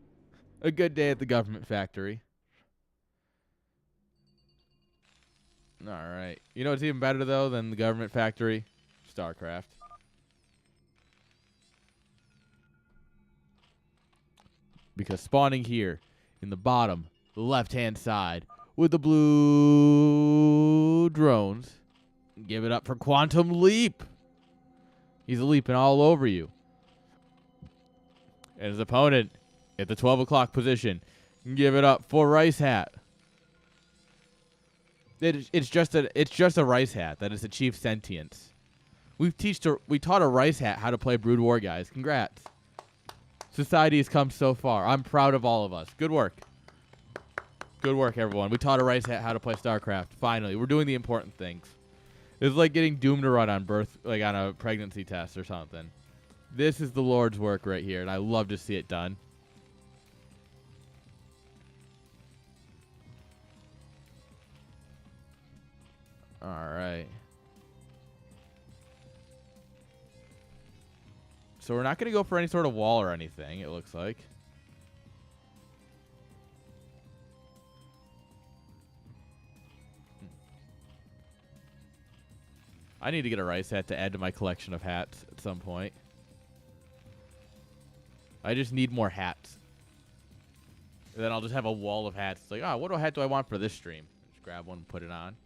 A good day at the government factory. All right. You know what's even better, though, than the government factory? StarCraft. Because spawning here in the bottom, the left-hand side, with the blue drones, give it up for Quantum Leap. He's leaping all over you. And his opponent at the 12 o'clock position, give it up for Rice Hat. It's just a Rice Hat that has achieved sentience. We taught a Rice Hat how to play Brood War, guys. Congrats. Society has come so far. I'm proud of all of us. Good work. Good work, everyone. We taught a Rice Hat how to play StarCraft. Finally, we're doing the important things. It's like getting Doom to run on birth, like on a pregnancy test or something. This is the Lord's work right here, and I love to see it done. All right. So we're not going to go for any sort of wall or anything, it looks like. I need to get a rice hat to add to my collection of hats at some point. I just need more hats. And then I'll just have a wall of hats. It's like, oh, what hat do I want for this stream? Just grab one and put it on.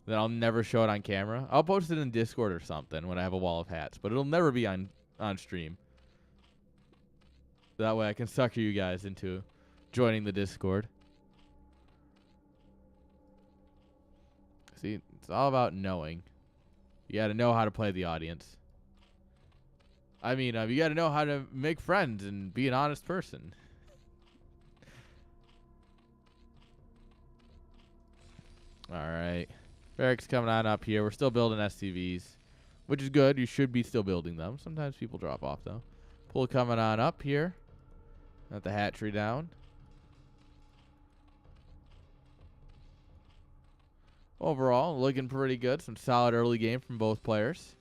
Then I'll never show it on camera. I'll post it in Discord or something when I have a wall of hats, but it'll never be on stream. That way I can sucker you guys into joining the Discord. See, it's all about knowing. You got to know how to play the audience. I mean, you got to know how to make friends and be an honest person. All right. Barracks coming on up here. We're still building SCVs, which is good. You should be still building them. Sometimes people drop off, though. Pool coming on up here. Got the hatchery down. Overall, looking pretty good. Some solid early game from both players.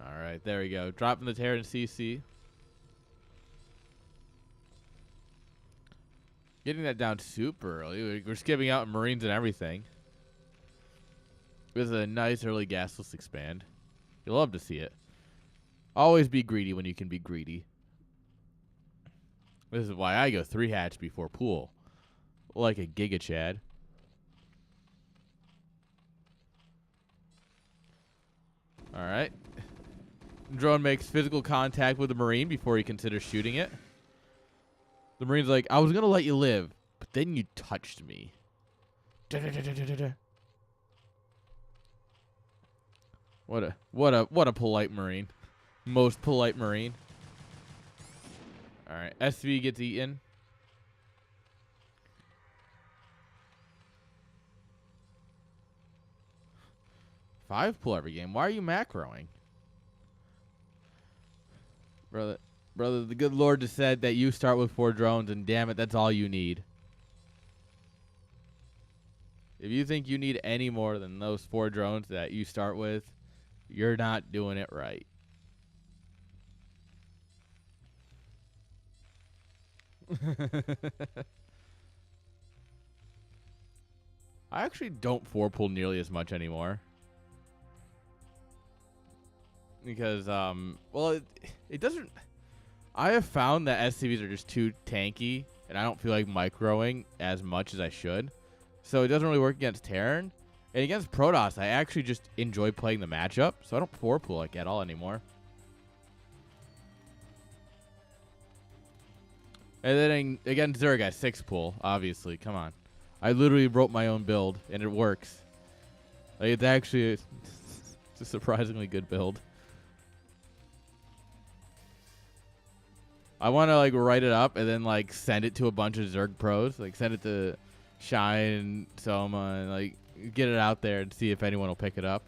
All right, there we go. Dropping the Terran CC. Getting that down super early. We're skipping out Marines and everything. This is a nice early gasless expand. You'll love to see it. Always be greedy when you can be greedy. This is why I go 3 hatch before pool. Like a Giga Chad. All right. Drone makes physical contact with the Marine before he considers shooting it. The Marine's like, I was going to let you live, but then you touched me. What a polite Marine. Most polite Marine. All right, SV gets eaten. Five pull every game. Why are you macroing? Brother, the good Lord just said that you start with 4 drones, and damn it, that's all you need. If you think you need any more than those 4 drones that you start with, you're not doing it right. I actually don't 4-pull nearly as much anymore. Because, well, it doesn't... I have found that SCVs are just too tanky, and I don't feel like microing as much as I should. So it doesn't really work against Terran. And against Protoss, I actually just enjoy playing the matchup, so I don't 4-pull like at all anymore. And then against Zerg, I 6-pull, obviously. Come on. I literally wrote my own build, and it works. Like, it's actually it's a surprisingly good build. I want to, like, write it up and then, like, send it to a bunch of Zerg pros. Like, send it to Shine and Soma and, like, get it out there and see if anyone will pick it up.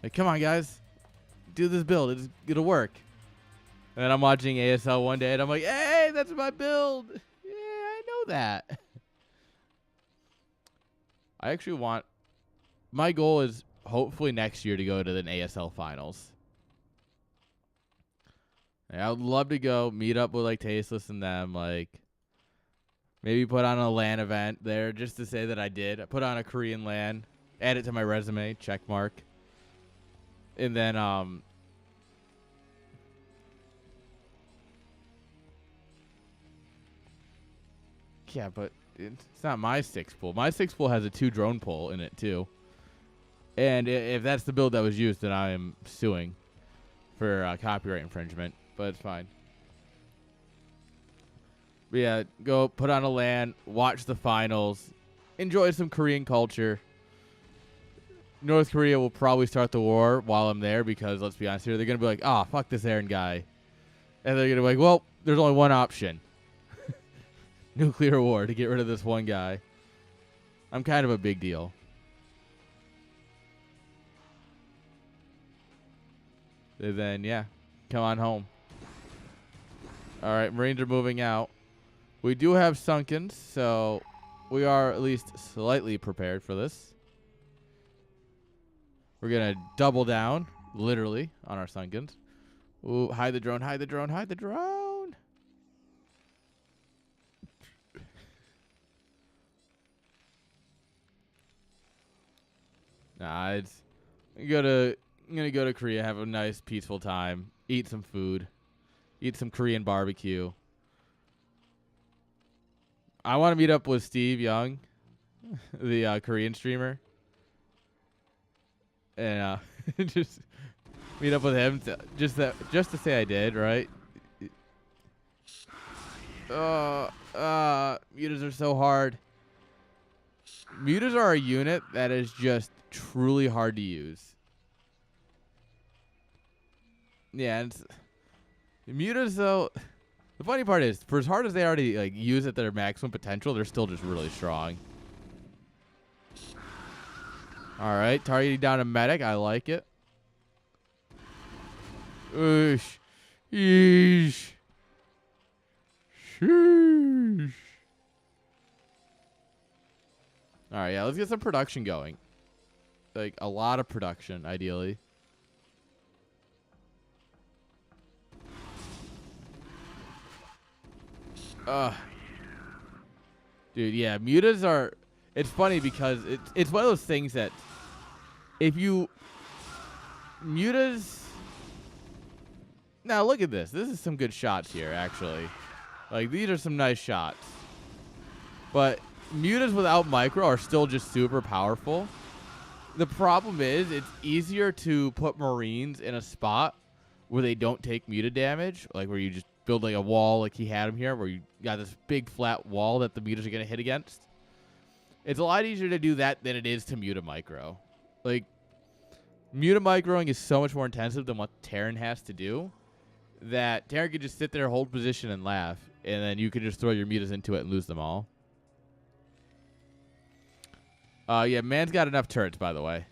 Like, come on, guys. Do this build. It'll work. And then I'm watching ASL one day, and I'm like, hey, that's my build. Yeah, I know that. I actually want... My goal is hopefully next year to go to the ASL finals. And I would love to go meet up with, like, Tasteless and them, like... Maybe put on a LAN event there just to say that I did. I put on a Korean LAN, add it to my resume, check mark. And then, yeah, but it's not my 6-pull. My 6-pull has a 2-drone pull in it, too. And if that's the build that was used, then I am suing for copyright infringement. But it's fine. But yeah, go put on a LAN, watch the finals, enjoy some Korean culture. North Korea will probably start the war while I'm there because, let's be honest here, they're going to be like, ah, oh, fuck this Aaron guy. And they're going to be like, well, there's only one option. Nuclear war to get rid of this one guy. I'm kind of a big deal. And then, yeah, come on home. All right, Marines are moving out. We do have Sunkens, so we are at least slightly prepared for this. We're going to double down, literally, on our Sunkens. Ooh, hide the drone, hide the drone, hide the drone. Nah, it's... I'm gonna go to Korea, have a nice, peaceful time, eat some food, eat some Korean barbecue. I want to meet up with Steve Young, the Korean streamer, and just meet up with him just to say I did, right? Mutas are so hard. Mutas are a unit that is just truly hard to use. Yeah, and mutas though. The funny part is, for as hard as they already like use at their maximum potential, they're still just really strong. All right, targeting down a medic. I like it. Oosh. Yeesh. Sheesh. All right, yeah, let's get some production going. Like, a lot of production, ideally. Dude, yeah, mutas are... It's funny because it's one of those things that if you... Mutas... Now, look at this. This is some good shots here, actually. Like, these are some nice shots. But mutas without micro are still just super powerful. The problem is it's easier to put Marines in a spot where they don't take muta damage, like where you just build like a wall like he had him here, where you got this big flat wall that the mutas are going to hit against. It's a lot easier to do that than it is to muta micro. Like, muta microing is so much more intensive than what Terran has to do that Terran could just sit there, hold position, and laugh, and then you can just throw your mutas into it and lose them all. Yeah, man's got enough turrets, by the way.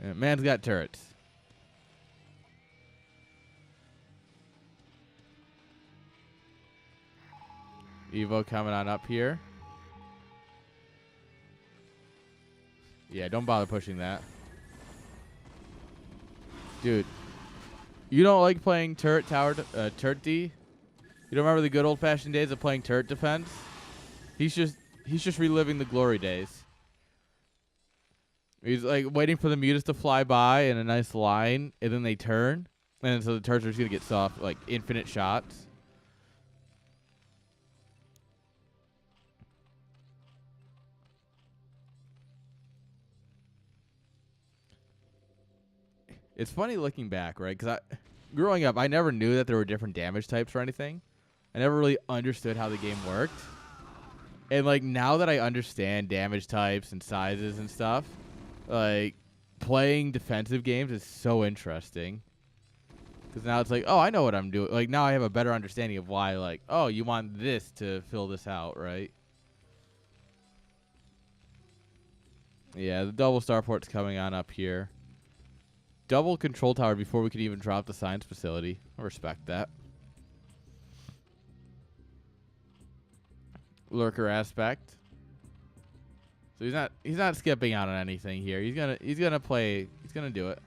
Yeah, man's got turrets. Evo coming on up here. Yeah, don't bother pushing that. Dude, you don't like playing turret tower, turret D? You don't remember the good old-fashioned days of playing turret defense? He's just reliving the glory days. He's like waiting for the mutas to fly by in a nice line, and then they turn, and so the turrets are just gonna get soft, like infinite shots. It's funny looking back, right? Because growing up, I never knew that there were different damage types or anything. I never really understood how the game worked. And, like, now that I understand damage types and sizes and stuff, like, playing defensive games is so interesting. Because now it's like, oh, I know what I'm doing. Like, now I have a better understanding of why, like, oh, you want this to fill this out, right? Yeah, the double starport's coming on up here. Double control tower before we could even drop the science facility. I respect that. Lurker aspect. So he's not skipping out on anything here. He's gonna do it.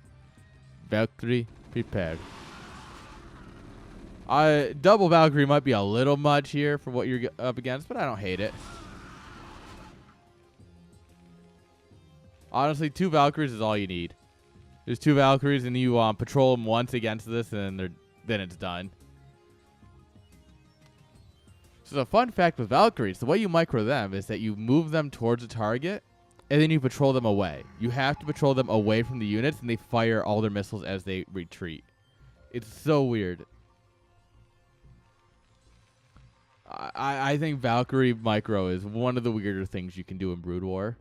Valkyrie prepared. Double Valkyrie might be a little much here for what you're up against, but I don't hate it. Honestly, 2 Valkyries is all you need. There's 2 Valkyries, and you patrol them once against this, and then it's done. So the fun fact with Valkyries, the way you micro them is that you move them towards the target, and then you patrol them away. You have to patrol them away from the units, and they fire all their missiles as they retreat. It's so weird. I think Valkyrie micro is one of the weirder things you can do in Brood War.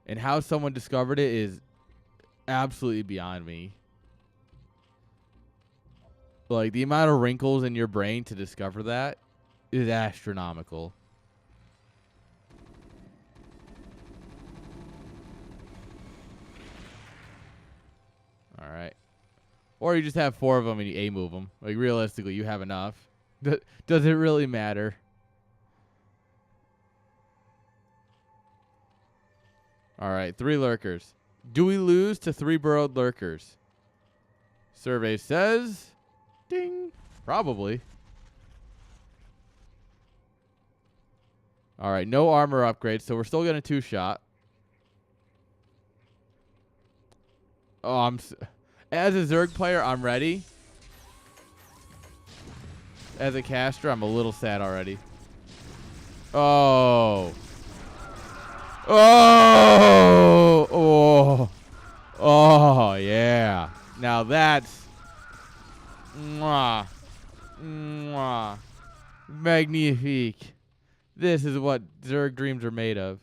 And how someone discovered it is absolutely beyond me. Like, the amount of wrinkles in your brain to discover that is astronomical. All right. Or you just have 4 of them and you A-move them. Like, realistically, you have enough. Does it really matter? All right, 3 lurkers. Do we lose to 3 burrowed lurkers? Survey says, ding, probably. All right, no armor upgrades, so we're still getting 2-shot. Oh, as a Zerg player, I'm ready. As a caster, I'm a little sad already. Oh. Oh. Oh. Oh, yeah. Now that's magnifique. This is what Zerg dreams are made of.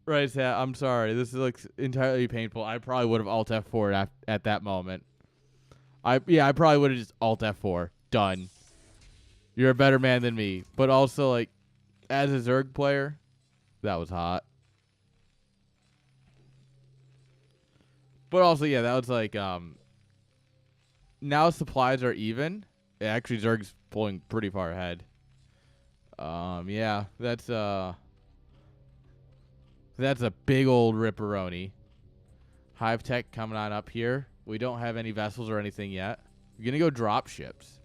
Right, Sat, I'm sorry. This looks entirely painful. I probably would have Alt F4 at that moment. I probably would have just Alt F4. Done. You're a better man than me. But also, like, as a Zerg player, that was hot. But also, yeah, that was like, now supplies are even. Actually, Zerg's pulling pretty far ahead. Yeah, that's a big old ripperoni. Hive Tech coming on up here. We don't have any vessels or anything yet. We're going to go drop ships.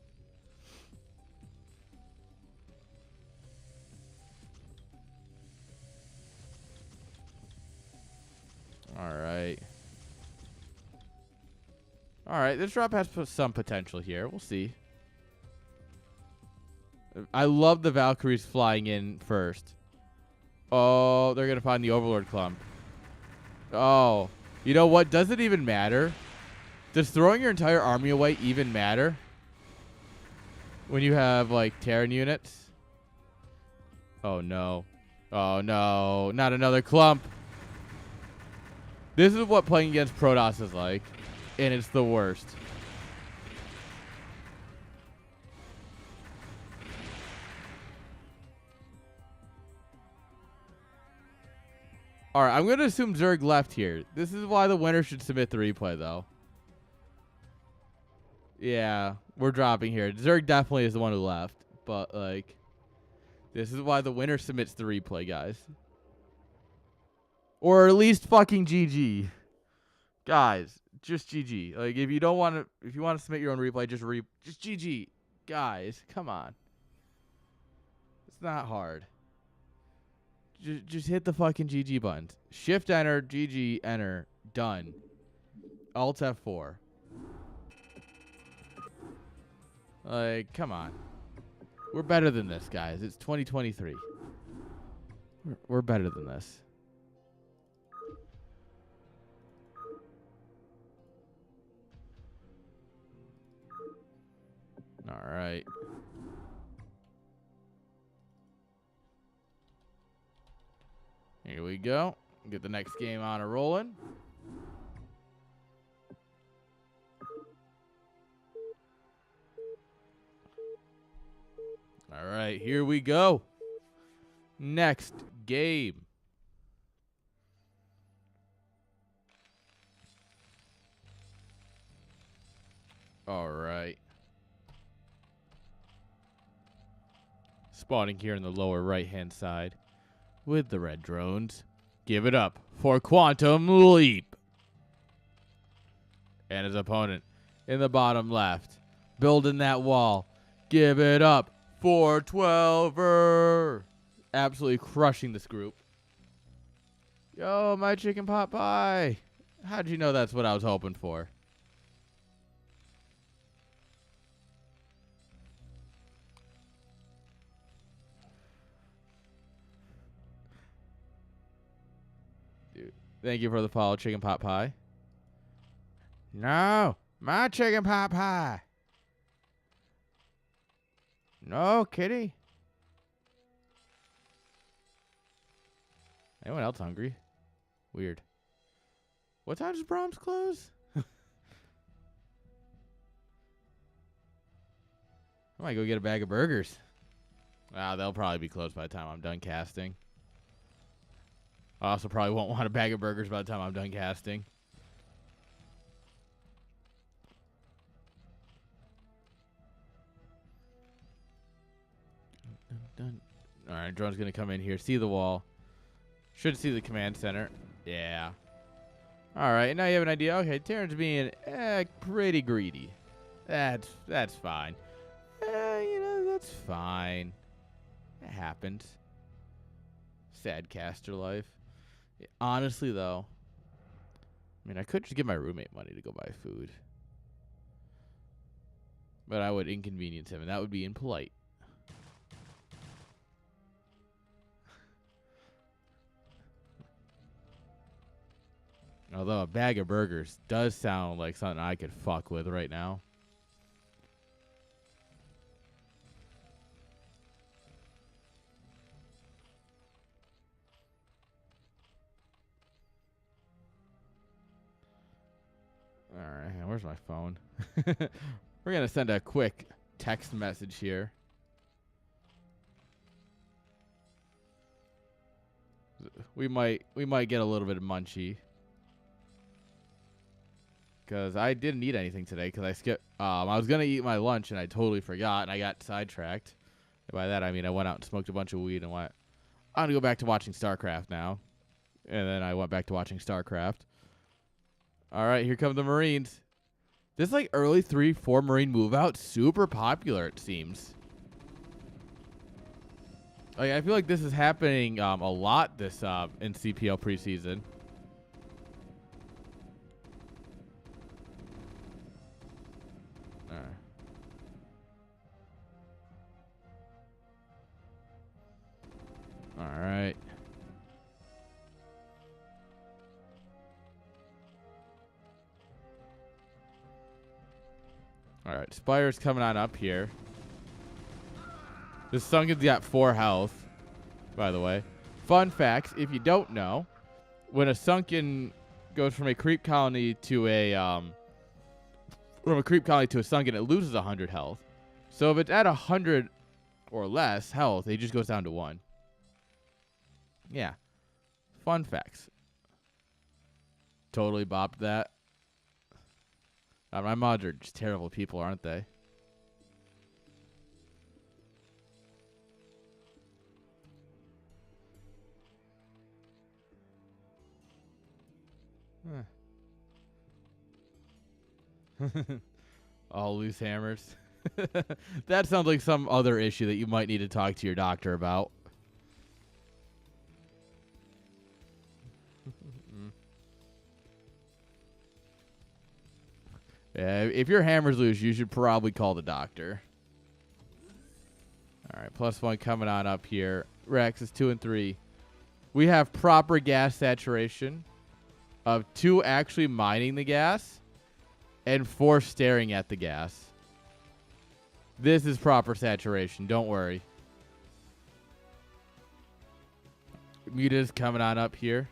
All right. All right, this drop has some potential here. We'll see. I love the Valkyries flying in first. Oh, they're going to find the Overlord clump. Oh. You know what? Does it even matter? Does throwing your entire army away even matter? When you have, like, Terran units? Oh, no. Oh, no. Not another clump. This is what playing against Protoss is like. And it's the worst. All right, I'm going to assume Zerg left here. This is why the winner should submit the replay, though. Yeah, we're dropping here. Zerg definitely is the one who left. But, like, this is why the winner submits the replay, guys. Or at least fucking GG. Guys, just GG. Like, if you don't want to, if you want to submit your own replay, just GG. Guys, come on. It's not hard. Just hit the fucking GG buttons. Shift enter, GG enter, done. Alt F4. Like, come on. We're better than this, guys. It's 2023. We're better than this. All right. Here we go. Get the next game on a rolling. All right, here we go. Next game. All right. Spawning here in the lower right-hand side with the red drones. Give it up for Quantum Leap. And his opponent in the bottom left, building that wall. Give it up for 12er. Absolutely crushing this group. Yo, my chicken pot pie. How'd you know that's what I was hoping for? Dude, thank you for the follow, chicken pot pie. No, my chicken pot pie. No, kitty. Anyone else hungry? Weird. What time does Brahms close? I might go get a bag of burgers. Ah, they'll probably be closed by the time I'm done casting. I also probably won't want a bag of burgers by the time I'm done casting. dun. All right, drone's going to come in here, see the wall. Should see the command center. Yeah. All right, now you have an idea. Okay, Terran's being pretty greedy. That's fine. That's fine. It happens. Sad caster life. Honestly, though, I mean, I could just give my roommate money to go buy food. But I would inconvenience him, and that would be impolite. Although a bag of burgers does sound like something I could fuck with right now. Alright, where's my phone? We're going to send a quick text message here. We might get a little bit of munchy. Because I didn't eat anything today because I skipped. I was going to eat my lunch and I totally forgot and I got sidetracked. And by that I mean I went out and smoked a bunch of weed and went, I'm going to go back to watching StarCraft now. And then I went back to watching StarCraft. All right, here come the Marines. This like early 3-4 Marine move out, super popular it seems. Like I feel like this is happening a lot this in CPL preseason. All right. All right, Spire's coming on up here. This Sunken's got 4 health, by the way. Fun facts, if you don't know, when a Sunken goes from a creep colony to a Sunken, it loses 100 health. So if it's at 100 or less health, it just goes down to 1. Yeah. Fun facts. Totally bopped that. My mods are just terrible people, aren't they? All loose hammers. That sounds like some other issue that you might need to talk to your doctor about. Yeah, if your hammer's loose, you should probably call the doctor. All right, +1 coming on up here. Rex is 2 and 3. We have proper gas saturation of 2 actually mining the gas and 4 staring at the gas. This is proper saturation. Don't worry. Muta's coming on up here.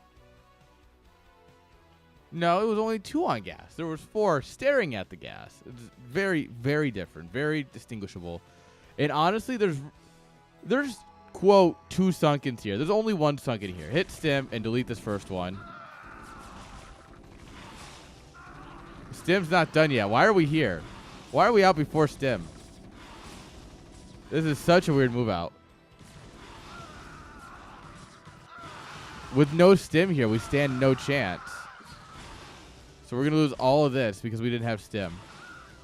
No, it was only 2 on gas. There was 4 staring at the gas. It's very, very different. Very distinguishable. And honestly, there's quote 2 Sunkens here. There's only 1 Sunken here. Hit stim and delete this first one. Stim's not done yet. Why are we here? Why are we out before stim? This is such a weird move out. With no stim here, we stand no chance. So we're going to lose all of this because we didn't have stim.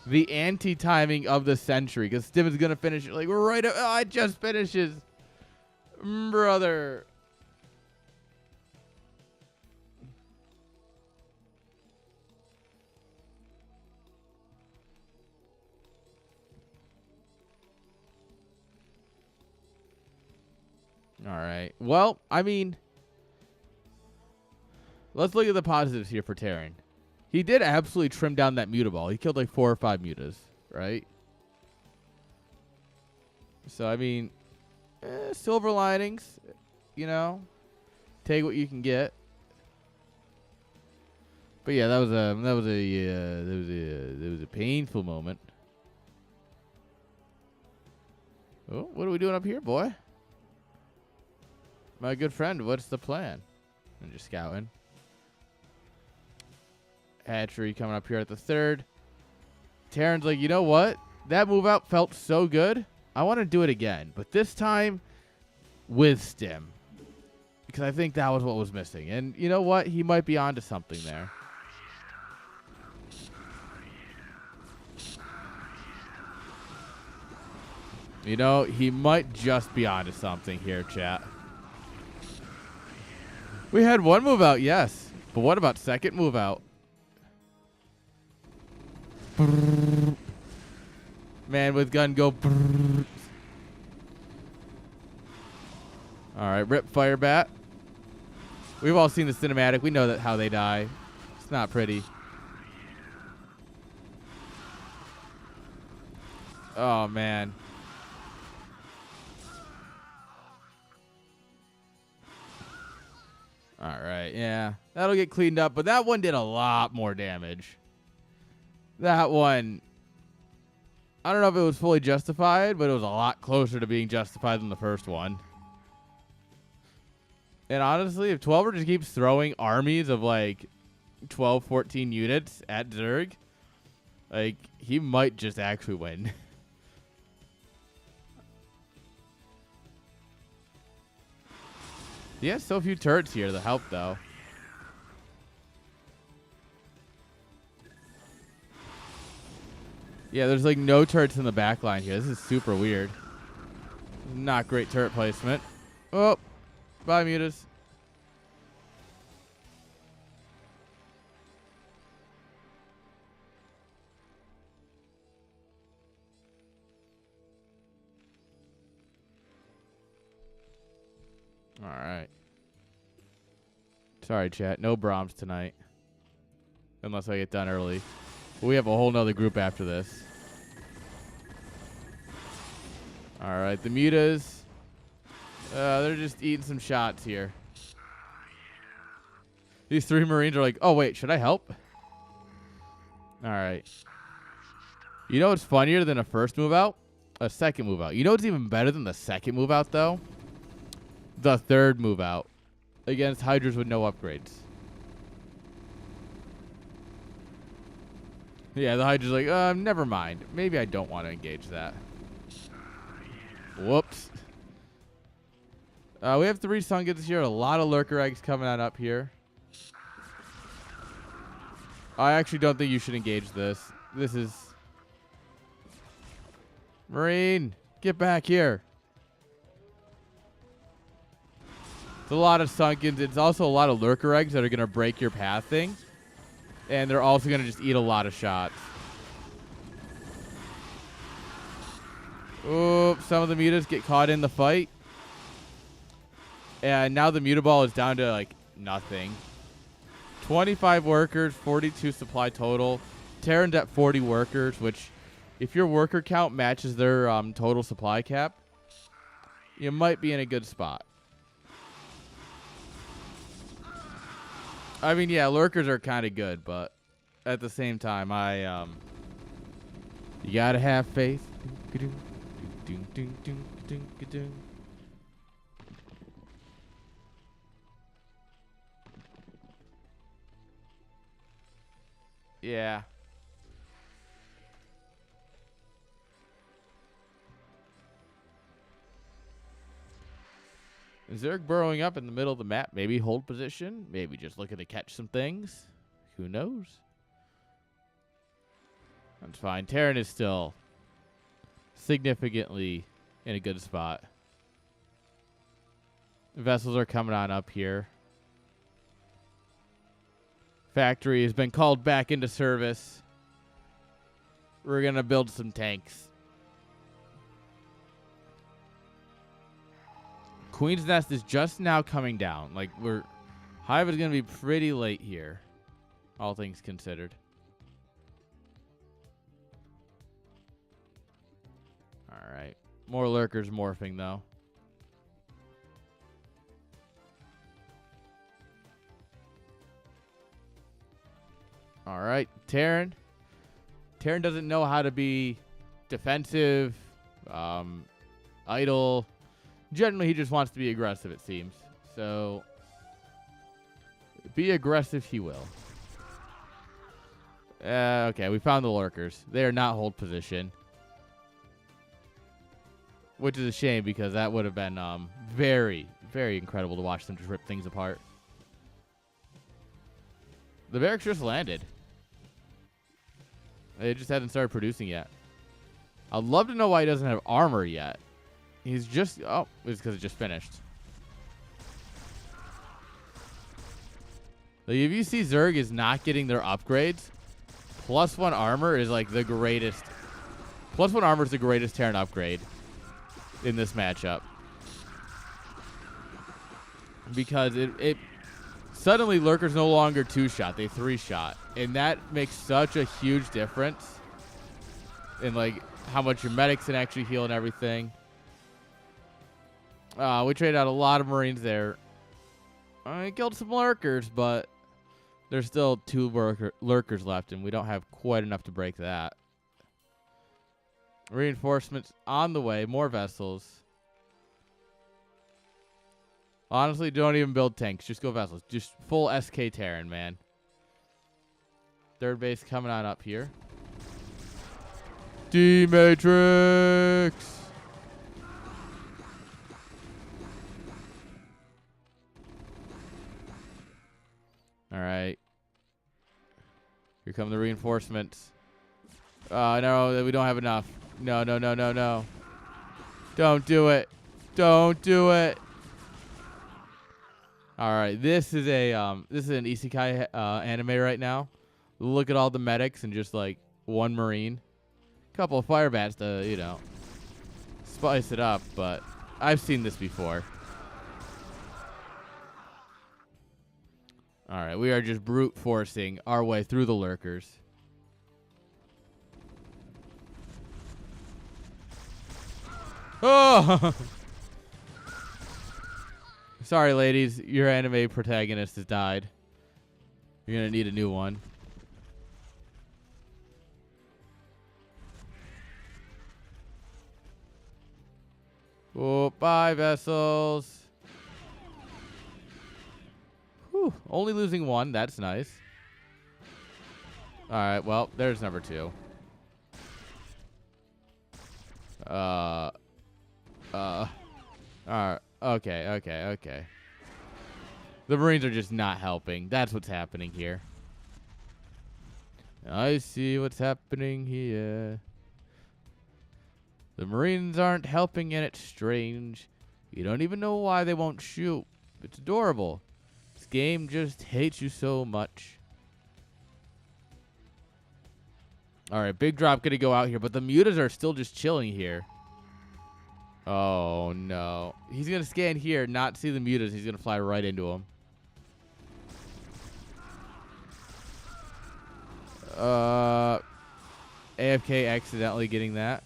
The anti-timing of the century, because stim is going to finish it. Like, we're right up. Oh, it just finishes. Brother. All right. Well, I mean, let's look at the positives here for Terran. He did absolutely trim down that muta ball. He killed like 4 or 5 mutas, right? So, I mean, silver linings, you know. Take what you can get. But yeah, that was a painful moment. Oh, what are we doing up here, boy? My good friend, what's the plan? I'm just scouting. Hatchery coming up here at the 3rd. Terran's like, you know what? That move out felt so good. I want to do it again. But this time, with stim. Because I think that was what was missing. And you know what? He might be onto something there. You know, he might just be onto something here, chat. We had one move out, yes. But what about second move out? Man with gun go. All right, rip fire bat. We've all seen the cinematic. We know that how they die. It's not pretty. Oh, man. All right, yeah. That'll get cleaned up, but that one did a lot more damage. That one, I don't know if it was fully justified, but it was a lot closer to being justified than the first one. And honestly, if 12er just keeps throwing armies of like 12, 14 units at Zerg, like he might just actually win. He has so few turrets here to help, though. Yeah, there's like no turrets in the back line here. This is super weird. Not great turret placement. Oh, bye, Mutas. All right. Sorry, chat. No Brahms tonight. Unless I get done early. We have a whole nother group after this. All right. The Mutas. They're just eating some shots here. These 3 Marines are like, oh, wait. Should I help? All right. You know what's funnier than a first move out? A second move out. You know what's even better than the second move out, though? The third move out against Hydras with no upgrades. Yeah, the Hydra's like, never mind. Maybe I don't want to engage that. Whoops. We have 3 Sungans here. A lot of Lurker Eggs coming on up here. I actually don't think you should engage this. This is... Marine, get back here. It's a lot of Sunkens. It's also a lot of Lurker Eggs that are going to break your pathing. And they're also going to just eat a lot of shots. Oops, some of the Mutas get caught in the fight. And now the Mutaball is down to, like, nothing. 25 workers, 42 supply total. Terran's at 40 workers, which, if your worker count matches their total supply cap, you might be in a good spot. I mean, yeah, lurkers are kind of good, but at the same time, you gotta have faith. Yeah. Zerg burrowing up in the middle of the map. Maybe hold position. Maybe just looking to catch some things. Who knows? That's fine. Terran is still significantly in a good spot. Vessels are coming on up here. Factory has been called back into service. We're going to build some tanks. Queen's Nest is just now coming down. Like, Hive is going to be pretty late here, all things considered. All right. More lurkers morphing, though. All right. Terran. Terran doesn't know how to be defensive, idle. Generally, he just wants to be aggressive, it seems. So, be aggressive he will. Okay, we found the lurkers. They are not hold position. which is a shame because that would have been very, very incredible to watch them just rip things apart. The barracks just landed. They just hasn't started producing yet. I'd love to know why he doesn't have armor yet. He's just... Oh, it's because it just finished. Like, if you see Zerg is not getting their upgrades, +1 armor is like the greatest. +1 armor is the greatest Terran upgrade in this matchup. Because it suddenly Lurker's no longer 2-shot, they 3-shot. And that makes such a huge difference in like how much your medics can actually heal and everything. We traded out a lot of Marines there. I killed some Lurkers, but there's still 2 Lurkers left, and we don't have quite enough to break that. Reinforcements on the way. More vessels. Honestly, don't even build tanks. Just go vessels. Just full SK Terran, man. Third base coming on up here. D-Matrix! All right. Here come the reinforcements. No, we don't have enough. No, no, no, no, no. Don't do it. Don't do it. All right, this is an isekai anime right now. Look at all the medics and just like 1 Marine. Couple of fire bats to, you know, spice it up, but I've seen this before. All right, we are just brute forcing our way through the Lurkers. Oh! Sorry, ladies. Your anime protagonist has died. You're going to need a new one. Oh, bye, vessels. Whew, only losing 1. That's nice. All right, well, there's number 2. All right. Okay. The Marines are just not helping. That's what's happening here. I see what's happening here. The Marines aren't helping, and it's strange. You don't even know why they won't shoot. It's adorable. This game just hates you so much. All right, big drop going to go out here, but the mutas are still just chilling here. Oh, no. He's going to scan here, not see the mutas. He's going to fly right into them. AFK accidentally getting that.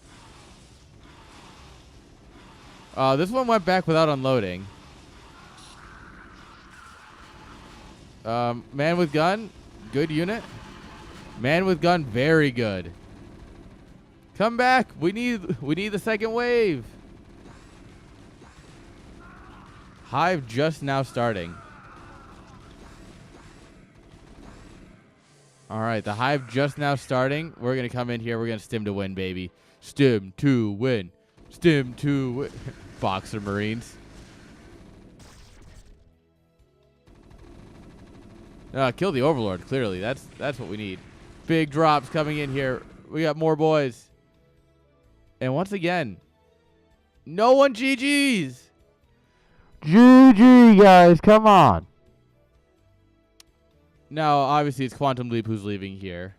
This one went back without unloading. Man with gun, good unit. Man with gun, very good. Come back. We need the second wave. Hive just now starting. All right, the Hive just now starting. We're going to come in here. We're going to stim to win, baby. Stim to win. Stim to win. Boxer Marines. Kill the Overlord, clearly. That's what we need. Big drops coming in here. We got more boys. And once again, no one GG's. GG, guys. Come on. Now, obviously, it's Quantum Leap who's leaving here.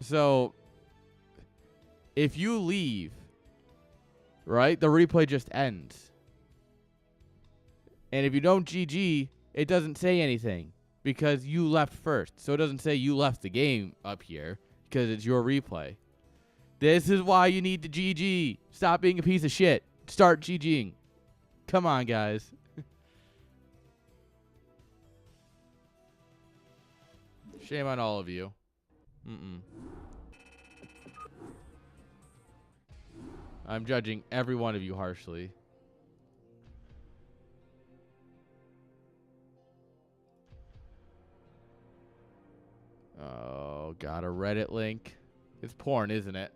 So, if you leave, right, the replay just ends. And if you don't GG, it doesn't say anything because you left first. So it doesn't say you left the game up here because it's your replay. This is why you need to GG. Stop being a piece of shit. Start GGing. Come on, guys. Shame on all of you. I'm judging every one of you harshly. Oh, got a Reddit link. It's porn, isn't it?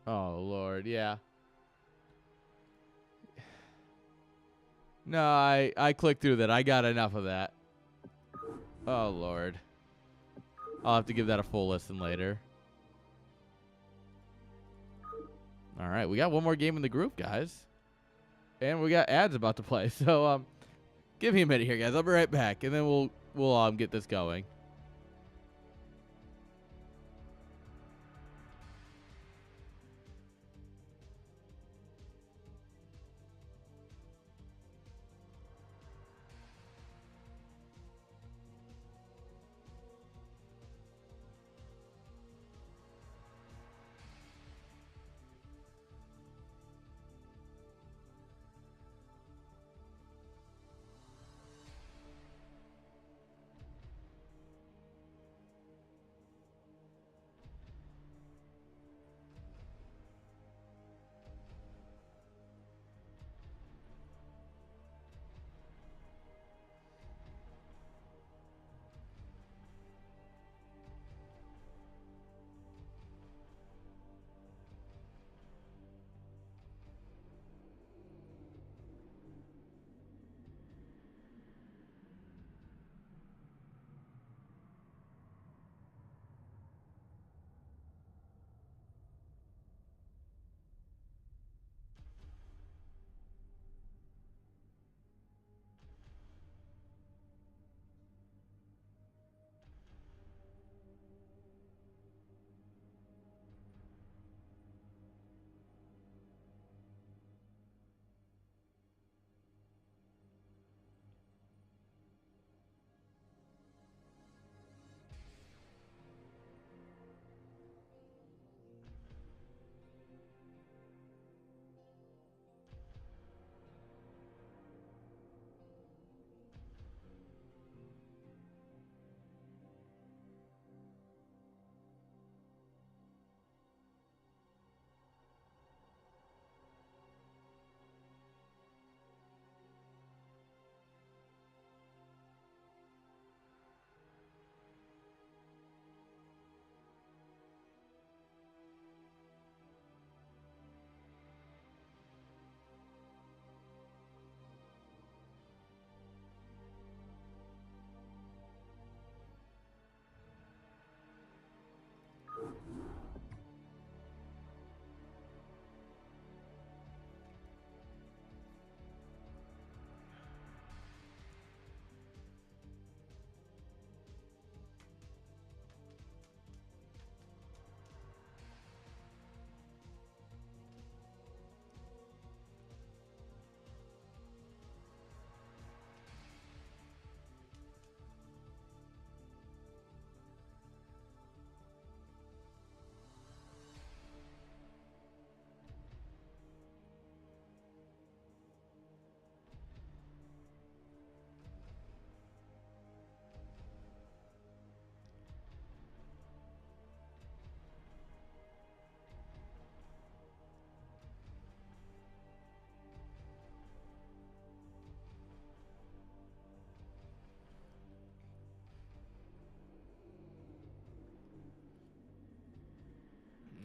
Oh, Lord, yeah. No, I clicked through that. I got enough of that. Oh, Lord. I'll have to give that a full listen later. All right, we got one more game in the group, guys. And we got ads about to play. So, give me a minute here, guys. I'll be right back, and then we'll get this going.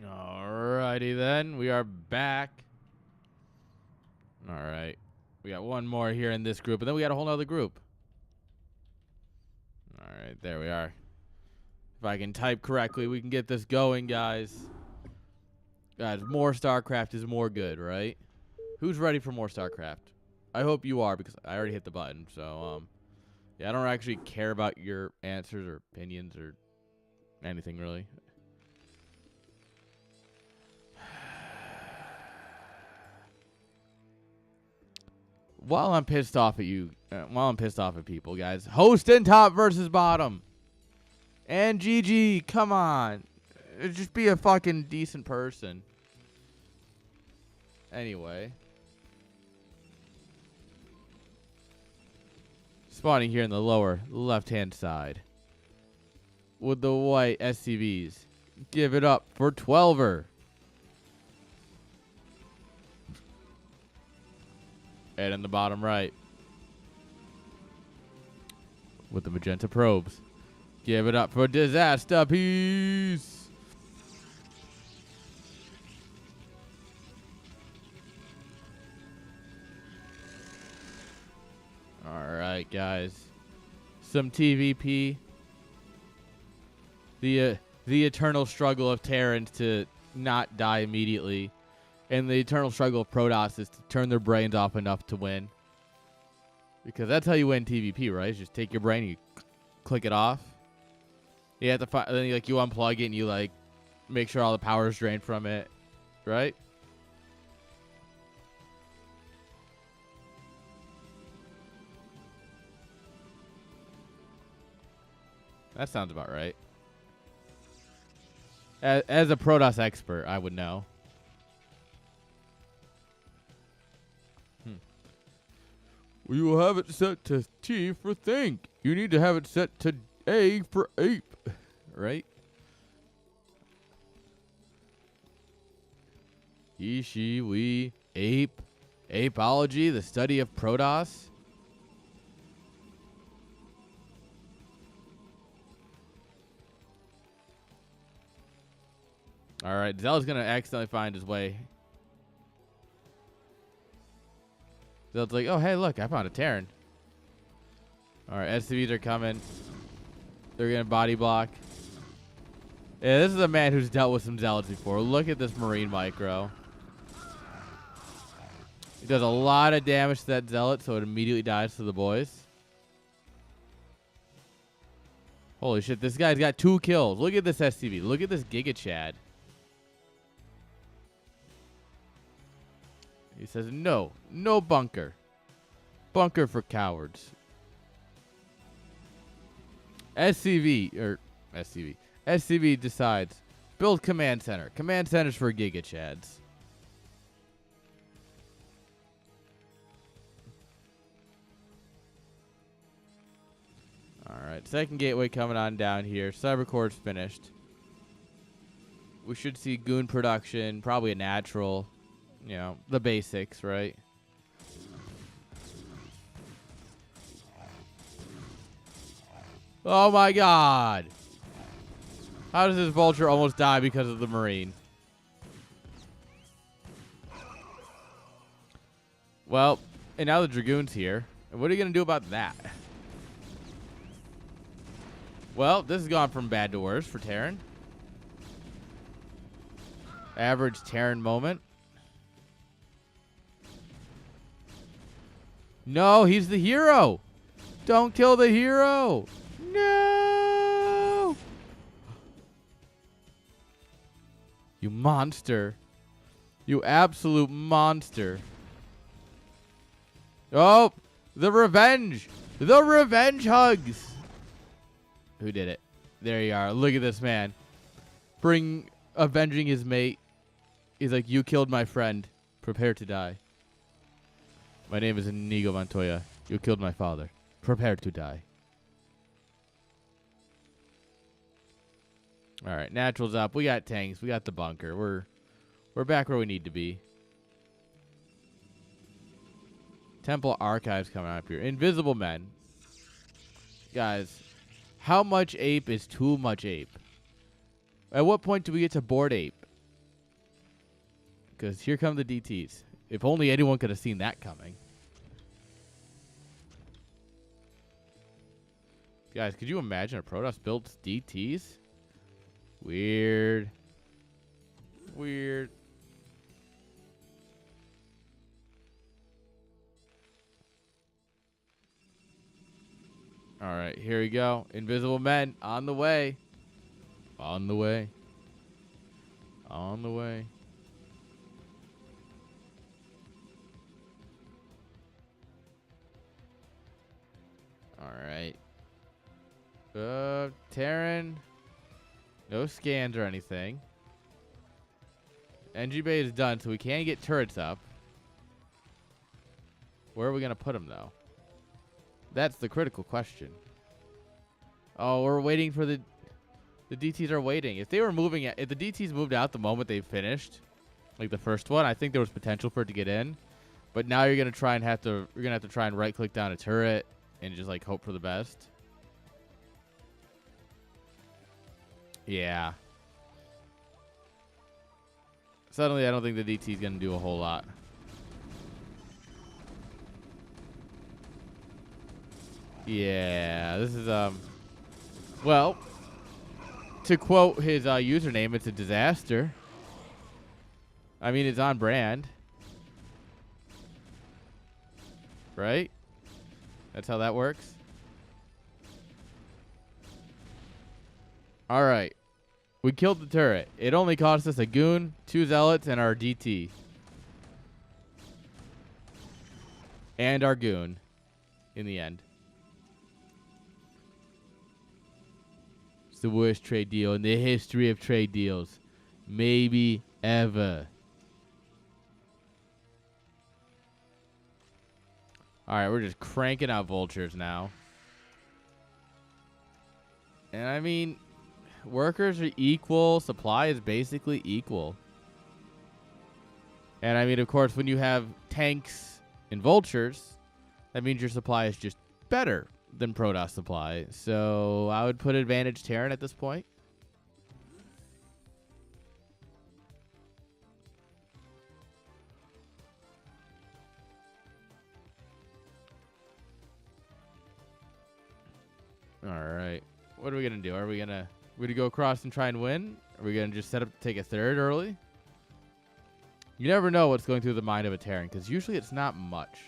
Alrighty then, we are back. All right, we got one more here in this group, and then we got a whole nother group. All right, there we are. If I can type correctly, we can get this going, guys. Guys, more StarCraft is more good, right? Who's ready for more StarCraft? I hope you are, because I already hit the button. So, yeah, I don't actually care about your answers or opinions or anything, really. While I'm pissed off at you, while I'm pissed off at people, guys, host and top versus bottom. And GG, come on. Just be a fucking decent person. Anyway. Spawning here in the lower left-hand side. With the white SCVs. Give it up for 12er. And in the bottom right. With the magenta probes. Give it up for Disaster Piece. All right, guys. Some TVP. The eternal struggle of Terrans to not die immediately. And the eternal struggle of Protoss is to turn their brains off enough to win. Because that's how you win TVP, right? Just take your brain and you click it off. You have to find, then you unplug it and you like make sure all the power is drained from it, right? That sounds about right. As a Protoss expert, I would know. You will have it set to T for think. You need to have it set to A for ape. Right? He, she, we, ape. Apology, the study of Protoss. Alright, Zealot's gonna accidentally find his way. Zealot's like, oh, hey, look, I found a Terran. Alright, SCVs are coming. They're gonna body block. Yeah, this is a man who's dealt with some Zealots before. Look at this Marine micro. He does a lot of damage to that Zealot, so it immediately dies to the boys. Holy shit, this guy's got 2 kills. Look at this SCV. Look at this Giga Chad. He says, no, no bunker. Bunker for cowards. SCV decides, build command center. Command centers for Giga Chads. Alright, second gateway coming on down here. Cybercore's finished. We should see goon production, probably a natural. You know, the basics, right? Oh my god! How does this vulture almost die because of the Marine? Well, and now the Dragoon's here. And what are you going to do about that? Well, this has gone from bad to worse for Terran. Average Terran moment. No, he's the hero. Don't kill the hero. No. You monster. You absolute monster. Oh, the revenge. The revenge hugs. Who did it? There you are. Look at this man. Avenging his mate. He's like, you killed my friend. Prepare to die. My name is Inigo Montoya. You killed my father. Prepare to die. All right, natural's up. We got tanks. We got the bunker. We're back where we need to be. Temple Archives coming up here. Invisible Men. Guys, how much ape is too much ape? At what point do we get to board ape? Because here come the DTs. If only anyone could have seen that coming. Guys, could you imagine a Protoss builds DTs? Weird. Weird. All right, here we go. Invisible Men on the way. On the way. On the way. All right. Terran. No scans or anything. NG Bay is done, so we can get turrets up. Where are we going to put them, though? That's the critical question. Oh, we're waiting for the DTs are waiting. If they were moving, if the DTs moved out the moment they finished, like the first one, I think there was potential for it to get in. But now you're gonna try and have to try and right click down a turret and just like hope for the best. Yeah. Suddenly, I don't think the DT is going to do a whole lot. Yeah, this is, well, to quote his username, it's a disaster. I mean, it's on brand. Right? That's how that works. All right. We killed the turret. It only cost us a goon, 2 zealots, and our DT. And our goon in the end. It's the worst trade deal in the history of trade deals. Maybe ever. All right, we're just cranking out vultures now. And I mean, workers are equal. Supply is basically equal. And I mean, of course, when you have tanks and vultures, that means your supply is just better than Protoss supply. So I would put advantage Terran at this point. All right. What are we going to do? Are we going to go across and try and win? Are we going to just set up to take a third early? You never know what's going through the mind of a Terran, because usually it's not much.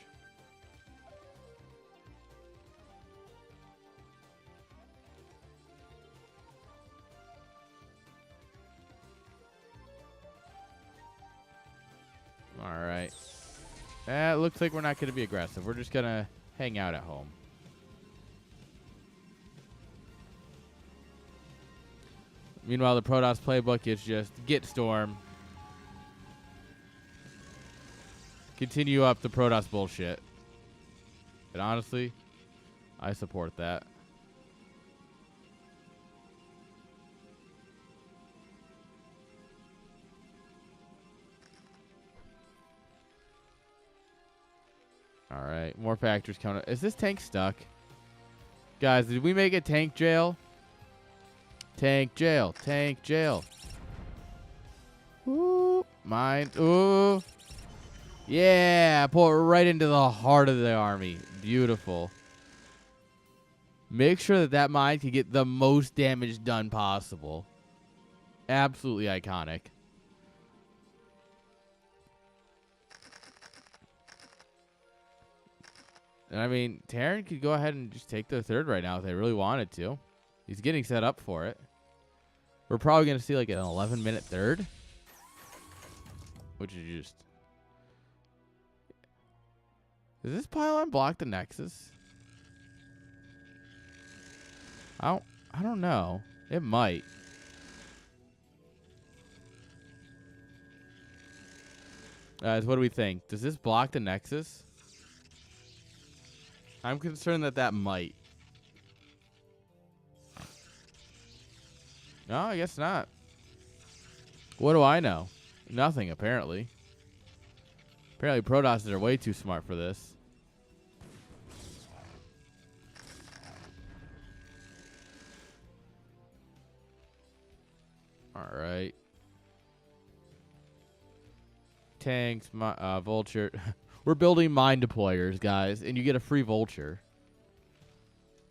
All right. It looks like we're not going to be aggressive. We're just going to hang out at home. Meanwhile, the Protoss playbook is just get storm. Continue up the Protoss bullshit. And honestly, I support that. All right, more factors coming up. Is this tank stuck? Guys, did we make a tank jail? Tank jail. Tank jail. Ooh. Mine. Ooh. Yeah. Pull it right into the heart of the army. Beautiful. Make sure that that mine can get the most damage done possible. Absolutely iconic. And I mean, Terran could go ahead and just take the third right now if they really wanted to. He's getting set up for it. We're probably going to see like an 11-minute third. Which is just... Does this pylon block the Nexus? I don't know. It might. Guys, what do we think? Does this block the Nexus? I'm concerned that that might. No, I guess not. What do I know? Nothing, apparently. Apparently, Protosses are way too smart for this. All right. Tanks, Vulture. We're building mine deployers, guys, and you get a free Vulture.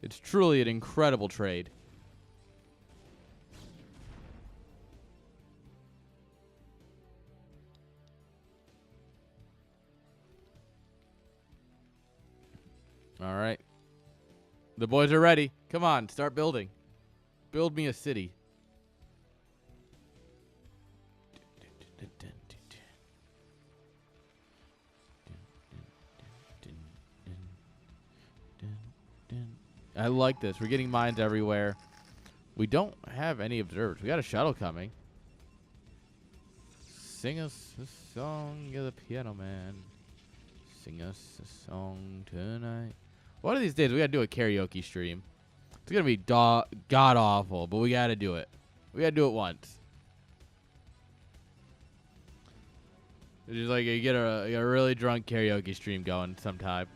It's truly an incredible trade. All right. The boys are ready. Come on, start building. Build me a city. I like this. We're getting mines everywhere. We don't have any observers. We got a shuttle coming. Sing us a song, you're the piano man. Sing us a song tonight. One of these days, we got to do a karaoke stream. It's going to be god-awful, but we got to do it. We got to do it once. It's just like you get a really drunk karaoke stream going sometime.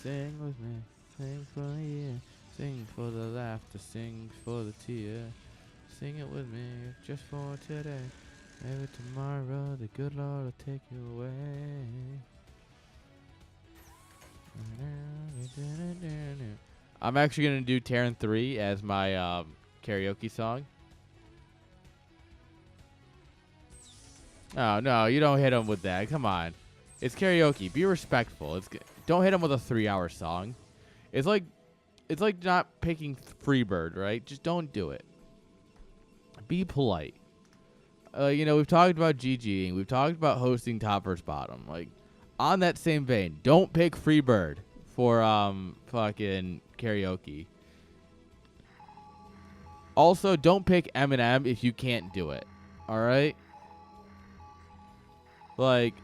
Sing with me. Sing for you. Sing for the laughter, sing for the tear. Sing it with me just for today. Maybe tomorrow the good Lord will take you away. I'm actually going to do Terran 3 as my karaoke song. Oh, no, you don't hit him with that. Come on. It's karaoke. Be respectful. Don't hit him with a 3-hour song. It's like not picking Freebird, right? Just don't do it. Be polite. We've talked about GGing. We've talked about hosting top versus bottom. Like, on that same vein, don't pick Freebird for fucking karaoke. Also, don't pick Eminem if you can't do it. All right? Like,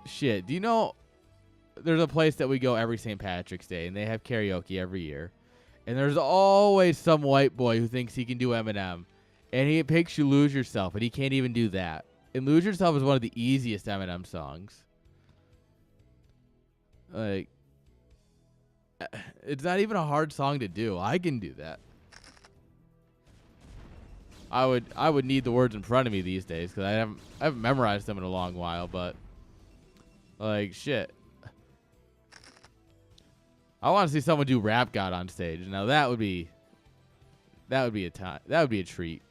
shit. Do you know there's a place that we go every St. Patrick's Day, and they have karaoke every year. And there's always some white boy who thinks he can do Eminem. And he picks You Lose Yourself, and he can't even do that. And Lose Yourself is one of the easiest Eminem songs. Like, it's not even a hard song to do. I can do that. I would need the words in front of me these days because I haven't memorized them in a long while. But like shit, I want to see someone do Rap God on stage. Now that would be a treat.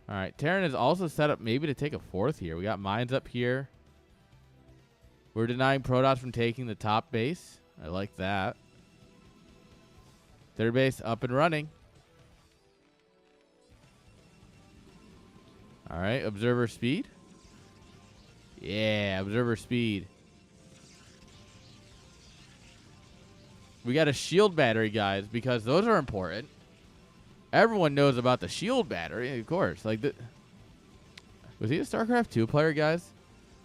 All right, Terran is also set up maybe to take a fourth here. We got mines up here. We're denying Protoss from taking the top base. I like that. Third base up and running. All right, observer speed. Yeah, observer speed. We got a shield battery, guys, because those are important. Everyone knows about the shield battery, of course. Like, was he a StarCraft 2 player, guys?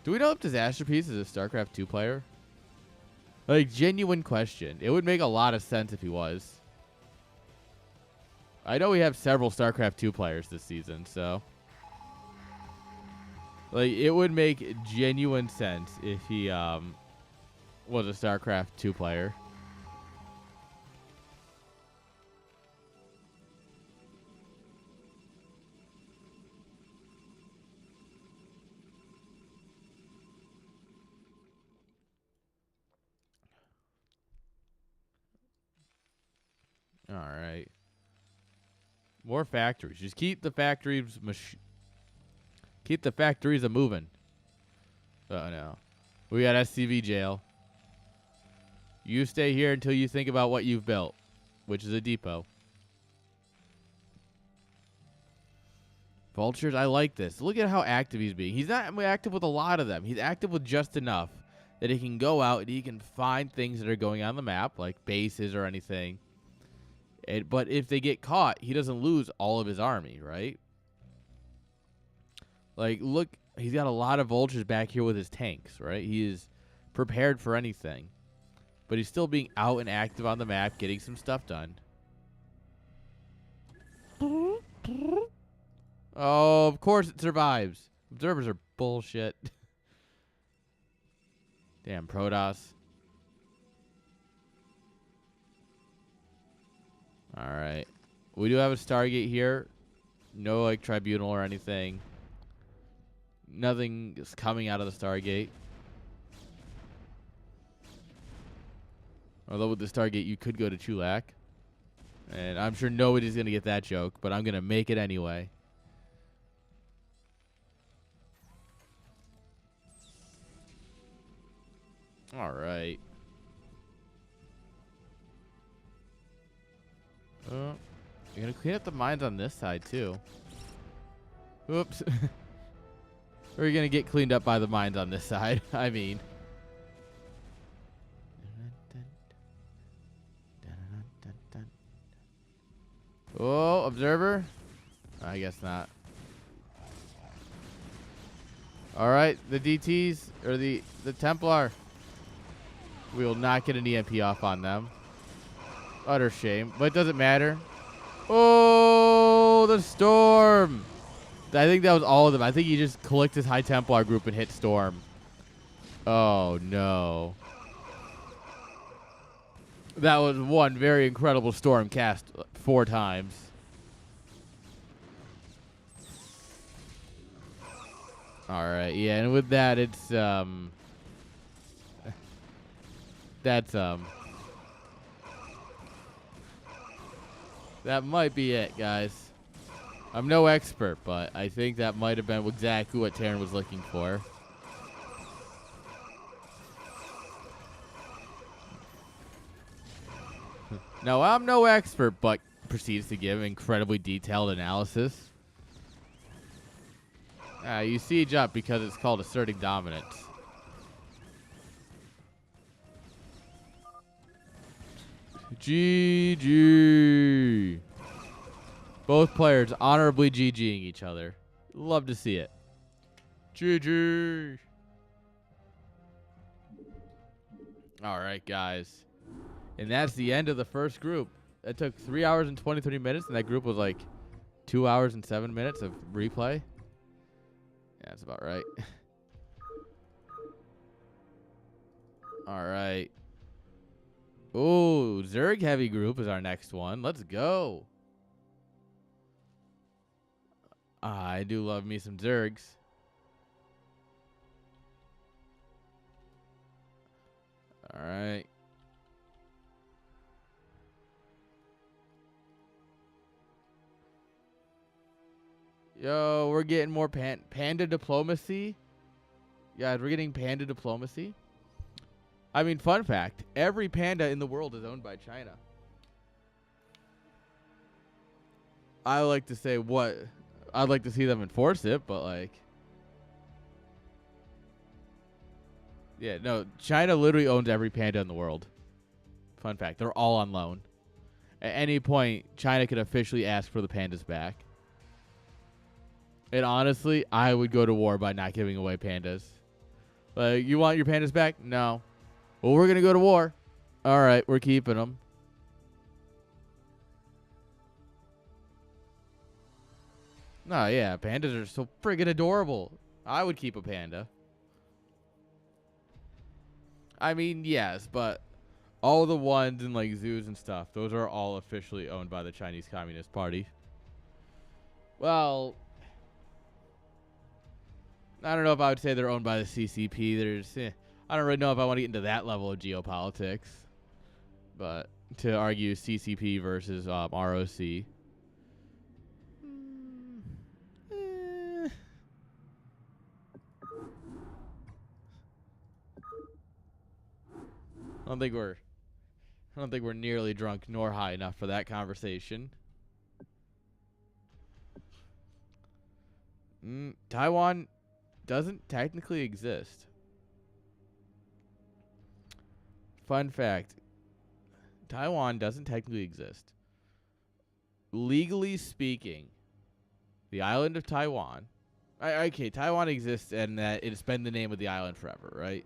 Do we know if Disaster Piece is a StarCraft 2 player? Like, genuine question. It would make a lot of sense if he was. I know we have several StarCraft 2 players this season, so. Like, it would make genuine sense if he was a StarCraft 2 player. All right. More factories. Just keep the factories a moving. Oh no. We got SCV jail. You stay here until you think about what you've built, which is a depot. Vultures, I like this. Look at how active he's being. He's not active with a lot of them. He's active with just enough that he can go out and he can find things that are going on the map, like bases or anything. But if they get caught, he doesn't lose all of his army, right? Like, look, he's got a lot of vultures back here with his tanks, right? He is prepared for anything. But he's still being out and active on the map, getting some stuff done. Oh, of course it survives. Observers are bullshit. Damn, Protoss. All right. We do have a Stargate here. No, like, tribunal or anything. Nothing is coming out of the Stargate. Although with the Stargate, you could go to Chulak. And I'm sure nobody's going to get that joke, but I'm going to make it anyway. All right. You're going to clean up the mines on this side, too. Oops. Or you're going to get cleaned up by the mines on this side. I mean. Oh, observer? I guess not. All right, the DTs, or the Templar. We will not get an EMP off on them. Utter shame, but it doesn't matter. Oh, the Storm. I think that was all of them. I think he just clicked his High Templar group and hit Storm. Oh, no. That was one very incredible storm cast 4 times. Alright, yeah, and with that, it's, that's, that might be it, guys. I'm no expert, but I think that might have been exactly what Terran was looking for. No, I'm no expert, but proceeds to give incredibly detailed analysis. You siege up because it's called asserting dominance. GG. Both players honorably GGing each other. Love to see it. GG. All right, guys. And that's the end of the first group. That took 3 hours and 23 minutes, and that group was like 2 hours and 7 minutes of replay. Yeah, that's about right. All right. Ooh, Zerg heavy group is our next one. Let's go. I do love me some Zergs. All right. Yo, we're getting more panda diplomacy. Yeah, we're getting panda diplomacy. I mean, fun fact, every panda in the world is owned by China. I like to say what I'd like to see them enforce it, but like, yeah, no, China literally owns every panda in the world. Fun fact, they're all on loan. At any point, China could officially ask for the pandas back. And honestly, I would go to war by not giving away pandas. Like, you want your pandas back? No. Well, we're going to go to war. All right, we're keeping them. No, yeah, pandas are so friggin' adorable. I would keep a panda. I mean, yes, but all the ones in, like, zoos and stuff, those are all officially owned by the Chinese Communist Party. Well, I don't know if I would say they're owned by the CCP. I don't really know if I want to get into that level of geopolitics. But to argue CCP versus ROC. I don't think we're nearly drunk nor high enough for that conversation. Taiwan doesn't technically exist. Fun fact. Taiwan doesn't technically exist. Legally speaking, the island of Taiwan. Okay, Taiwan exists and that it's been the name of the island forever, right?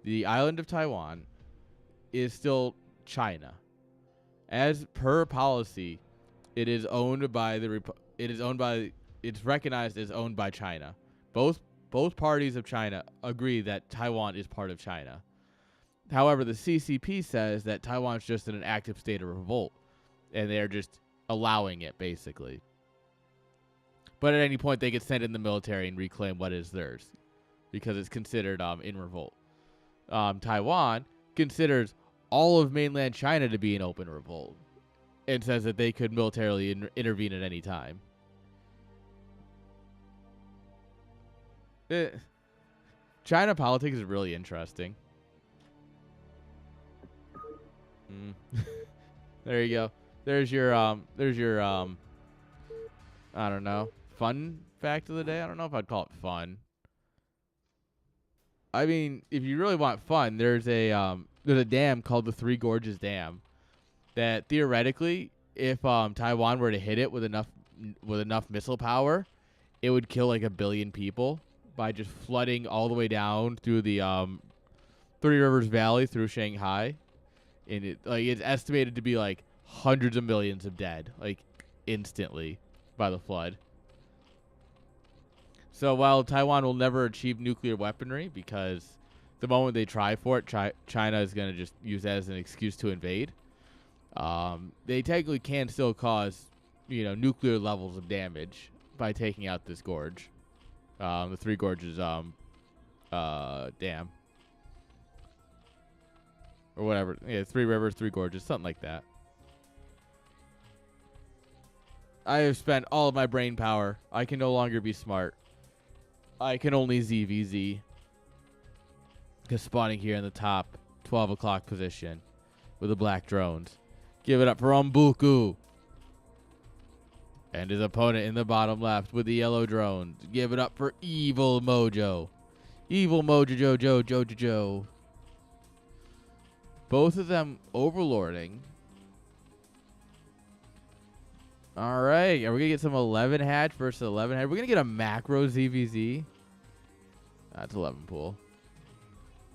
The island of Taiwan is still China. As per policy, it is owned by it's recognized as owned by China. Both parties of China agree that Taiwan is part of China. However, the CCP says that Taiwan's just in an active state of revolt, and they're just allowing it, basically. But at any point, they could send in the military and reclaim what is theirs, because it's considered in revolt. Taiwan considers all of mainland China to be in open revolt, and says that they could militarily intervene at any time. China politics is really interesting. There you go. There's your I don't know, fun fact of the day. I don't know if I'd call it fun. I mean, if you really want fun, there's a dam called the Three Gorges Dam that theoretically, if Taiwan were to hit it with enough missile power, it would kill like 1 billion people by just flooding all the way down through the Three Rivers Valley through Shanghai. And it's estimated to be like hundreds of millions of dead, like instantly by the flood. So while Taiwan will never achieve nuclear weaponry because the moment they try for it, China is going to just use that as an excuse to invade. They technically can still cause, nuclear levels of damage by taking out this gorge. The Three Gorges, dam. Or whatever. Yeah, Three Rivers, Three Gorges, something like that. I have spent all of my brain power. I can no longer be smart. I can only ZVZ. Because spawning here in the top 12 o'clock position with the black drones. Give it up for Umbuku. And his opponent in the bottom left with the yellow drones. Give it up for Evil Mojo. Evil Mojo Jojo. Both of them overlording. All right. Are we going to get some 11 hatch versus 11 hatch? We're going to get a macro ZVZ. That's 11 pool.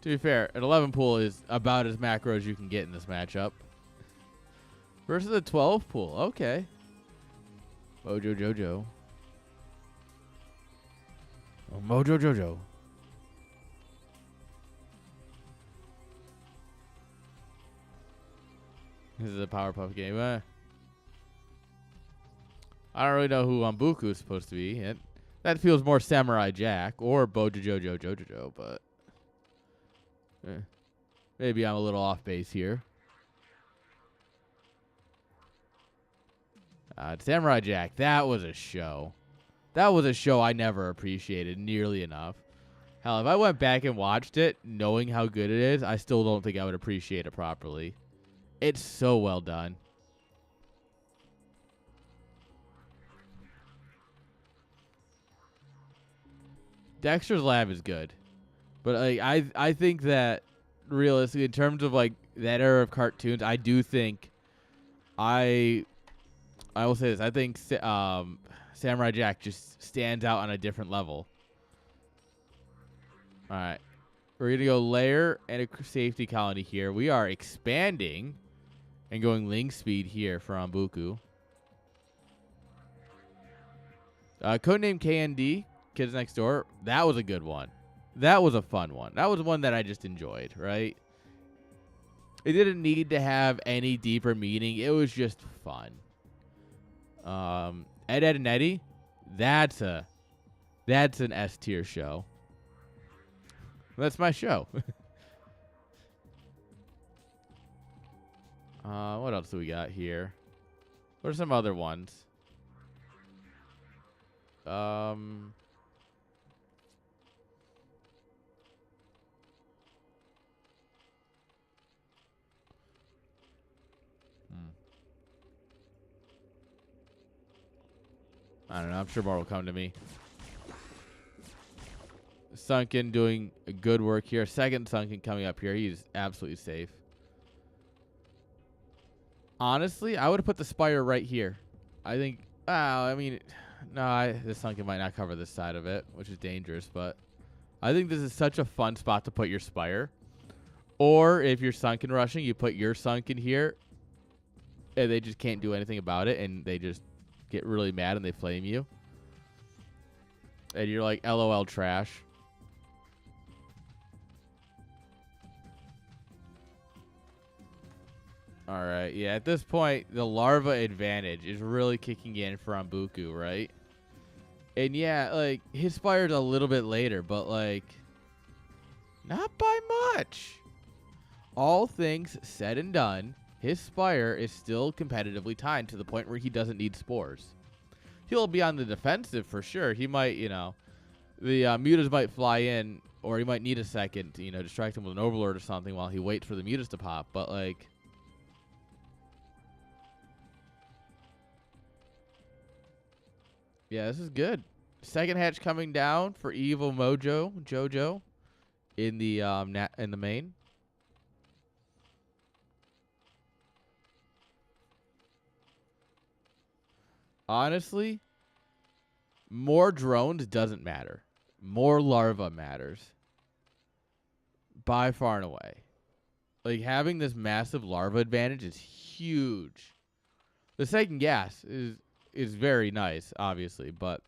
To be fair, an 11 pool is about as macro as you can get in this matchup. Versus a 12 pool. Okay. Mojo Jojo. Oh, Mojo Jojo. This is a Powerpuff game. I don't really know who Umbuku is supposed to be. That feels more Samurai Jack or Bojo Jojo Jojo, but maybe I'm a little off base here. Samurai Jack, that was a show. That was a show I never appreciated nearly enough. Hell, if I went back and watched it, knowing how good it is, I still don't think I would appreciate it properly. It's so well done. Dexter's Lab is good. But I think that realistically, in terms of like that era of cartoons, I do think I will say this. I think Samurai Jack just stands out on a different level. All right. We're going to go lair and a safety colony here. We are expanding and going link speed here for Umbuku. Codename KND, Kids Next Door. That was a good one. That was a fun one. That was one that I just enjoyed, right? It didn't need to have any deeper meaning. It was just fun. Ed, Ed, and Eddie. That's an S tier show. That's my show. What else do we got here? What are some other ones? I don't know. I'm sure more will come to me. Sunken doing good work here. Second Sunken coming up here. He's absolutely safe. Honestly, I would have put the Spire right here. I think, this Sunken might not cover this side of it, which is dangerous, but I think this is such a fun spot to put your Spire. Or if you're Sunken rushing, you put your Sunken here, and they just can't do anything about it, and they just get really mad and they flame you. And you're like, LOL trash. Alright, yeah, at this point, the larva advantage is really kicking in for Umbuku, right? And yeah, like, his Spire's a little bit later, but like, not by much. All things said and done, his Spire is still competitively tied to the point where he doesn't need spores. He'll be on the defensive for sure. He might, the mutas might fly in, or he might need a second to, distract him with an Overlord or something while he waits for the mutas to pop. But, like, yeah, this is good. Second hatch coming down for Evil Mojo Jojo in the main. Honestly, more drones doesn't matter. More larva matters. By far and away. Like, having this massive larva advantage is huge. The second gas is very nice, obviously, but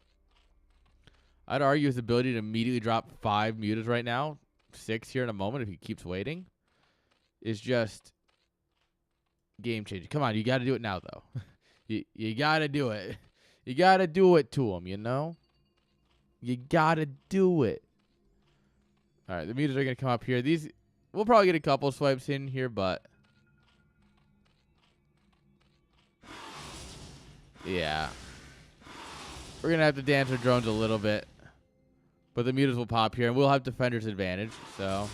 I'd argue his ability to immediately drop 5 mutas right now, 6 here in a moment if he keeps waiting is just game changing. Come on, you got to do it now, though. you got to do it. You got to do it to him, you know? You got to do it. All right, the meters are going to come up here. These, we'll probably get a couple swipes in here, but yeah. We're going to have to dance our drones a little bit. But the meters will pop here, and we'll have defender's advantage, so.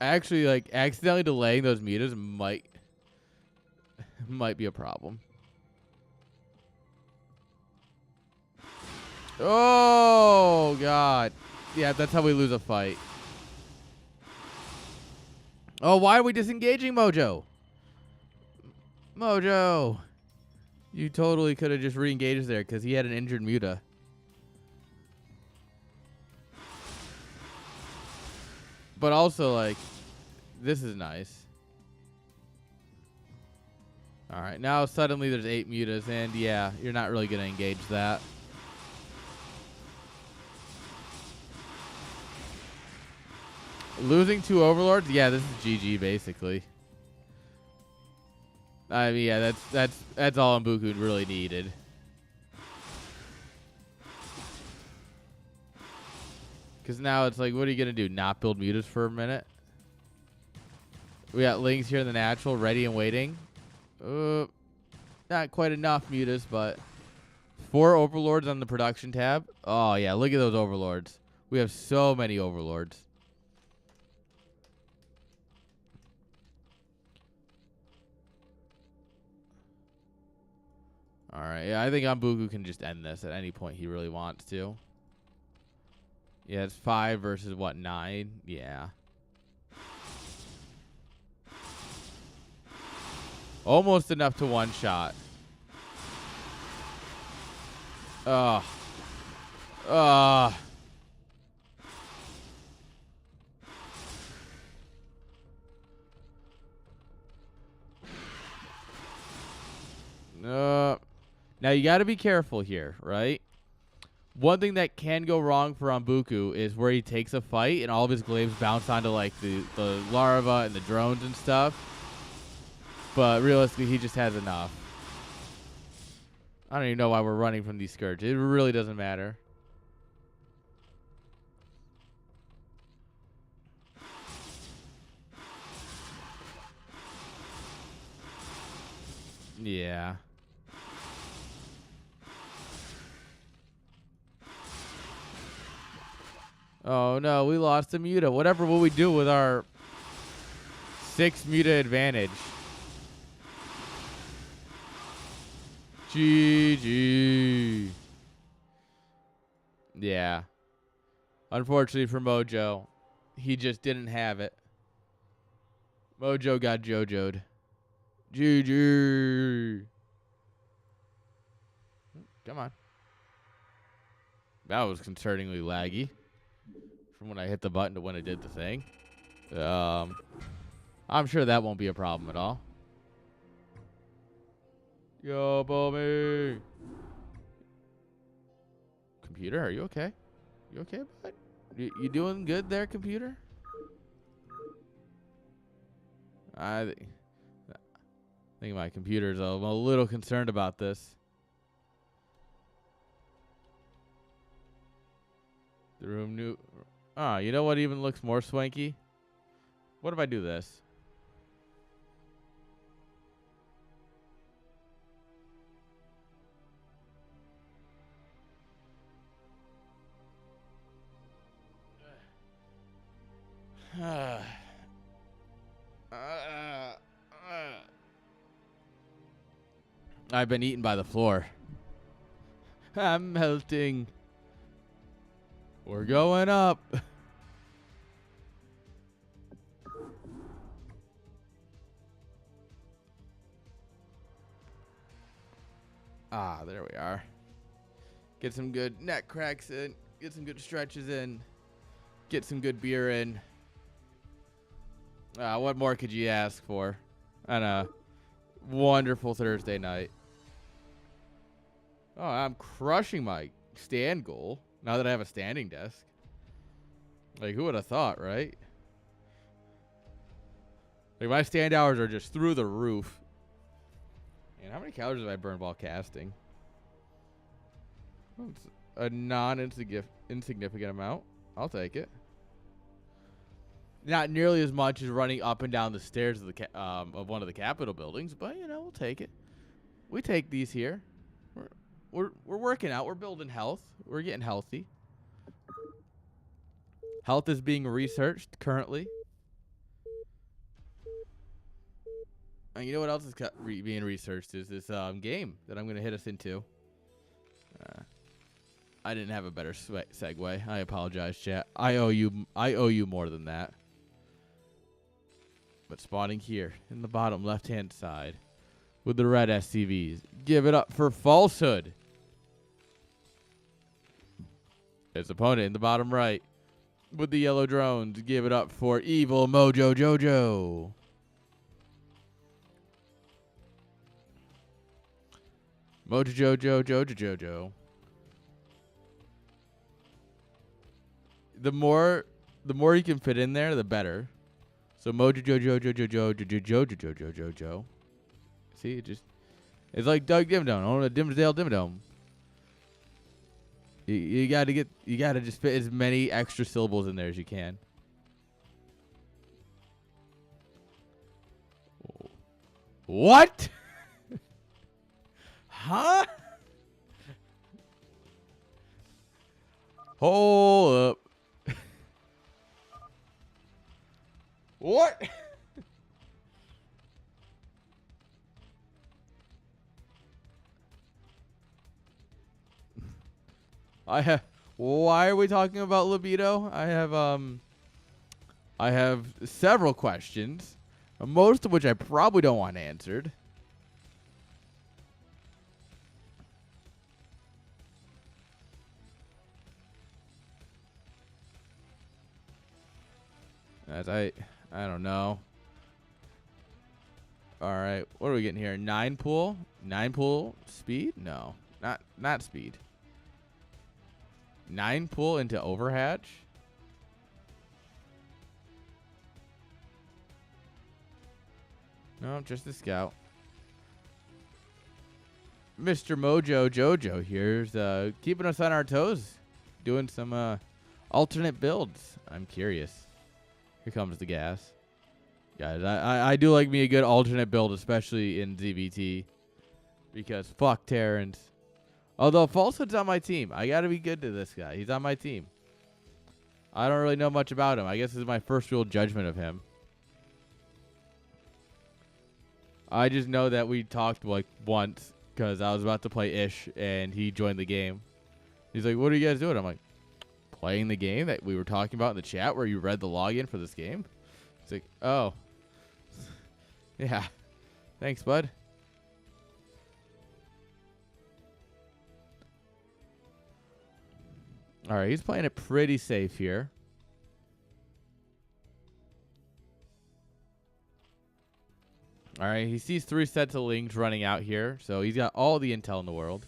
Actually, like, accidentally delaying those meters might be a problem. Oh, God. Yeah, that's how we lose a fight. Oh, why are we disengaging Mojo? Mojo. You totally could have just re-engaged there because he had an injured Muta. But also, like, this is nice. All right, now suddenly there's 8 Mutas, and yeah, you're not really going to engage that. Losing 2 Overlords? Yeah, this is GG, basically. I mean, yeah, that's all Mbuku really needed. Because now it's like, what are you going to do? Not build Mutas for a minute? We got Lings here in the natural, ready and waiting. Not quite enough Mutas, but 4 Overlords on the production tab. Oh, yeah, look at those Overlords. We have so many Overlords. All right, yeah, I think Mbuku can just end this at any point he really wants to. Yeah, it's 5 versus, what, 9? Yeah. Almost enough to one-shot. Ugh. Ugh. Now, you got to be careful here, right? One thing that can go wrong for Mbuku is where he takes a fight and all of his glaives bounce onto, like, the larva and the drones and stuff. But realistically, he just has enough. I don't even know why we're running from these Scourges. It really doesn't matter. Yeah. Oh, no, we lost a Muta. Whatever will we do with our 6 Muta advantage? GG. Yeah. Unfortunately for Mojo, he just didn't have it. Mojo got JoJo'd. GG. Come on. That was concerningly laggy from when I hit the button to when it did the thing. I'm sure that won't be a problem at all. Yo, Bobby. Computer, are you okay? You okay, bud? You doing good there, computer? I think my computer's a little concerned about this. The room new. Ah, you know what even looks more swanky? What if I do this? I've been eaten by the floor. I'm melting. We're going up. Ah, there we are. Get some good neck cracks in. Get some good stretches in. Get some good beer in. What more could you ask for on a wonderful Thursday night? Oh, I'm crushing my stand goal now that I have a standing desk. Like, who would have thought, right? Like, my stand hours are just through the roof. And how many calories have I burned while casting? Well, it's a non-insignificant amount. I'll take it. Not nearly as much as running up and down the stairs of the of one of the Capitol buildings, but you know, we'll take it. We take these here. We're working out. We're building health. We're getting healthy. Health is being researched currently. And you know what else is being researched is this game that I'm gonna hit us into. I didn't have a better segue. I apologize, chat. I owe you more than that. But spawning here in the bottom left-hand side with the red SCVs. Give it up for Falsehood. His opponent in the bottom right with the yellow drones. Give it up for Evil Mojo Jojo. Mojo Jojo Jojo. The more you can fit in there, the better. So Mojo Jojo Jojo Jojo Jojo Jojo Jojo. See, it's like Doug Dimmadome on a Dimsdale Dimmadome. You gotta just fit as many extra syllables in there as you can. What? Huh? Hold up. What? Why are we talking about libido? I have several questions, most of which I probably don't want answered. I don't know. All right, what are we getting here? 9 pool? 9 pool speed? No, not speed. 9 pull into Overhatch. No, just a scout. Mr. Mojo Jojo here's keeping us on our toes, doing some alternate builds. I'm curious. Here comes the gas. Guys, I do like me a good alternate build, especially in ZBT, because fuck Terrans. Although Falsehood's on my team. I got to be good to this guy. He's on my team. I don't really know much about him. I guess this is my first real judgment of him. I just know that we talked like once because I was about to play Ish and he joined the game. He's like, what are you guys doing? I'm like, playing the game that we were talking about in the chat where you read the login for this game. He's like, oh. Yeah. Thanks, bud. All right, he's playing it pretty safe here. All right, he sees 3 sets of lings running out here, so he's got all the intel in the world.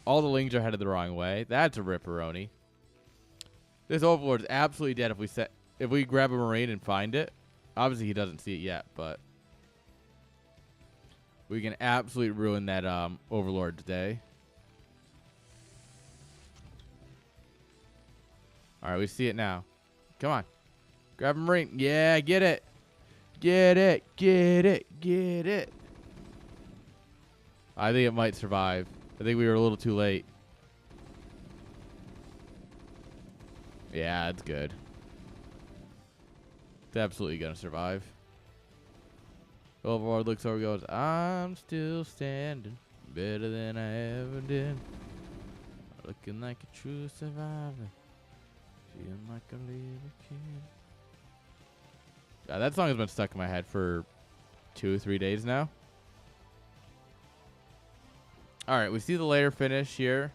All the lings are headed the wrong way. That's a ripperoni. This Overlord's absolutely dead if we grab a Marine and find it. Obviously, he doesn't see it yet, but we can absolutely ruin that Overlord today. All right, we see it now. Come on. Grab a Marine. Yeah, get it. Get it. Get it. Get it. I think it might survive. I think we were a little too late. Yeah, it's good. It's absolutely going to survive. Overlord looks over and goes, I'm still standing better than I ever did. Looking like a true survivor. Feeling like a little kid. That song has been stuck in my head for 2 or 3 days now. All right, we see the layer finish here.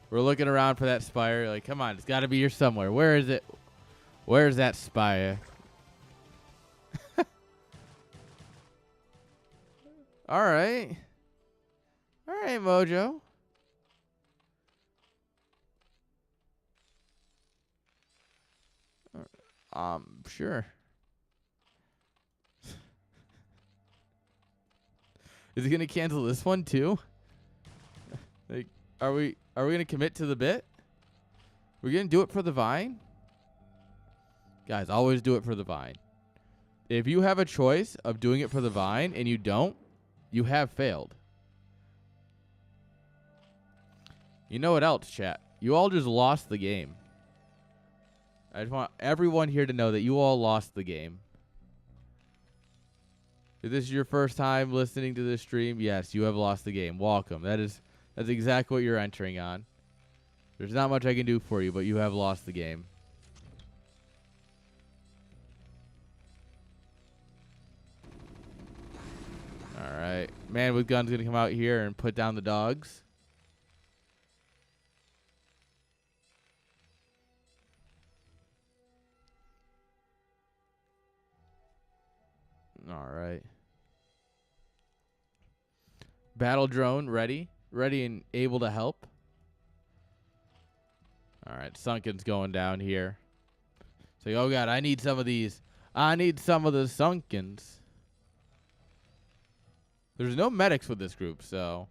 We're looking around for that spire. Like, come on, it's got to be here somewhere. Where is it? Where's that spire? All right. right, Mojo. Sure. Is he gonna cancel this one too? Like, are we gonna commit to the bit? We're gonna do it for the Vine? Guys, always do it for the Vine. If you have a choice of doing it for the Vine and you don't, you have failed. You know what else, chat? You all just lost the game. I just want everyone here to know that you all lost the game. If this is your first time listening to this stream, yes, you have lost the game. Welcome. That's exactly what you're entering on. There's not much I can do for you, but you have lost the game. Alright. Man with gun's gonna come out here and put down the dogs. Alright. Battle drone ready. Ready and able to help. Alright, Sunken's going down here. It's like, oh god, I need some of these. I need some of the Sunkens. There's no medics with this group, so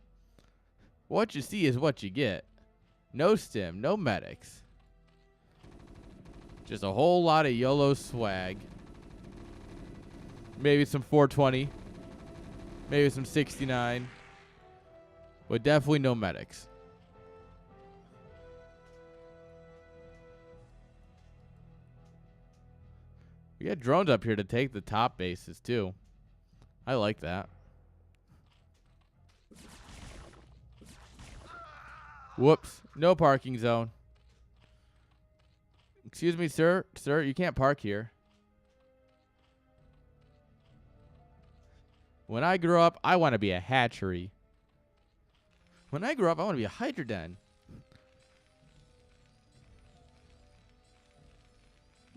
what you see is what you get. No stim, no medics. Just a whole lot of YOLO swag. Maybe some 420. Maybe some 69. But definitely no medics. We got drones up here to take the top bases, too. I like that. Whoops. No parking zone. Excuse me, sir. Sir, you can't park here. When I grow up, I want to be a hatchery. When I grow up, I want to be a hydra den.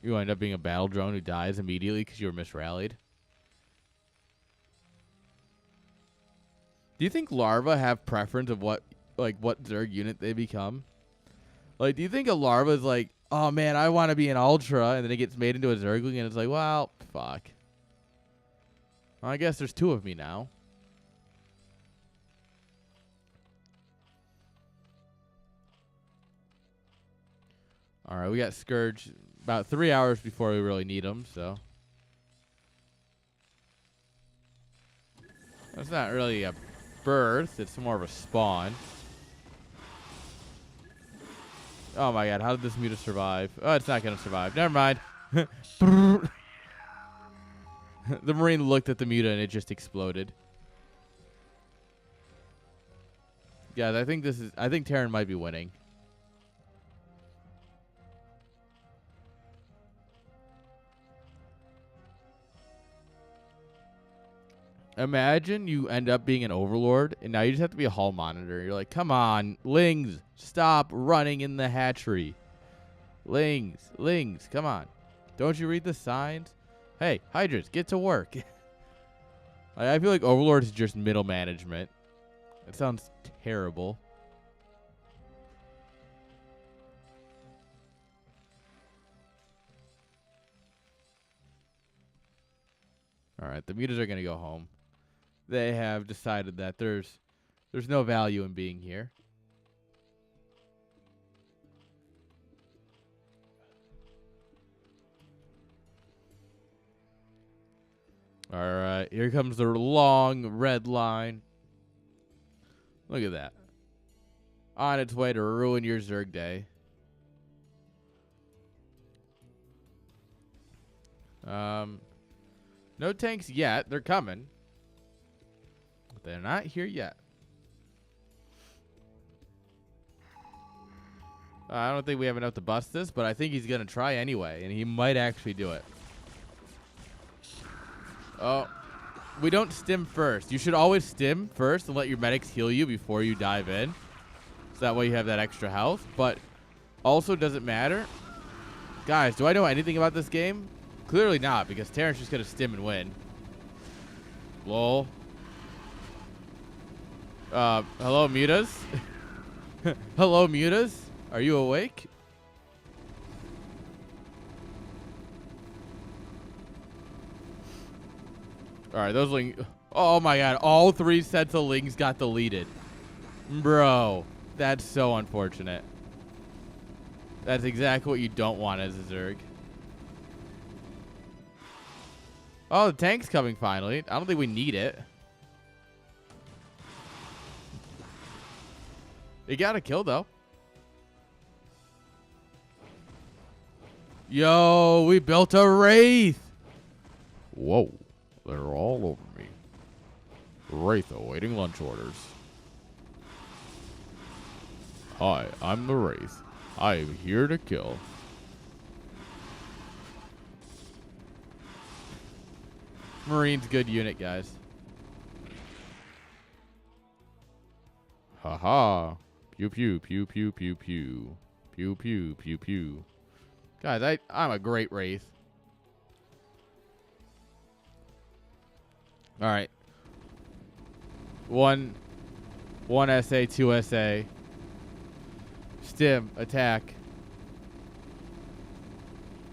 You end up being a battle drone who dies immediately because you were misrallied. Do you think larvae have preference of what Zerg unit they become? Like, do you think a larva is like, oh man, I want to be an ultra, and then it gets made into a Zergling, and it's like, well, fuck. Well, I guess there's two of me now. All right, we got Scourge about 3 hours before we really need them, so. That's not really a birth. It's more of a spawn. Oh, my God. How did this muta survive? Oh, it's not going to survive. Never mind. The Marine looked at the muta, and it just exploded. Guys, I think Terran might be winning. Imagine you end up being an overlord, and now you just have to be a hall monitor. You're like, come on, Lings, stop running in the hatchery. Lings, come on. Don't you read the signs? Hey, Hydras, get to work. I feel like overlord is just middle management. It sounds terrible. All right, the mutas are going to go home. They have decided that there's no value in being here. All right, here comes the long red line. Look at that. On its way to ruin your Zerg day. No tanks yet. They're coming. They're not here yet. I don't think we have enough to bust this, but I think he's going to try anyway, and he might actually do it. Oh, we don't stim first. You should always stim first and let your medics heal you before you dive in. So that way you have that extra health, but also doesn't matter. Guys, do I know anything about this game? Clearly not, because Terran's just going to stim and win. Lol. Hello, mutas? Hello, mutas? Are you awake? Alright, those ling... Oh my god, all 3 sets of lings got deleted. Bro, that's so unfortunate. That's exactly what you don't want as a Zerg. Oh, the tank's coming finally. I don't think we need it. It got a kill, though. Yo, we built a Wraith. Whoa, they're all over me. Wraith awaiting lunch orders. Hi, I'm the Wraith. I am here to kill. Marine's good unit, guys. Haha. Pew pew pew pew pew pew. Pew pew pew pew. Guys, I'm a great Wraith. Alright. One SA, 2 SA. Stim, attack.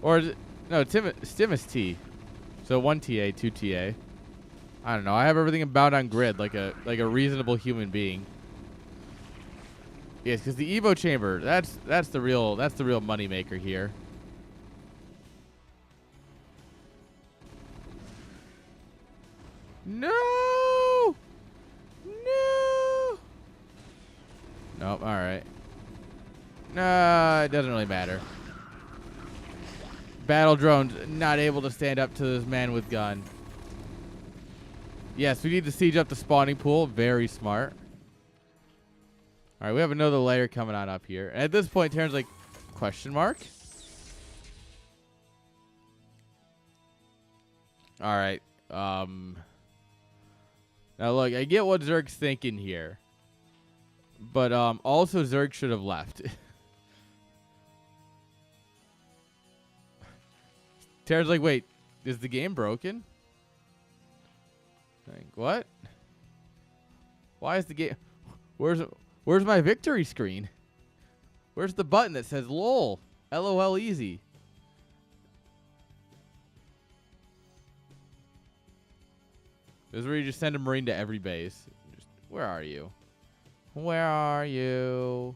Or is it, no, Stim is T. So 1 TA, 2 TA. I don't know. I have everything bound on grid like a reasonable human being. Yes, because the Evo chamber, that's the real money maker here. No! No! Nope, alright. It doesn't really matter. Battle drones not able to stand up to this man with gun. Yes, we need to siege up the spawning pool. Very smart. Alright, we have another layer coming on up here. And at this point, Terran's like, question mark? Alright. Now look, I get what Zerg's thinking here. But also Zerg should have left. Terran's like, wait, is the game broken? Like, what? Why is the game... Where's my victory screen? Where's the button that says LOL? LOL easy. This is where you just send a Marine to every base. Just, where are you? Where are you?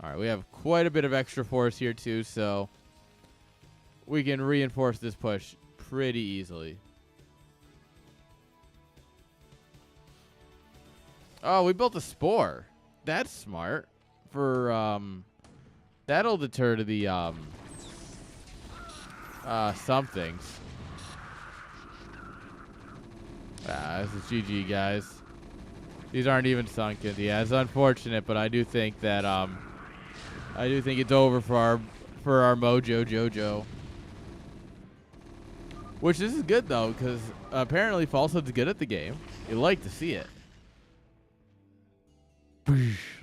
Alright, we have quite a bit of extra force here too, so we can reinforce this push pretty easily. Oh, we built a spore. That's smart. For that'll deter to the somethings. This is GG, guys. These aren't even sunken. Yeah, it's unfortunate, but I do think that I do think it's over for our Mojo Jojo. Which this is good though, because apparently Falsehood's good at the game. You like to see it.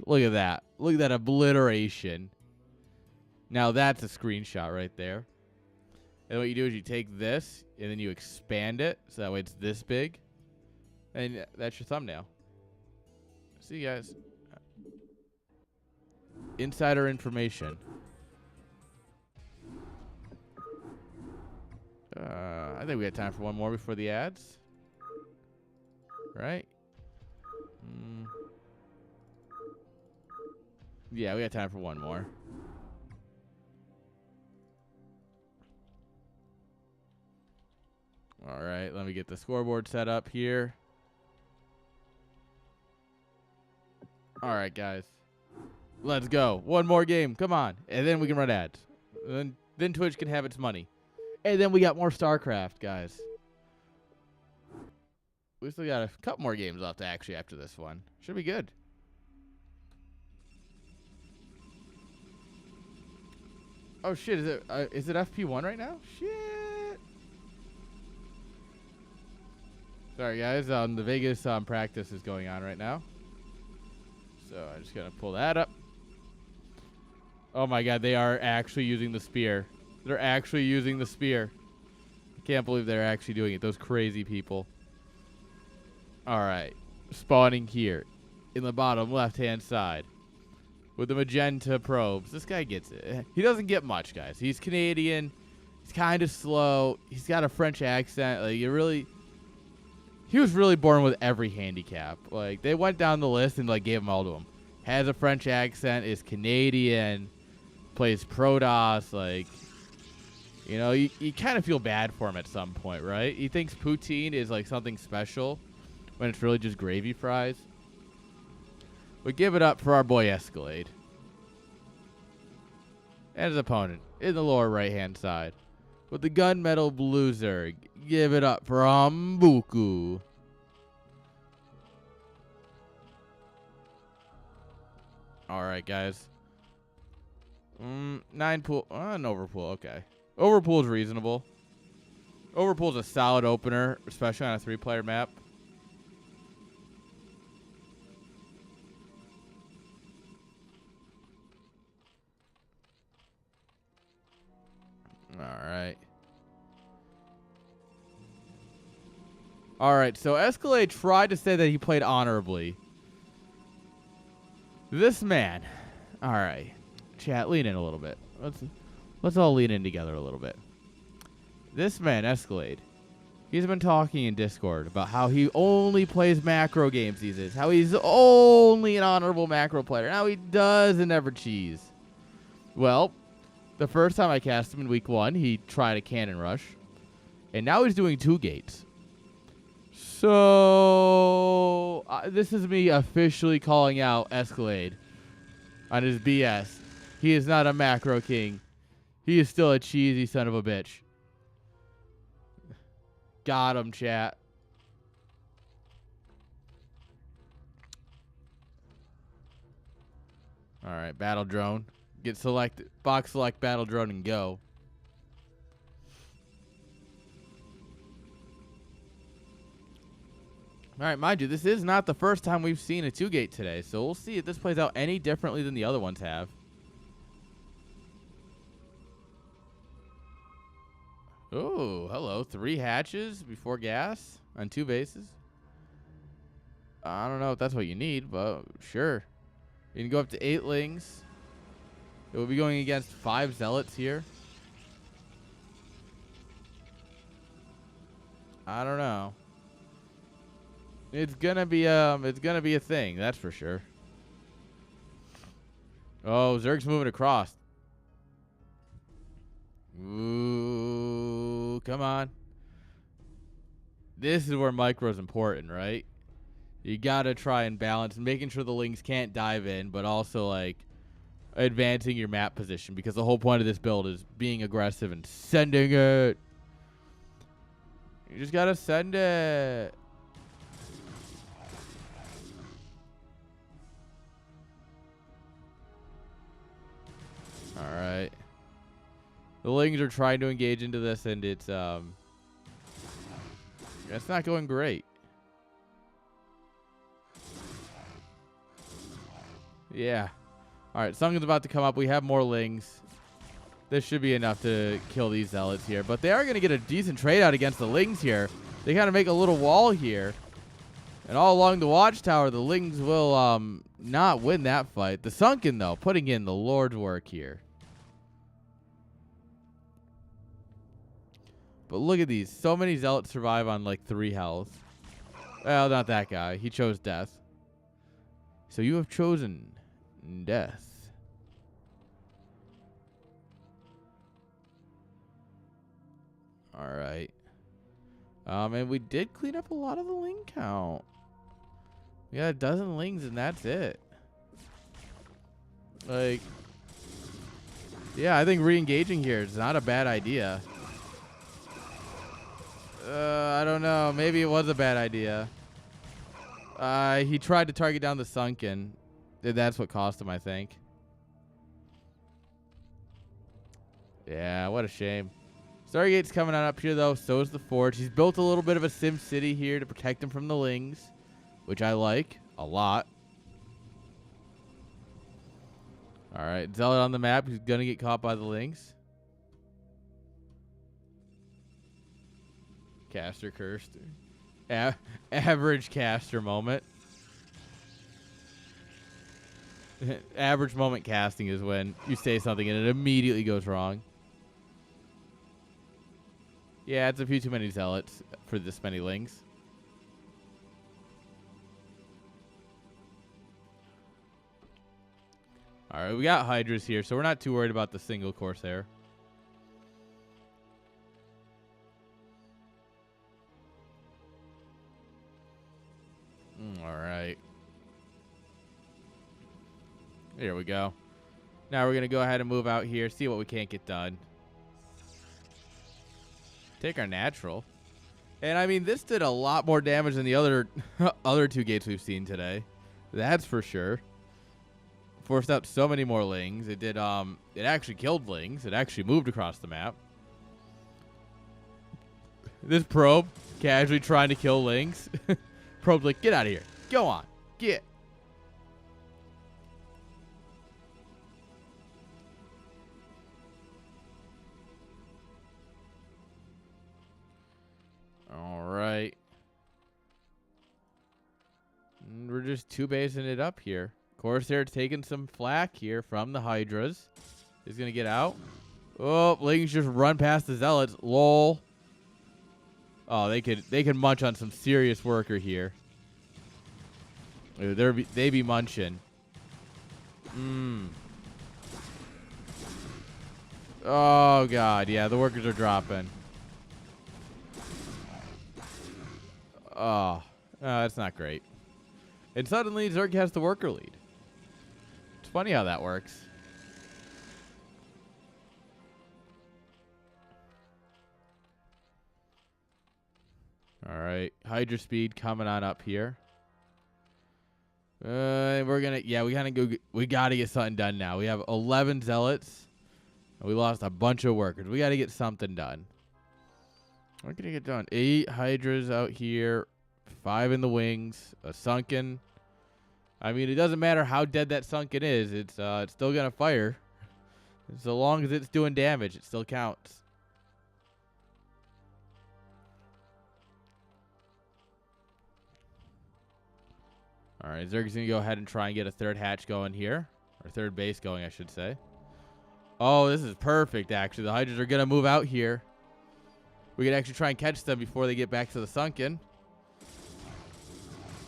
Look at that. Look at that obliteration. Now that's a screenshot right there. And what you do is you take this and then you expand it so that way it's this big. And that's your thumbnail. See you guys. Insider information. I think we got time for one more before the ads. Right? Yeah, we got time for one more. All right, let me get the scoreboard set up here. All right, guys. Let's go. One more game. Come on. And then we can run ads. And then Twitch can have its money. And then we got more StarCraft, guys. We still got a couple more games left, actually, after this one. Should be good. Oh, shit. Is it FP1 right now? Shit. Sorry, guys. The Vegas practice is going on right now. So I'm just going to pull that up. Oh, my God. They are actually using the spear. They're actually using the spear. Can't believe they're actually doing it. Those crazy people. All right. Spawning here in the bottom left-hand side with the magenta probes. This guy gets it. He doesn't get much, guys. He's Canadian. He's kind of slow. He's got a French accent. Like, he was really born with every handicap. Like, they went down the list and, like, gave them all to him. Has a French accent, is Canadian, plays Protoss. Like, you know, you kind of feel bad for him at some point, right? He thinks poutine is, like, something special when it's really just gravy fries. But give it up for our boy Escalade. And his opponent in the lower right-hand side. With the gunmetal blue Zerg. Give it up for Ambuku. Alright, guys. 9 pool. An overpool. Okay. Overpool is reasonable. Overpool is a solid opener, especially on a 3-player map. Alright, so Escalade tried to say that he played honorably. This man. Alright. Chat, lean in a little bit. Let's all lean in together a little bit. This man, Escalade, he's been talking in Discord about how he only plays macro games these days. How he's only an honorable macro player. How he doesn't ever cheese. Well, the first time I cast him in week 1, he tried a cannon rush. And now he's doing 2 gates. So, this is me officially calling out Escalade on his BS. He is not a macro king. He is still a cheesy son of a bitch. Got him, chat. Alright, battle drone. Get selected. Box select battle drone and go. Alright, mind you, this is not the first time we've seen a 2-gate today, so we'll see if this plays out any differently than the other ones have. Oh, hello. 3 hatches before gas on 2 bases. I don't know if that's what you need, but sure. You can go up to 8 lings. It will be going against 5 zealots here. I don't know. It's gonna be a thing, that's for sure. Oh, Zerg's moving across. Ooh, come on. This is where micro is important, right? You gotta try and balance, making sure the lings can't dive in, but also like advancing your map position, because the whole point of this build is being aggressive and sending it. You just gotta send it. Alright. The lings are trying to engage into this, and it's not going great. Yeah. Alright, Sunken's about to come up. We have more lings. This should be enough to kill these zealots here. But they are going to get a decent trade out against the lings here. They kind of make a little wall here. And all along the watchtower, the lings will not win that fight. The Sunken, though, putting in the Lord's work here. But look at these. So many zealots survive on like 3 health. Well, not that guy. He chose death. So you have chosen death. Alright. And we did clean up a lot of the ling count. We got 12 lings and that's it. Like, yeah, I think re-engaging here is not a bad idea. I don't know. Maybe it was a bad idea. He tried to target down the Sunken. That's what cost him, I think. Yeah, what a shame. Stargate's coming on up here, though. So is the Forge. He's built a little bit of a Sim City here to protect him from the lings, which I like a lot. All right, Zealot on the map. He's going to get caught by the lings. Caster cursed. Average caster moment. Average moment casting is when you say something and it immediately goes wrong. Yeah, it's a few too many zealots for this many lings. Alright, we got Hydras here, so we're not too worried about the single Corsair. Alright. Here we go. Now we're going to go ahead and move out here, see what we can't get done. Take our natural. And I mean, this did a lot more damage than the other other 2 gates we've seen today. That's for sure. Forced out so many more lings. It did it actually killed lings. It actually moved across the map. This probe casually trying to kill lings. Probe's like, get out of here. Go on. Get. All right. And we're just 2-basing it up here. Corsair taking some flack here from the Hydras. He's going to get out. Oh, lings just run past the Zealots. Lol. Oh, they could munch on some serious worker here. They be munching. Oh, God. Yeah, the workers are dropping. Oh, that's not great. And suddenly, Zerg has the worker lead. It's funny how that works. All right, Hydra speed coming on up here. We're gonna, yeah, we gotta get something done now. We have 11 zealots, and we lost a bunch of workers. We gotta get something done. What can you get done? 8 Hydras out here, 5 in the wings, a sunken. I mean, it doesn't matter how dead that sunken is. It's still gonna fire. So long as it's doing damage, it still counts. All right, Zerg's going to go ahead and try and get a 3rd hatch going here. Or 3rd base going, I should say. Oh, this is perfect, actually. The Hydras are going to move out here. We can actually try and catch them before they get back to the sunken.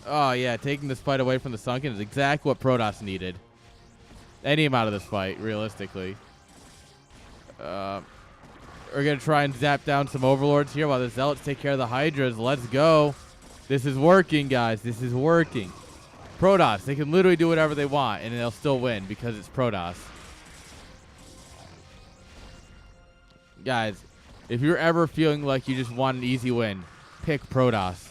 Oh, yeah, taking this fight away from the sunken is exactly what Protoss needed. Any amount of this fight, realistically. We're going to try and zap down some Overlords here while the Zealots take care of the Hydras. Let's go. This is working, guys. This is working. Protoss, they can literally do whatever they want, and they'll still win because it's Protoss. Guys, if you're ever feeling like you just want an easy win, pick Protoss.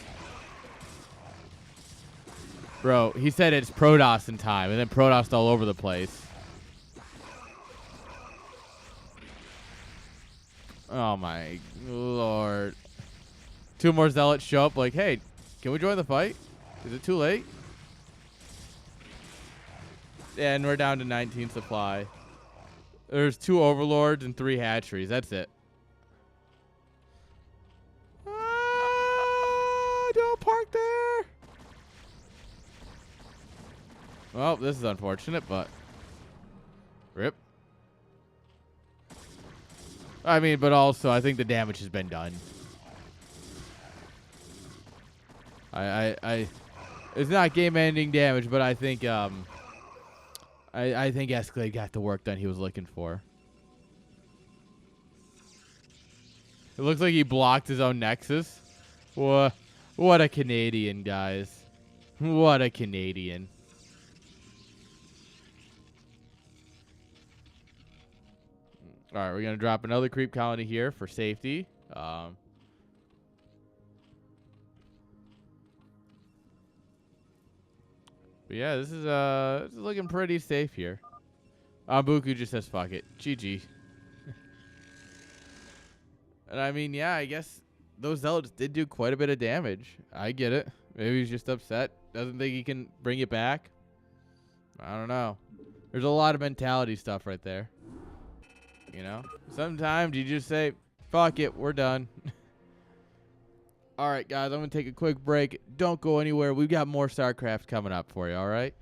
Bro, he said it's Protoss in time, and then Protoss all over the place. Oh, my Lord. 2 more Zealots show up like, hey, can we join the fight? Is it too late? And we're down to 19 supply. There's 2 Overlords and 3 hatcheries. That's it. Don't park there. Well, this is unfortunate, but rip. I mean, but also, I think the damage has been done. It's not game-ending damage, but I think I think Escalade got the work done he was looking for. It looks like he blocked his own Nexus. What a Canadian, guys. What a Canadian. All right, we're going to drop another creep colony here for safety. But yeah, this is looking pretty safe here. Buku just says fuck it. GG. And I mean, yeah, I guess those Zealots did do quite a bit of damage. I get it. Maybe he's just upset. Doesn't think he can bring it back. I don't know. There's a lot of mentality stuff right there. You know? Sometimes you just say, fuck it, we're done. All right, guys, I'm going to take a quick break. Don't go anywhere. We've got more StarCraft coming up for you, all right?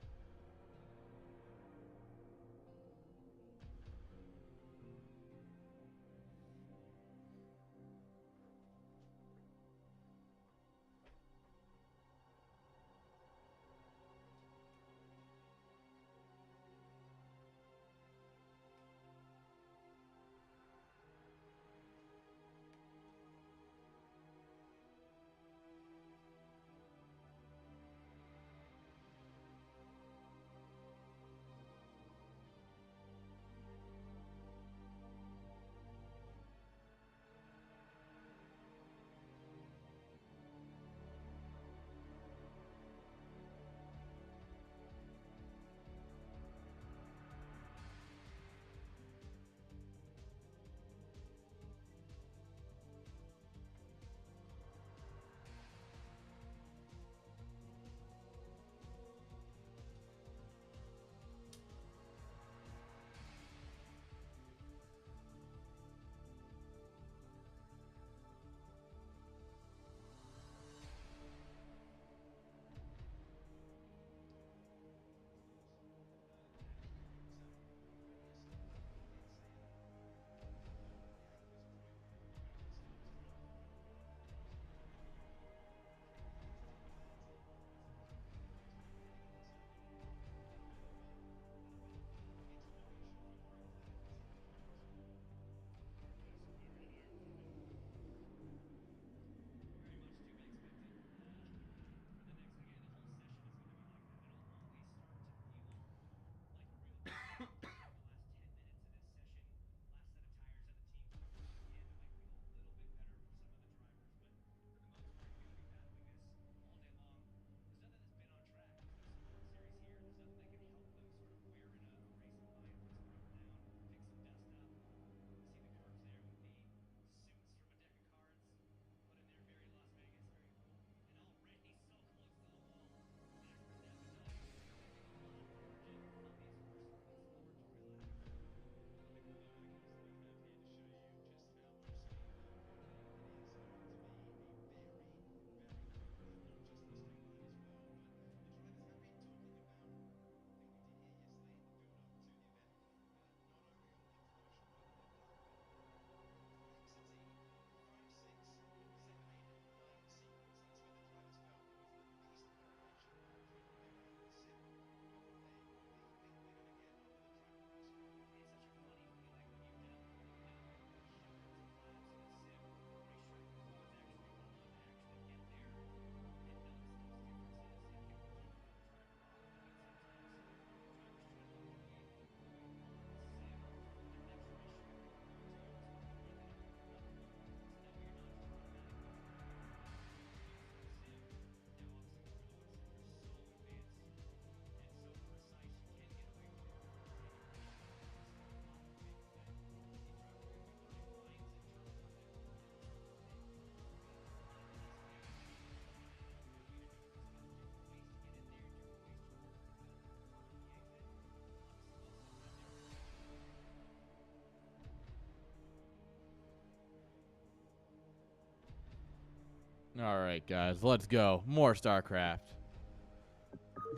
All right, guys, let's go. More StarCraft.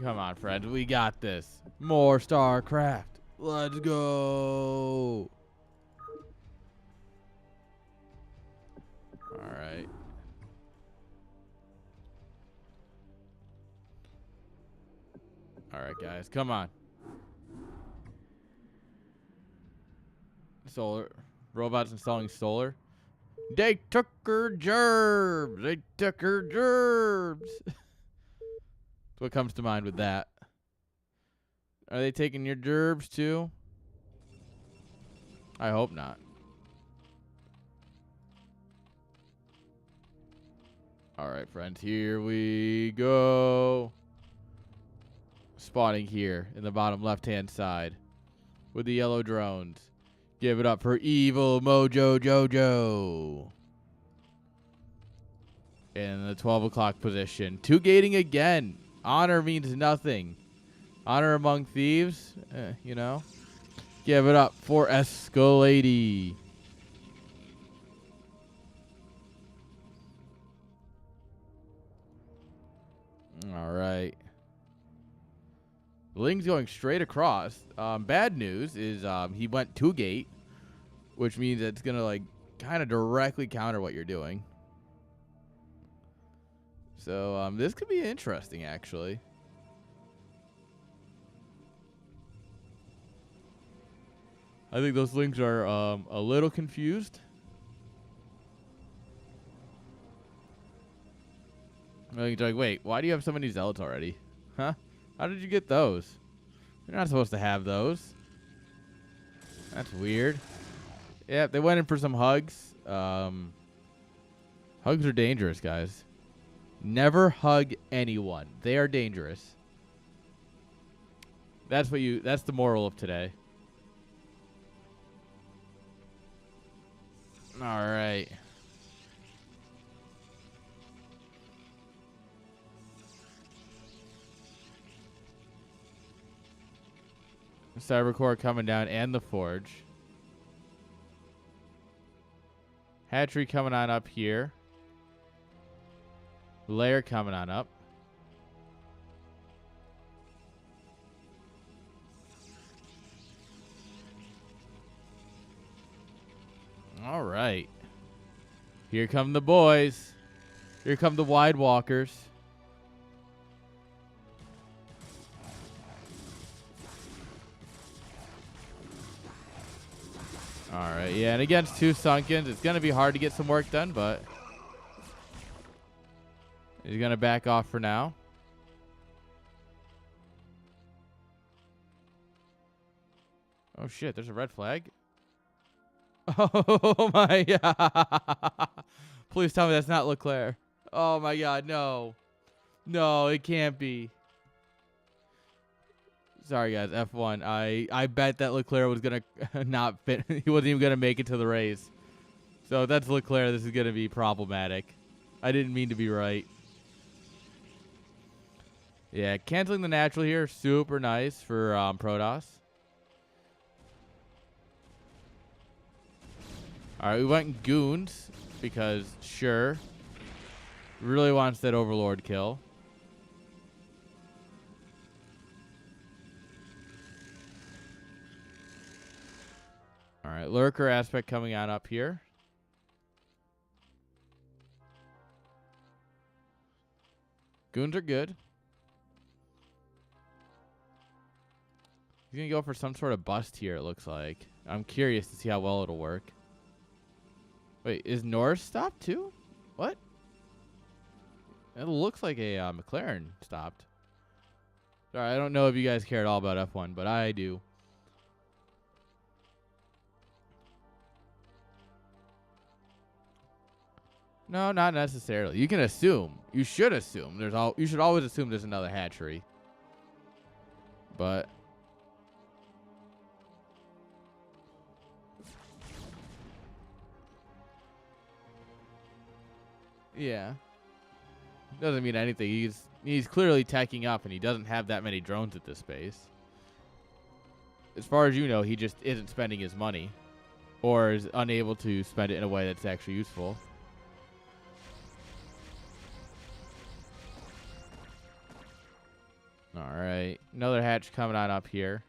Come on, friends. We got this. More StarCraft. Let's go. All right. All right, guys. Come on. Solar. Robots installing solar. They took her gerbs. They took her gerbs. What comes to mind with that? Are they taking your gerbs too? I hope not. All right, friends. Here we go. Spawning here in the bottom left-hand side with the yellow drones. Give it up for Evil Mojo Jojo. In the 12 o'clock position. Two gating again. Honor means nothing. Honor among thieves, you know. Give it up for Escalade. All right. Ling's going straight across. Bad news is he went 2-gate, which means it's going to, like, kind of directly counter what you're doing. So this could be interesting, actually. I think those Lings are a little confused. Like, wait, why do you have so many Zealots already? Huh? How did you get those? You're not supposed to have those. That's weird. Yeah, they went in for some hugs. Hugs are dangerous, guys. Never hug anyone. They are dangerous. That's the moral of today. All right. Cybercore coming down and the Forge. Hatchery coming on up here. Lair coming on up. All right. Here come the boys. Here come the Wide Walkers. All right, yeah, and against 2 Sunkens, it's going to be hard to get some work done, but he's going to back off for now. Oh, shit, there's a red flag. Oh, my God. Please tell me that's not Leclerc. Oh, my God, no. No, it can't be. Sorry, guys, F1. I bet that Leclerc was going to not fit. He wasn't even going to make it to the race. So if that's Leclerc, this is going to be problematic. I didn't mean to be right. Yeah, canceling the natural here, super nice for Protoss. All right, we went Goons because, sure, really wants that Overlord kill. All right, Lurker aspect coming on up here. Goons are good. He's going to go for some sort of bust here, it looks like. I'm curious to see how well it'll work. Wait, is Norris stopped too? What? It looks like a McLaren stopped. Sorry, I don't know if you guys care at all about F1, but I do. No, not necessarily. You can assume. You should assume. You should always assume there's another hatchery. But yeah. Doesn't mean anything. He's clearly teching up and he doesn't have that many drones at this base. As far as you know, he just isn't spending his money or is unable to spend it in a way that's actually useful. All right. Another hatch coming on up here.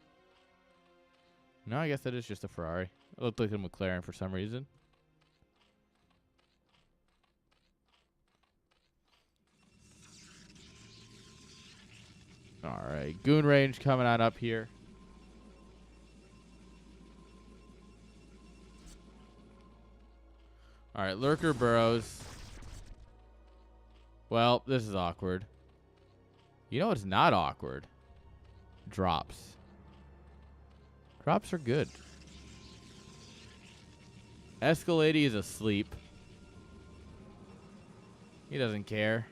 No, I guess that is just a Ferrari. It looked like a McLaren for some reason. All right. Goon range coming on up here. All right. Lurker burrows. Well, this is awkward. You know what's not awkward? Drops. Drops are good. Escalade is asleep. He doesn't care.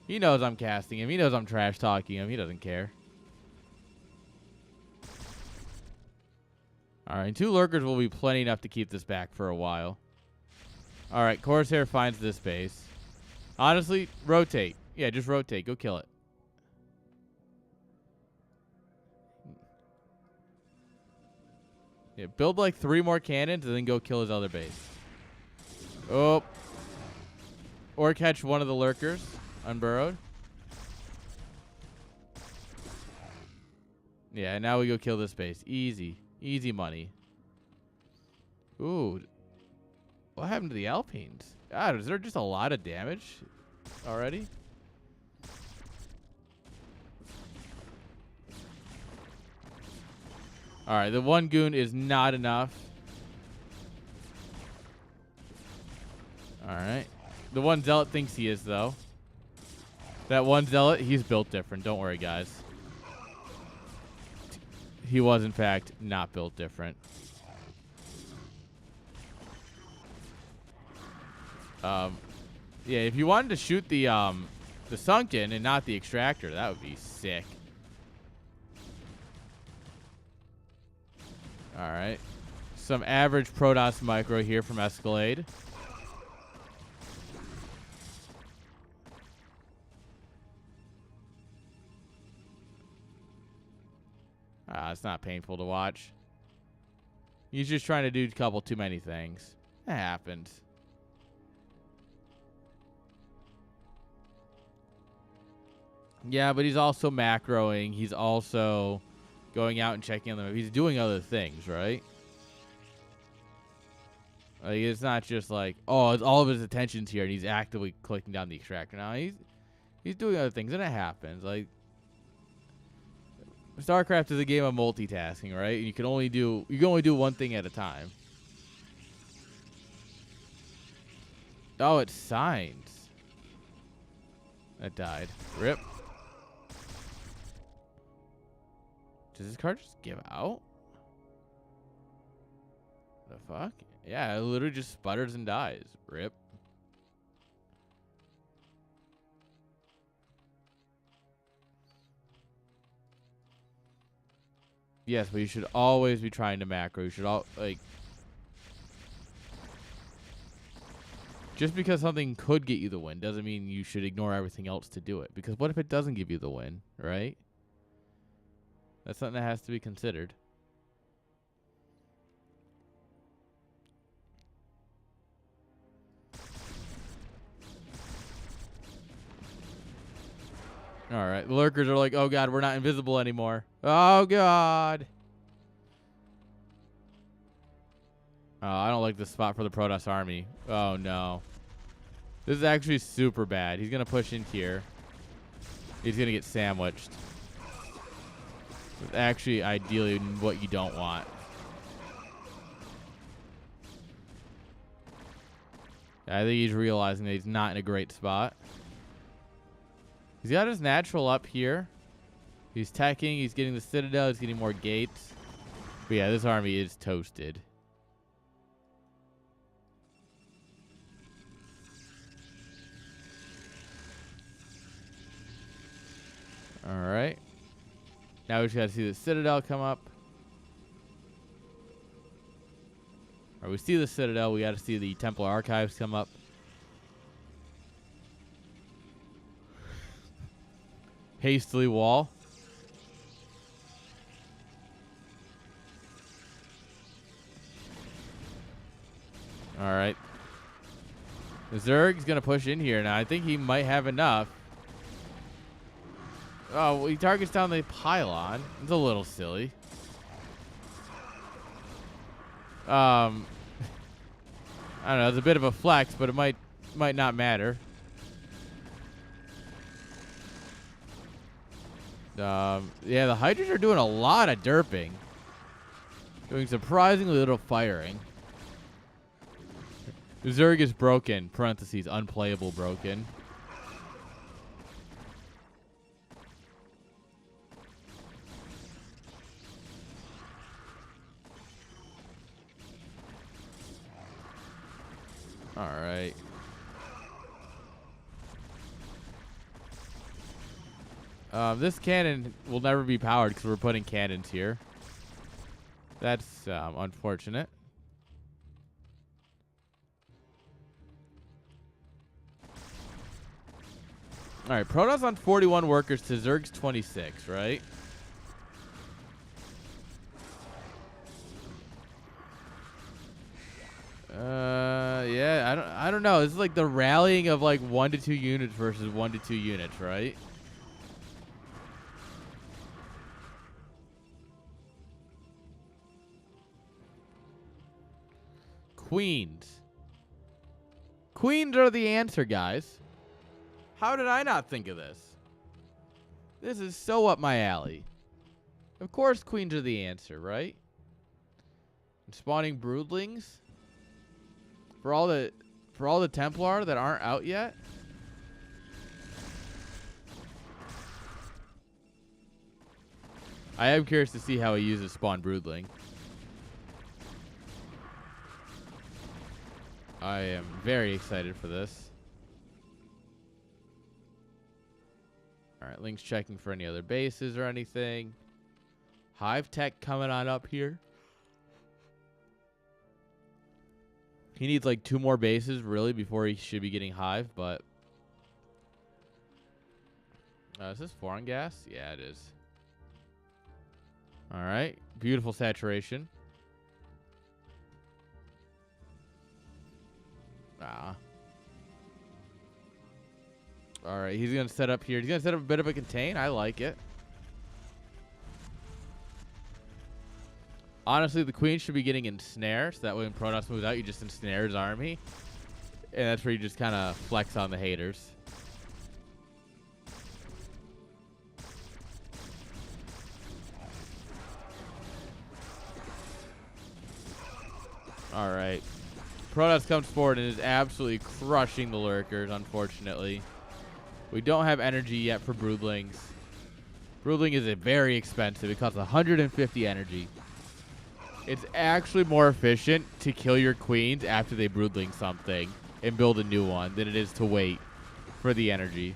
He knows I'm casting him. He knows I'm trash talking him. He doesn't care. All right, 2 lurkers will be plenty enough to keep this back for a while. All right, Corsair finds this base. Honestly, rotate. Yeah, just rotate. Go kill it. Yeah, build like 3 more cannons and then go kill his other base. Oh. Or catch one of the lurkers unburrowed. Yeah, now we go kill this base. Easy. Easy money. Ooh. What happened to the Alpines? God, is there just a lot of damage already? Alright, the one goon is not enough. Alright. The one zealot thinks he is, though. That one zealot, he's built different. Don't worry, guys. He was, in fact, not built different. Yeah, if you wanted to shoot the Sunken and not the Extractor, that would be sick. Alright. Some average Protoss micro here from Escalade. It's not painful to watch. He's just trying to do a couple too many things. That happens. Yeah, but he's also macroing. He's also going out and checking on them. He's doing other things, right? Like, it's not just like, oh, it's all of his attention's here and he's actively clicking down the Extractor. Now he's doing other things, and it happens. Like, StarCraft is a game of multitasking, right? You can only do one thing at a time. Oh, it's signs. That died. Rip. Does this card just give out? The fuck? Yeah, it literally just sputters and dies. Rip. Yes, but you should always be trying to macro. You should just because something could get you the win doesn't mean you should ignore everything else to do it. Because what if it doesn't give you the win, right? That's something that has to be considered. Alright, the lurkers are like, oh god, we're not invisible anymore. Oh god. Oh, I don't like this spot for the Protoss army. Oh no. This is actually super bad. He's going to push in here. He's going to get sandwiched. It's actually ideally what you don't want. I think he's realizing that he's not in a great spot. He's got his natural up here. He's teching. He's getting the Citadel. He's getting more gates. But yeah, this army is toasted. All right. Now we just got to see the Citadel come up. Or we see the Citadel. We got to see the Templar Archives come up. Hastily wall. All right. The Zerg's going to push in here. Now, I think he might have enough. Oh, well, he targets down the pylon. It's a little silly. I don't know. It's a bit of a flex, but it might not matter. Yeah, the Hydras are doing a lot of derping. Doing surprisingly little firing. Zerg is broken. Parentheses, unplayable broken. All right. This cannon will never be powered because we're putting cannons here. That's unfortunate. All right, Protoss on 41 workers to Zerg's 26, right? Yeah, I don't know. This is like the rallying of like 1 to 2 units versus 1 to 2 units, right? Queens. Queens are the answer, guys. How did I not think of this? This is so up my alley. Of course queens are the answer, right? And spawning broodlings? For all the Templar that aren't out yet? I am curious to see how he uses spawn broodling. I am very excited for this. Alright, Link's checking for any other bases or anything. Hive tech coming on up here. He needs like 2 more bases, really, before he should be getting Hive, but... is this foreign gas? Yeah, it is. Alright, beautiful saturation. Alright, he's going to set up here. He's going to set up a bit of a contain. I like it. Honestly, the queen should be getting ensnare, so that way when Protoss moves out, you just ensnare his army. And that's where you just kind of flex on the haters. Alright. Protoss comes forward and is absolutely crushing the lurkers, unfortunately. We don't have energy yet for broodlings. Broodling is very expensive. It costs 150 energy. It's actually more efficient to kill your queens after they broodling something and build a new one than it is to wait for the energy.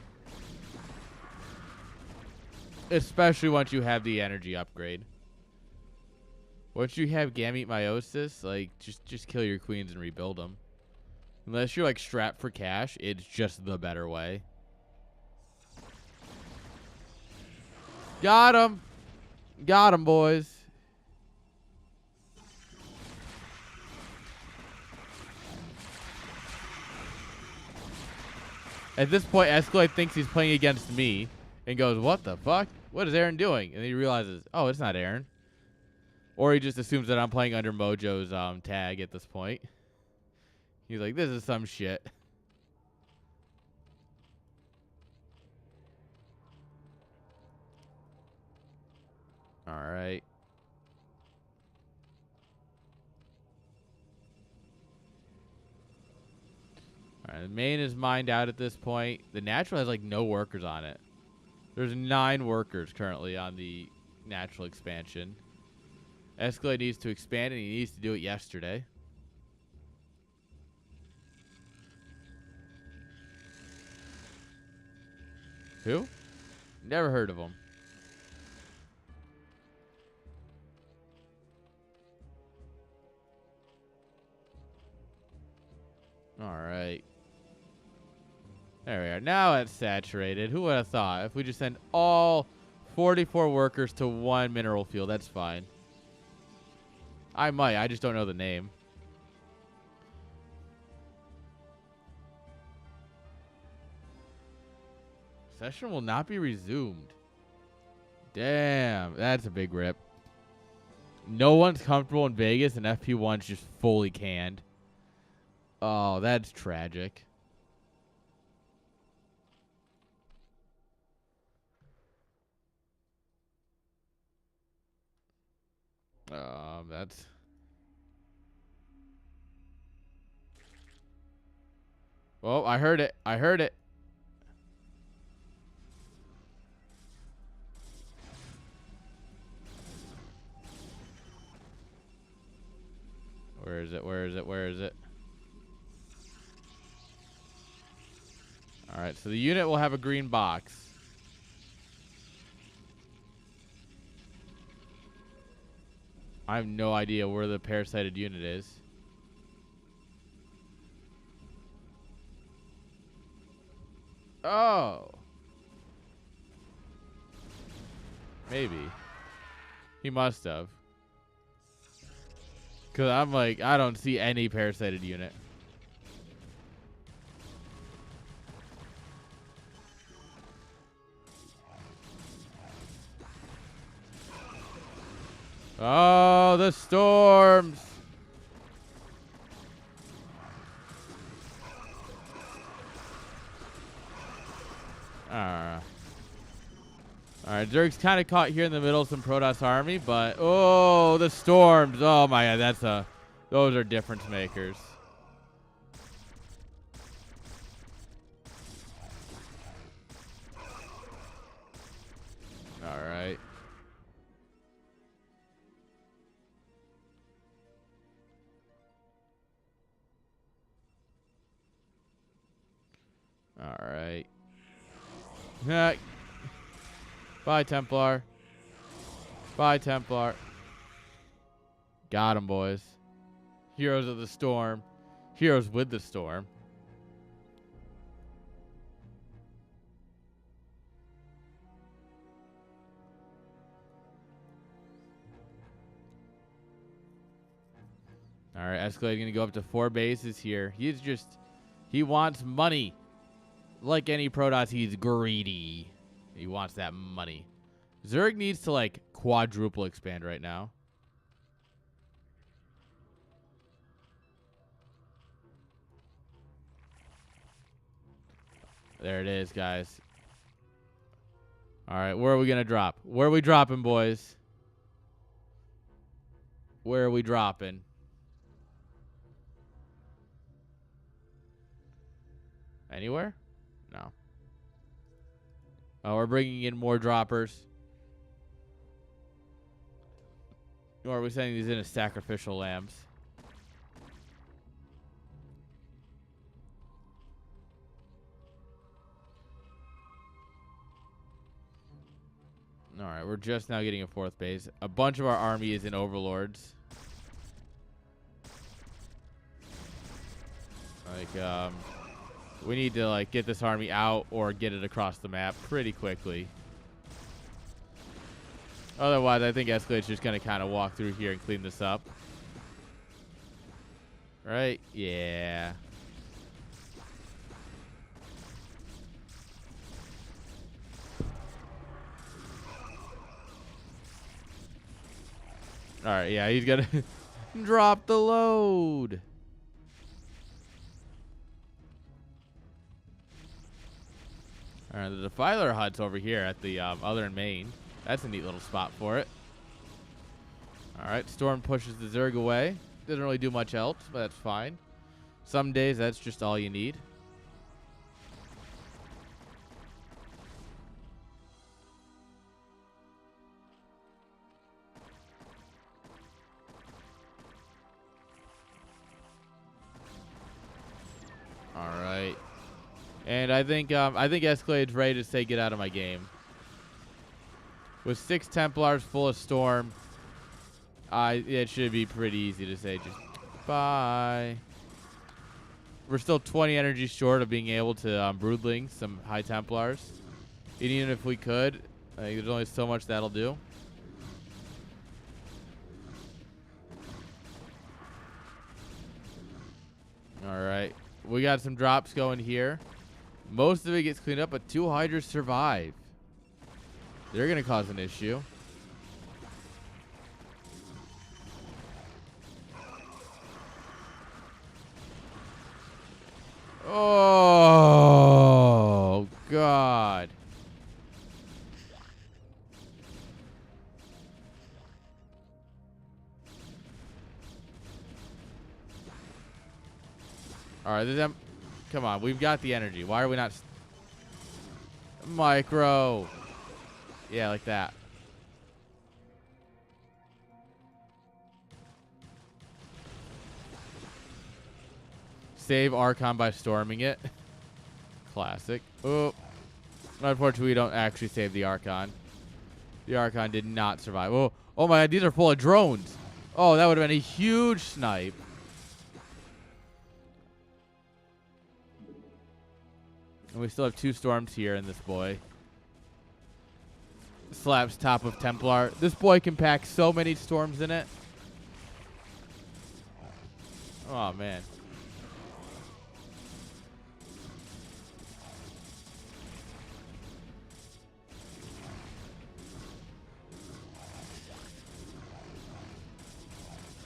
Especially once you have the energy upgrade. Once you have gamete meiosis, like, just kill your queens and rebuild them. Unless you're, like, strapped for cash, it's just the better way. Got him! Got him, boys. At this point, Escalade thinks he's playing against me and goes, what the fuck? What is Aaron doing? And then he realizes, oh, it's not Aaron. Or he just assumes that I'm playing under Mojo's tag at this point. He's like, this is some shit. Alright. Alright, the main is mined out at this point. The natural has like no workers on it. There's 9 workers currently on the natural expansion. Escalade needs to expand and he needs to do it yesterday. Who? Never heard of him. Alright. There we are. Now it's saturated. Who would have thought? If we just send all 44 workers to 1 mineral field, that's fine. I might. I just don't know the name. Session will not be resumed. Damn. That's a big rip. No one's comfortable in Vegas and FP1's just fully canned. Oh, that's tragic. That's... Oh, I heard it. I heard it. Where is it? Where is it? Where is it? Alright, so the unit will have a green box. I have no idea where the parasited unit is. Oh. Maybe. He must have. Because I'm like, I don't see any parasited unit. Oh, the storms. right, Zerg's kind of caught here in the middle of some Protoss army, but oh, the storms! Oh my God, those are difference makers. All right. All right. Bye, Templar. Bye, Templar. Got him, boys. Heroes of the storm. Heroes with the storm. All right, Escalade going to go up to 4 bases here. He wants money. Like any Protoss, he's greedy. He wants that money. Zerg needs to, like, quadruple expand right now. There it is, guys. All right, where are we going to drop? Where are we dropping, boys? Where are we dropping? Anywhere? No. Oh, we're bringing in more droppers. Or are we sending these in as sacrificial lambs? All right, we're just now getting a 4th base. A bunch of our army is in Overlords. Like, we need to, like, get this army out or get it across the map pretty quickly. Otherwise, I think Escalade's just going to kind of walk through here and clean this up. Right? Yeah. All right, yeah, he's going to drop the load. All right, the Defiler hut's over here at the other main. That's a neat little spot for it. All right, Storm pushes the Zerg away. Doesn't really do much else, but that's fine. Some days, that's just all you need. All right. And I think Escalade's ready to say, get out of my game. With 6 Templars full of Storm, it should be pretty easy to say just bye. We're still 20 energy short of being able to Broodling some high Templars. And even if we could, I think there's only so much that'll do. All right. We got some drops going here. Most of it gets cleaned up, but 2 Hydras survive. They're going to cause an issue. Oh, God. All right, come on. We've got the energy. Why are we not... Micro. Yeah, like that. Save Archon by storming it. Classic. Oh. Unfortunately, we don't actually save the Archon. The Archon did not survive. Oh, oh my God, these are full of drones. Oh, that would have been a huge snipe. And we still have 2 storms here in this boy. Slaps top of Templar. This boy can pack so many storms in it. Oh, man.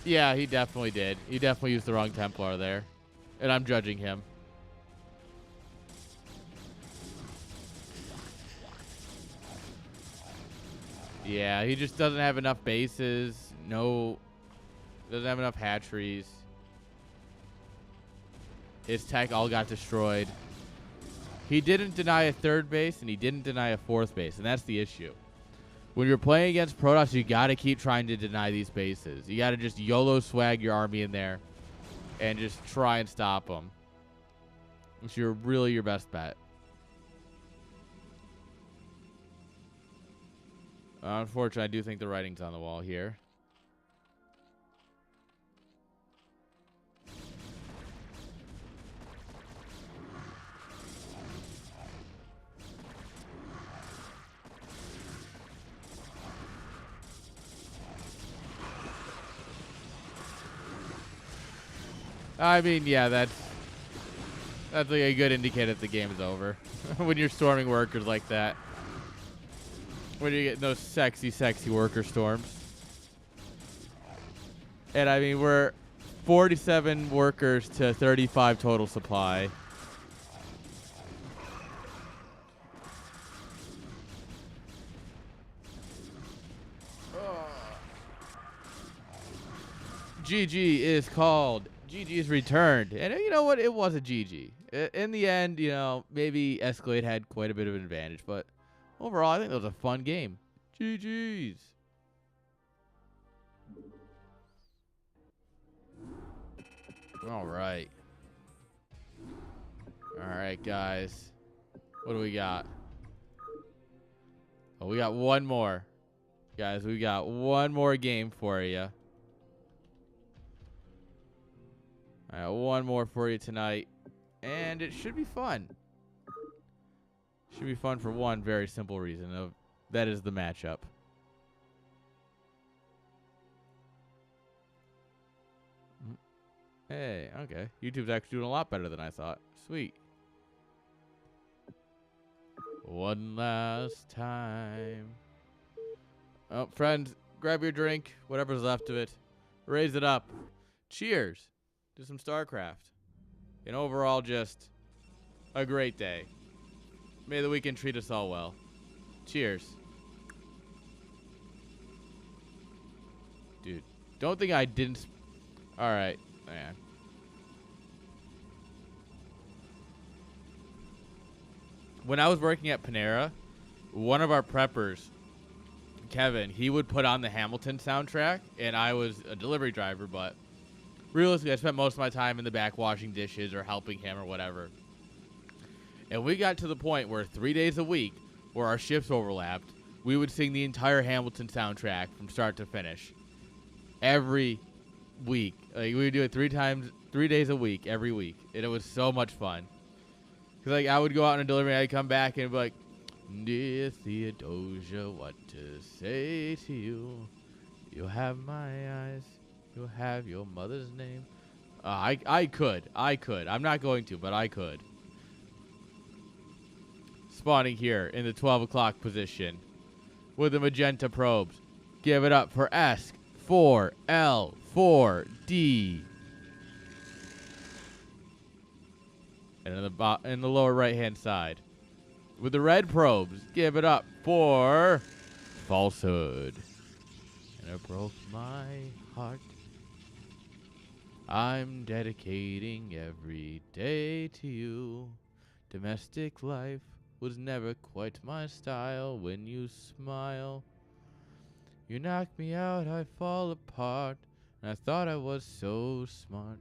Yeah, he definitely did. He definitely used the wrong Templar there. And I'm judging him. Yeah, he just doesn't have enough bases. No, doesn't have enough hatcheries. His tech all got destroyed. He didn't deny a third base, and he didn't deny a fourth base, and that's the issue. When you're playing against Protoss, you got to keep trying to deny these bases. You got to just YOLO swag your army in there and just try and stop them. It's really your best bet. Unfortunately, I do think the writing's on the wall here. I mean, yeah, that's like a good indicator that the game is over. When you're storming workers like that. When you get those sexy, sexy worker storms. And I mean, we're 47 workers to 35 total supply. GG is called. GG is returned. And you know what? It was a GG. In the end, you know, maybe Escalade had quite a bit of an advantage, but overall, I think that was a fun game. GG's. All right. All right, guys. What do we got? Oh, we got one more. Guys, we got one more game for you. I got one more for you tonight, and it should be fun. Should be fun for one very simple reason. That is the matchup. Hey, okay. YouTube's actually doing a lot better than I thought. Sweet. One last time. Oh, friends, grab your drink, whatever's left of it. Raise it up. Cheers to some StarCraft. And overall, just a great day. May the weekend treat us all well. Cheers. Dude, don't think I didn't... Alright, man. When I was working at Panera, one of our preppers, Kevin, he would put on the Hamilton soundtrack, and I was a delivery driver, but realistically, I spent most of my time in the back washing dishes or helping him or whatever. And we got to the point where 3 days a week, where our shifts overlapped, we would sing the entire Hamilton soundtrack from start to finish. Every week. Like, we would do it 3 days a week, every week. And it was so much fun. Because, like, I would go out on a delivery, I'd come back and be like, "Dear Theodosia, what to say to you? You have my eyes. You have your mother's name." I could. I'm not going to, but I could. Spawning here in the 12 o'clock position with the magenta probes. Give it up for S4L4D. And in the lower right-hand side, with the red probes, give it up for Falsehood. And it broke my heart. I'm dedicating every day to you. Domestic life was never quite my style. When you smile, you knock me out, I fall apart. And I thought I was so smart.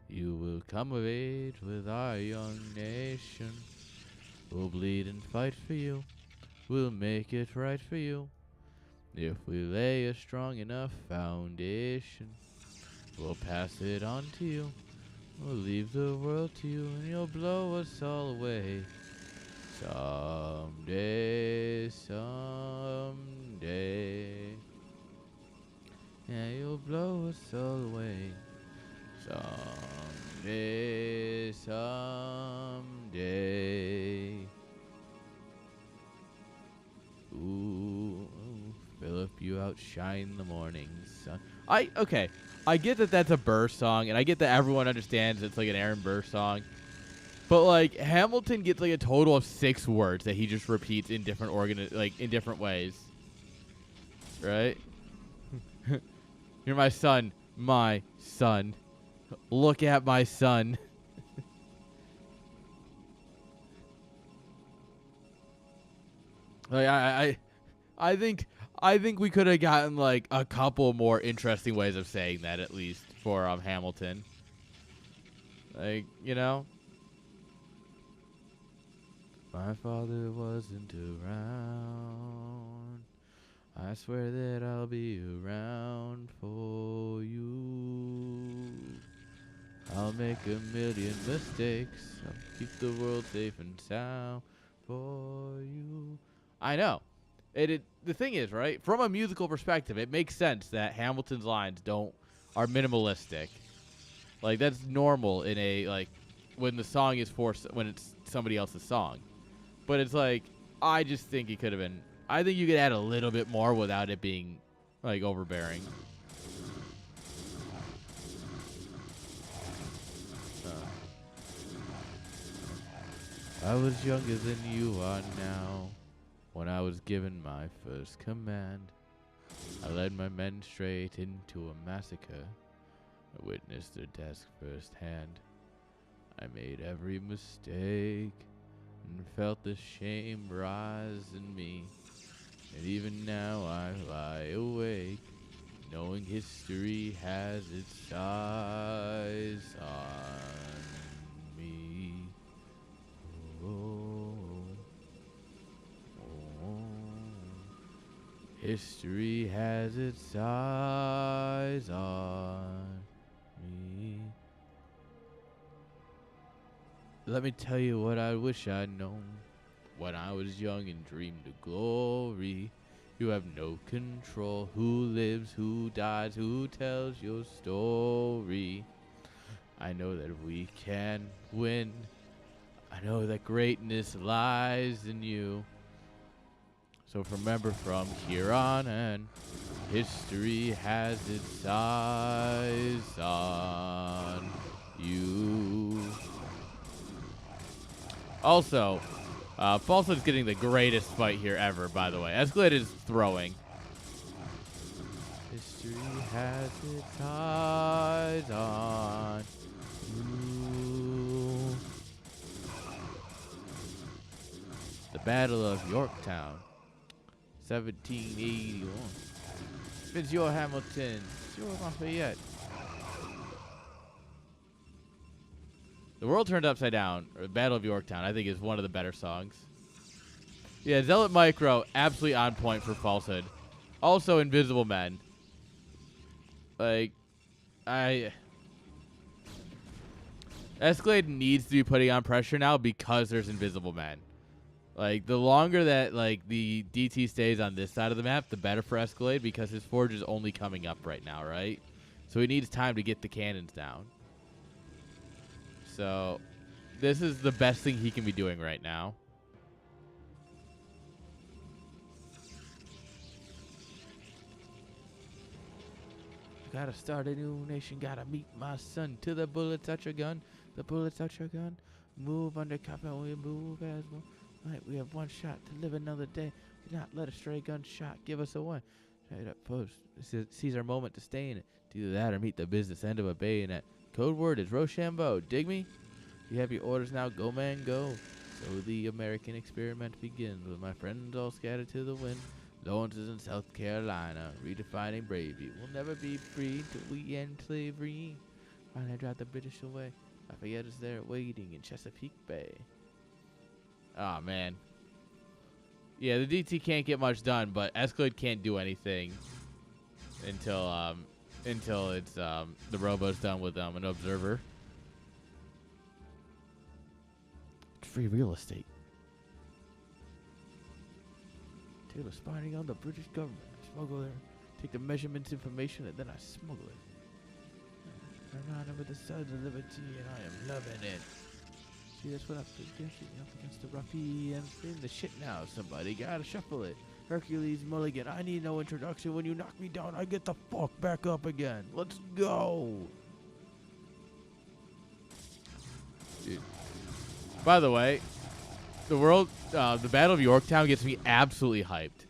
You will come of age with our young nation. We'll bleed and fight for you. We'll make it right for you. If we lay a strong enough foundation, we'll pass it on to you. We'll leave the world to you, and you'll blow us all away. Someday, someday. Yeah, you'll blow us all away. Someday, someday. Ooh, Philip, you outshine the morning sun. Okay, I get that that's a Burr song, and I get that everyone understands it's like an Aaron Burr song. But like Hamilton gets like a total of 6 words that he just repeats in different in different ways. right? You're my son. My son. Look at my son. Like I think we could have gotten like a couple more interesting ways of saying that at least for Hamilton. Like, you know, my father wasn't around. I swear that I'll be around for you. I'll make a million mistakes. I'll keep the world safe and sound for you. I know. The thing is, right? From a musical perspective, it makes sense that Hamilton's lines are minimalistic. Like that's normal in a like when the song is when it's somebody else's song. But it's like I just think it could have been. I think you could add a little bit more without it being like overbearing. I was younger than you are now. When I was given my first command, I led my men straight into a massacre. I witnessed their task firsthand. I made every mistake and felt the shame rise in me. And even now I lie awake, knowing history has its eyes on me. Oh, oh, history has its eyes on me. Let me tell you what I wish I'd known when I was young and dreamed of glory. You have no control. Who lives, who dies, who tells your story? I know that we can win. I know that greatness lies in you. So remember from here on in, history has its eyes on you. Also, Falsehood's getting the greatest fight here ever, by the way. Escalade is throwing. History has its eyes on you. The Battle of Yorktown, 1781. It's your Hamilton. It's your Lafayette. The World Turned Upside Down, or Battle of Yorktown, I think is one of the better songs. Yeah, Zealot Micro, absolutely on point for Falsehood. Also, Invisible Men. Like, Escalade needs to be putting on pressure now because there's Invisible Men. Like, the longer that, like, the DT stays on this side of the map, the better for Escalade because his Forge is only coming up right now, right? So he needs time to get the cannons down. So, this is the best thing he can be doing right now. Gotta start a new nation, gotta meet my son. To the bullets at your gun, the bullets at your gun. Move under cover, we move as one. Right, we have one shot to live another day. Do not let a stray gunshot give us a one. Right up post. Seize our moment to stay in it. Do that or meet the business end of a bayonet. Code word is Rochambeau. Dig me? You have your orders now. Go, man, go. So the American experiment begins with my friends all scattered to the wind. Lawrence's in South Carolina, redefining bravery. We'll never be free till we end slavery. Finally drive the British away. Lafayette is there waiting in Chesapeake Bay. Oh, man. Yeah, the DT can't get much done, but Escalade can't do anything until it's the robo's done with an observer. Free real estate. Taylor spying on the British government. I smuggle there. Take the measurements information and then I smuggle it. Turn on over the sides of liberty and I am loving it. See, that's what I'm up against the ruffians. In the shit now, somebody gotta shuffle it. Hercules Mulligan, I need no introduction. When you knock me down, I get the fuck back up again. Let's go. Dude. By the way, the Battle of Yorktown gets me absolutely hyped.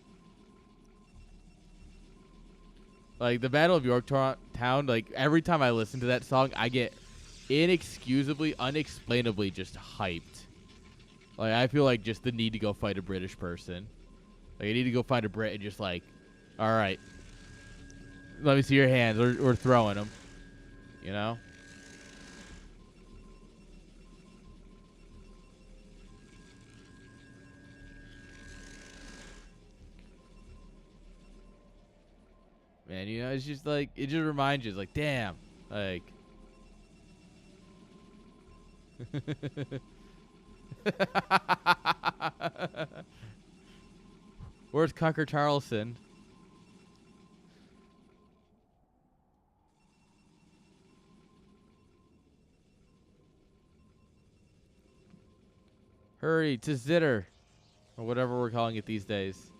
Like, the Battle of Yorktown, like, every time I listen to that song, I get inexcusably, unexplainably just hyped. Like, I feel like just the need to go fight a British person. Like, I need to go find a Brit and just, like, all right, let me see your hands. We're throwing them, you know? Man, you know, it's just like, it just reminds you, it's like, damn, like. Where's Cucker Charleston? Hurry to Zitter, or whatever we're calling it these days.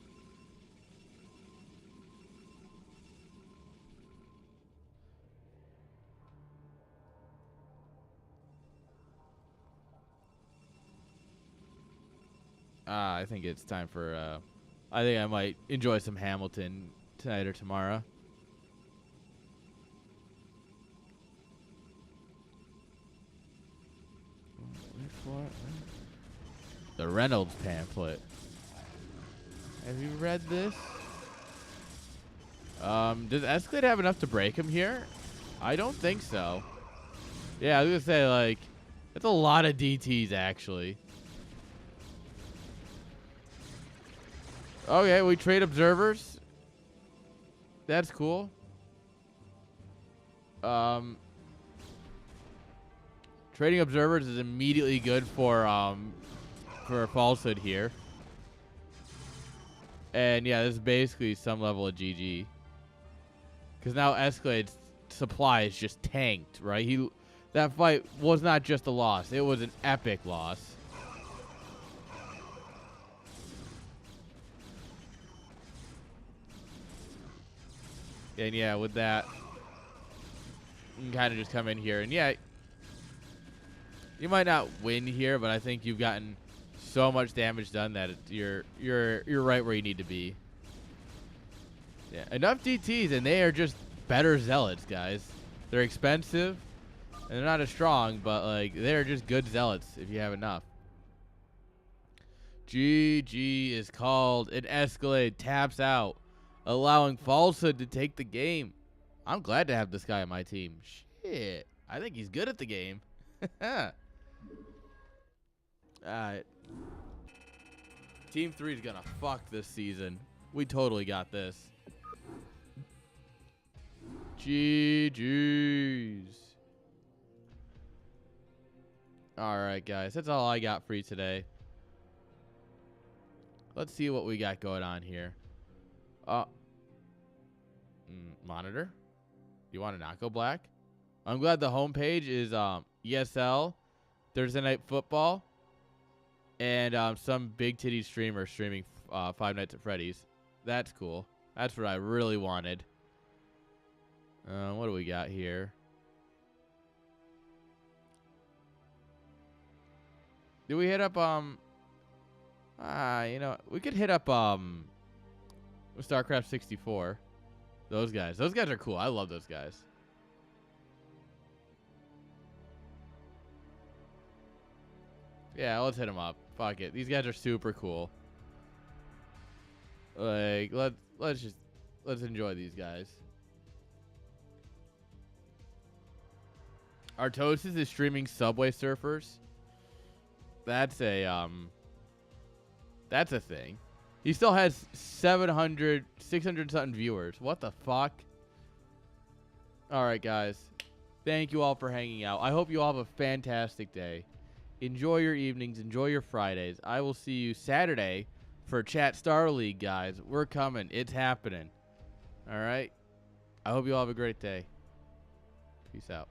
I think it's time for, I think I might enjoy some Hamilton tonight or tomorrow. The Reynolds pamphlet. Have you read this? Does Escalade have enough to break him here? I don't think so. Yeah, I was gonna say, like, it's a lot of DTs, actually. Okay, we trade observers. That's cool. Trading observers is immediately good for falsehood here. And yeah, this is basically some level of GG. Because now Escalade's supply is just tanked, right? That fight was not just a loss. It was an epic loss. And yeah, with that, you can kind of just come in here. And yeah, you might not win here, but I think you've gotten so much damage done that you're right where you need to be. Yeah, enough DTs, and they are just better zealots, guys. They're expensive, and they're not as strong, but like they're just good zealots if you have enough. GG is called, and Escalade taps out, allowing Falsehood to take the game. I'm glad to have this guy on my team. Shit, I think he's good at the game. Alright. Team 3 is gonna fuck this season. We totally got this. GG's. Alright, guys. That's all I got for you today. Let's see what we got going on here. Monitor? You want to not go black? I'm glad the homepage is ESL, Thursday Night Football, and some big titty streamer streaming Five Nights at Freddy's. That's cool. That's what I really wanted. What do we got here? Did we hit up you know, we could hit up StarCraft 64. Those guys are cool. I love those guys. Yeah, let's hit them up. Fuck it. These guys are super cool. Like, let's enjoy these guys. Artosis is streaming Subway Surfers. That's a thing. He still has 600 something viewers. What the fuck? All right, guys. Thank you all for hanging out. I hope you all have a fantastic day. Enjoy your evenings. Enjoy your Fridays. I will see you Saturday for Chat Star League, guys. We're coming. It's happening. All right. I hope you all have a great day. Peace out.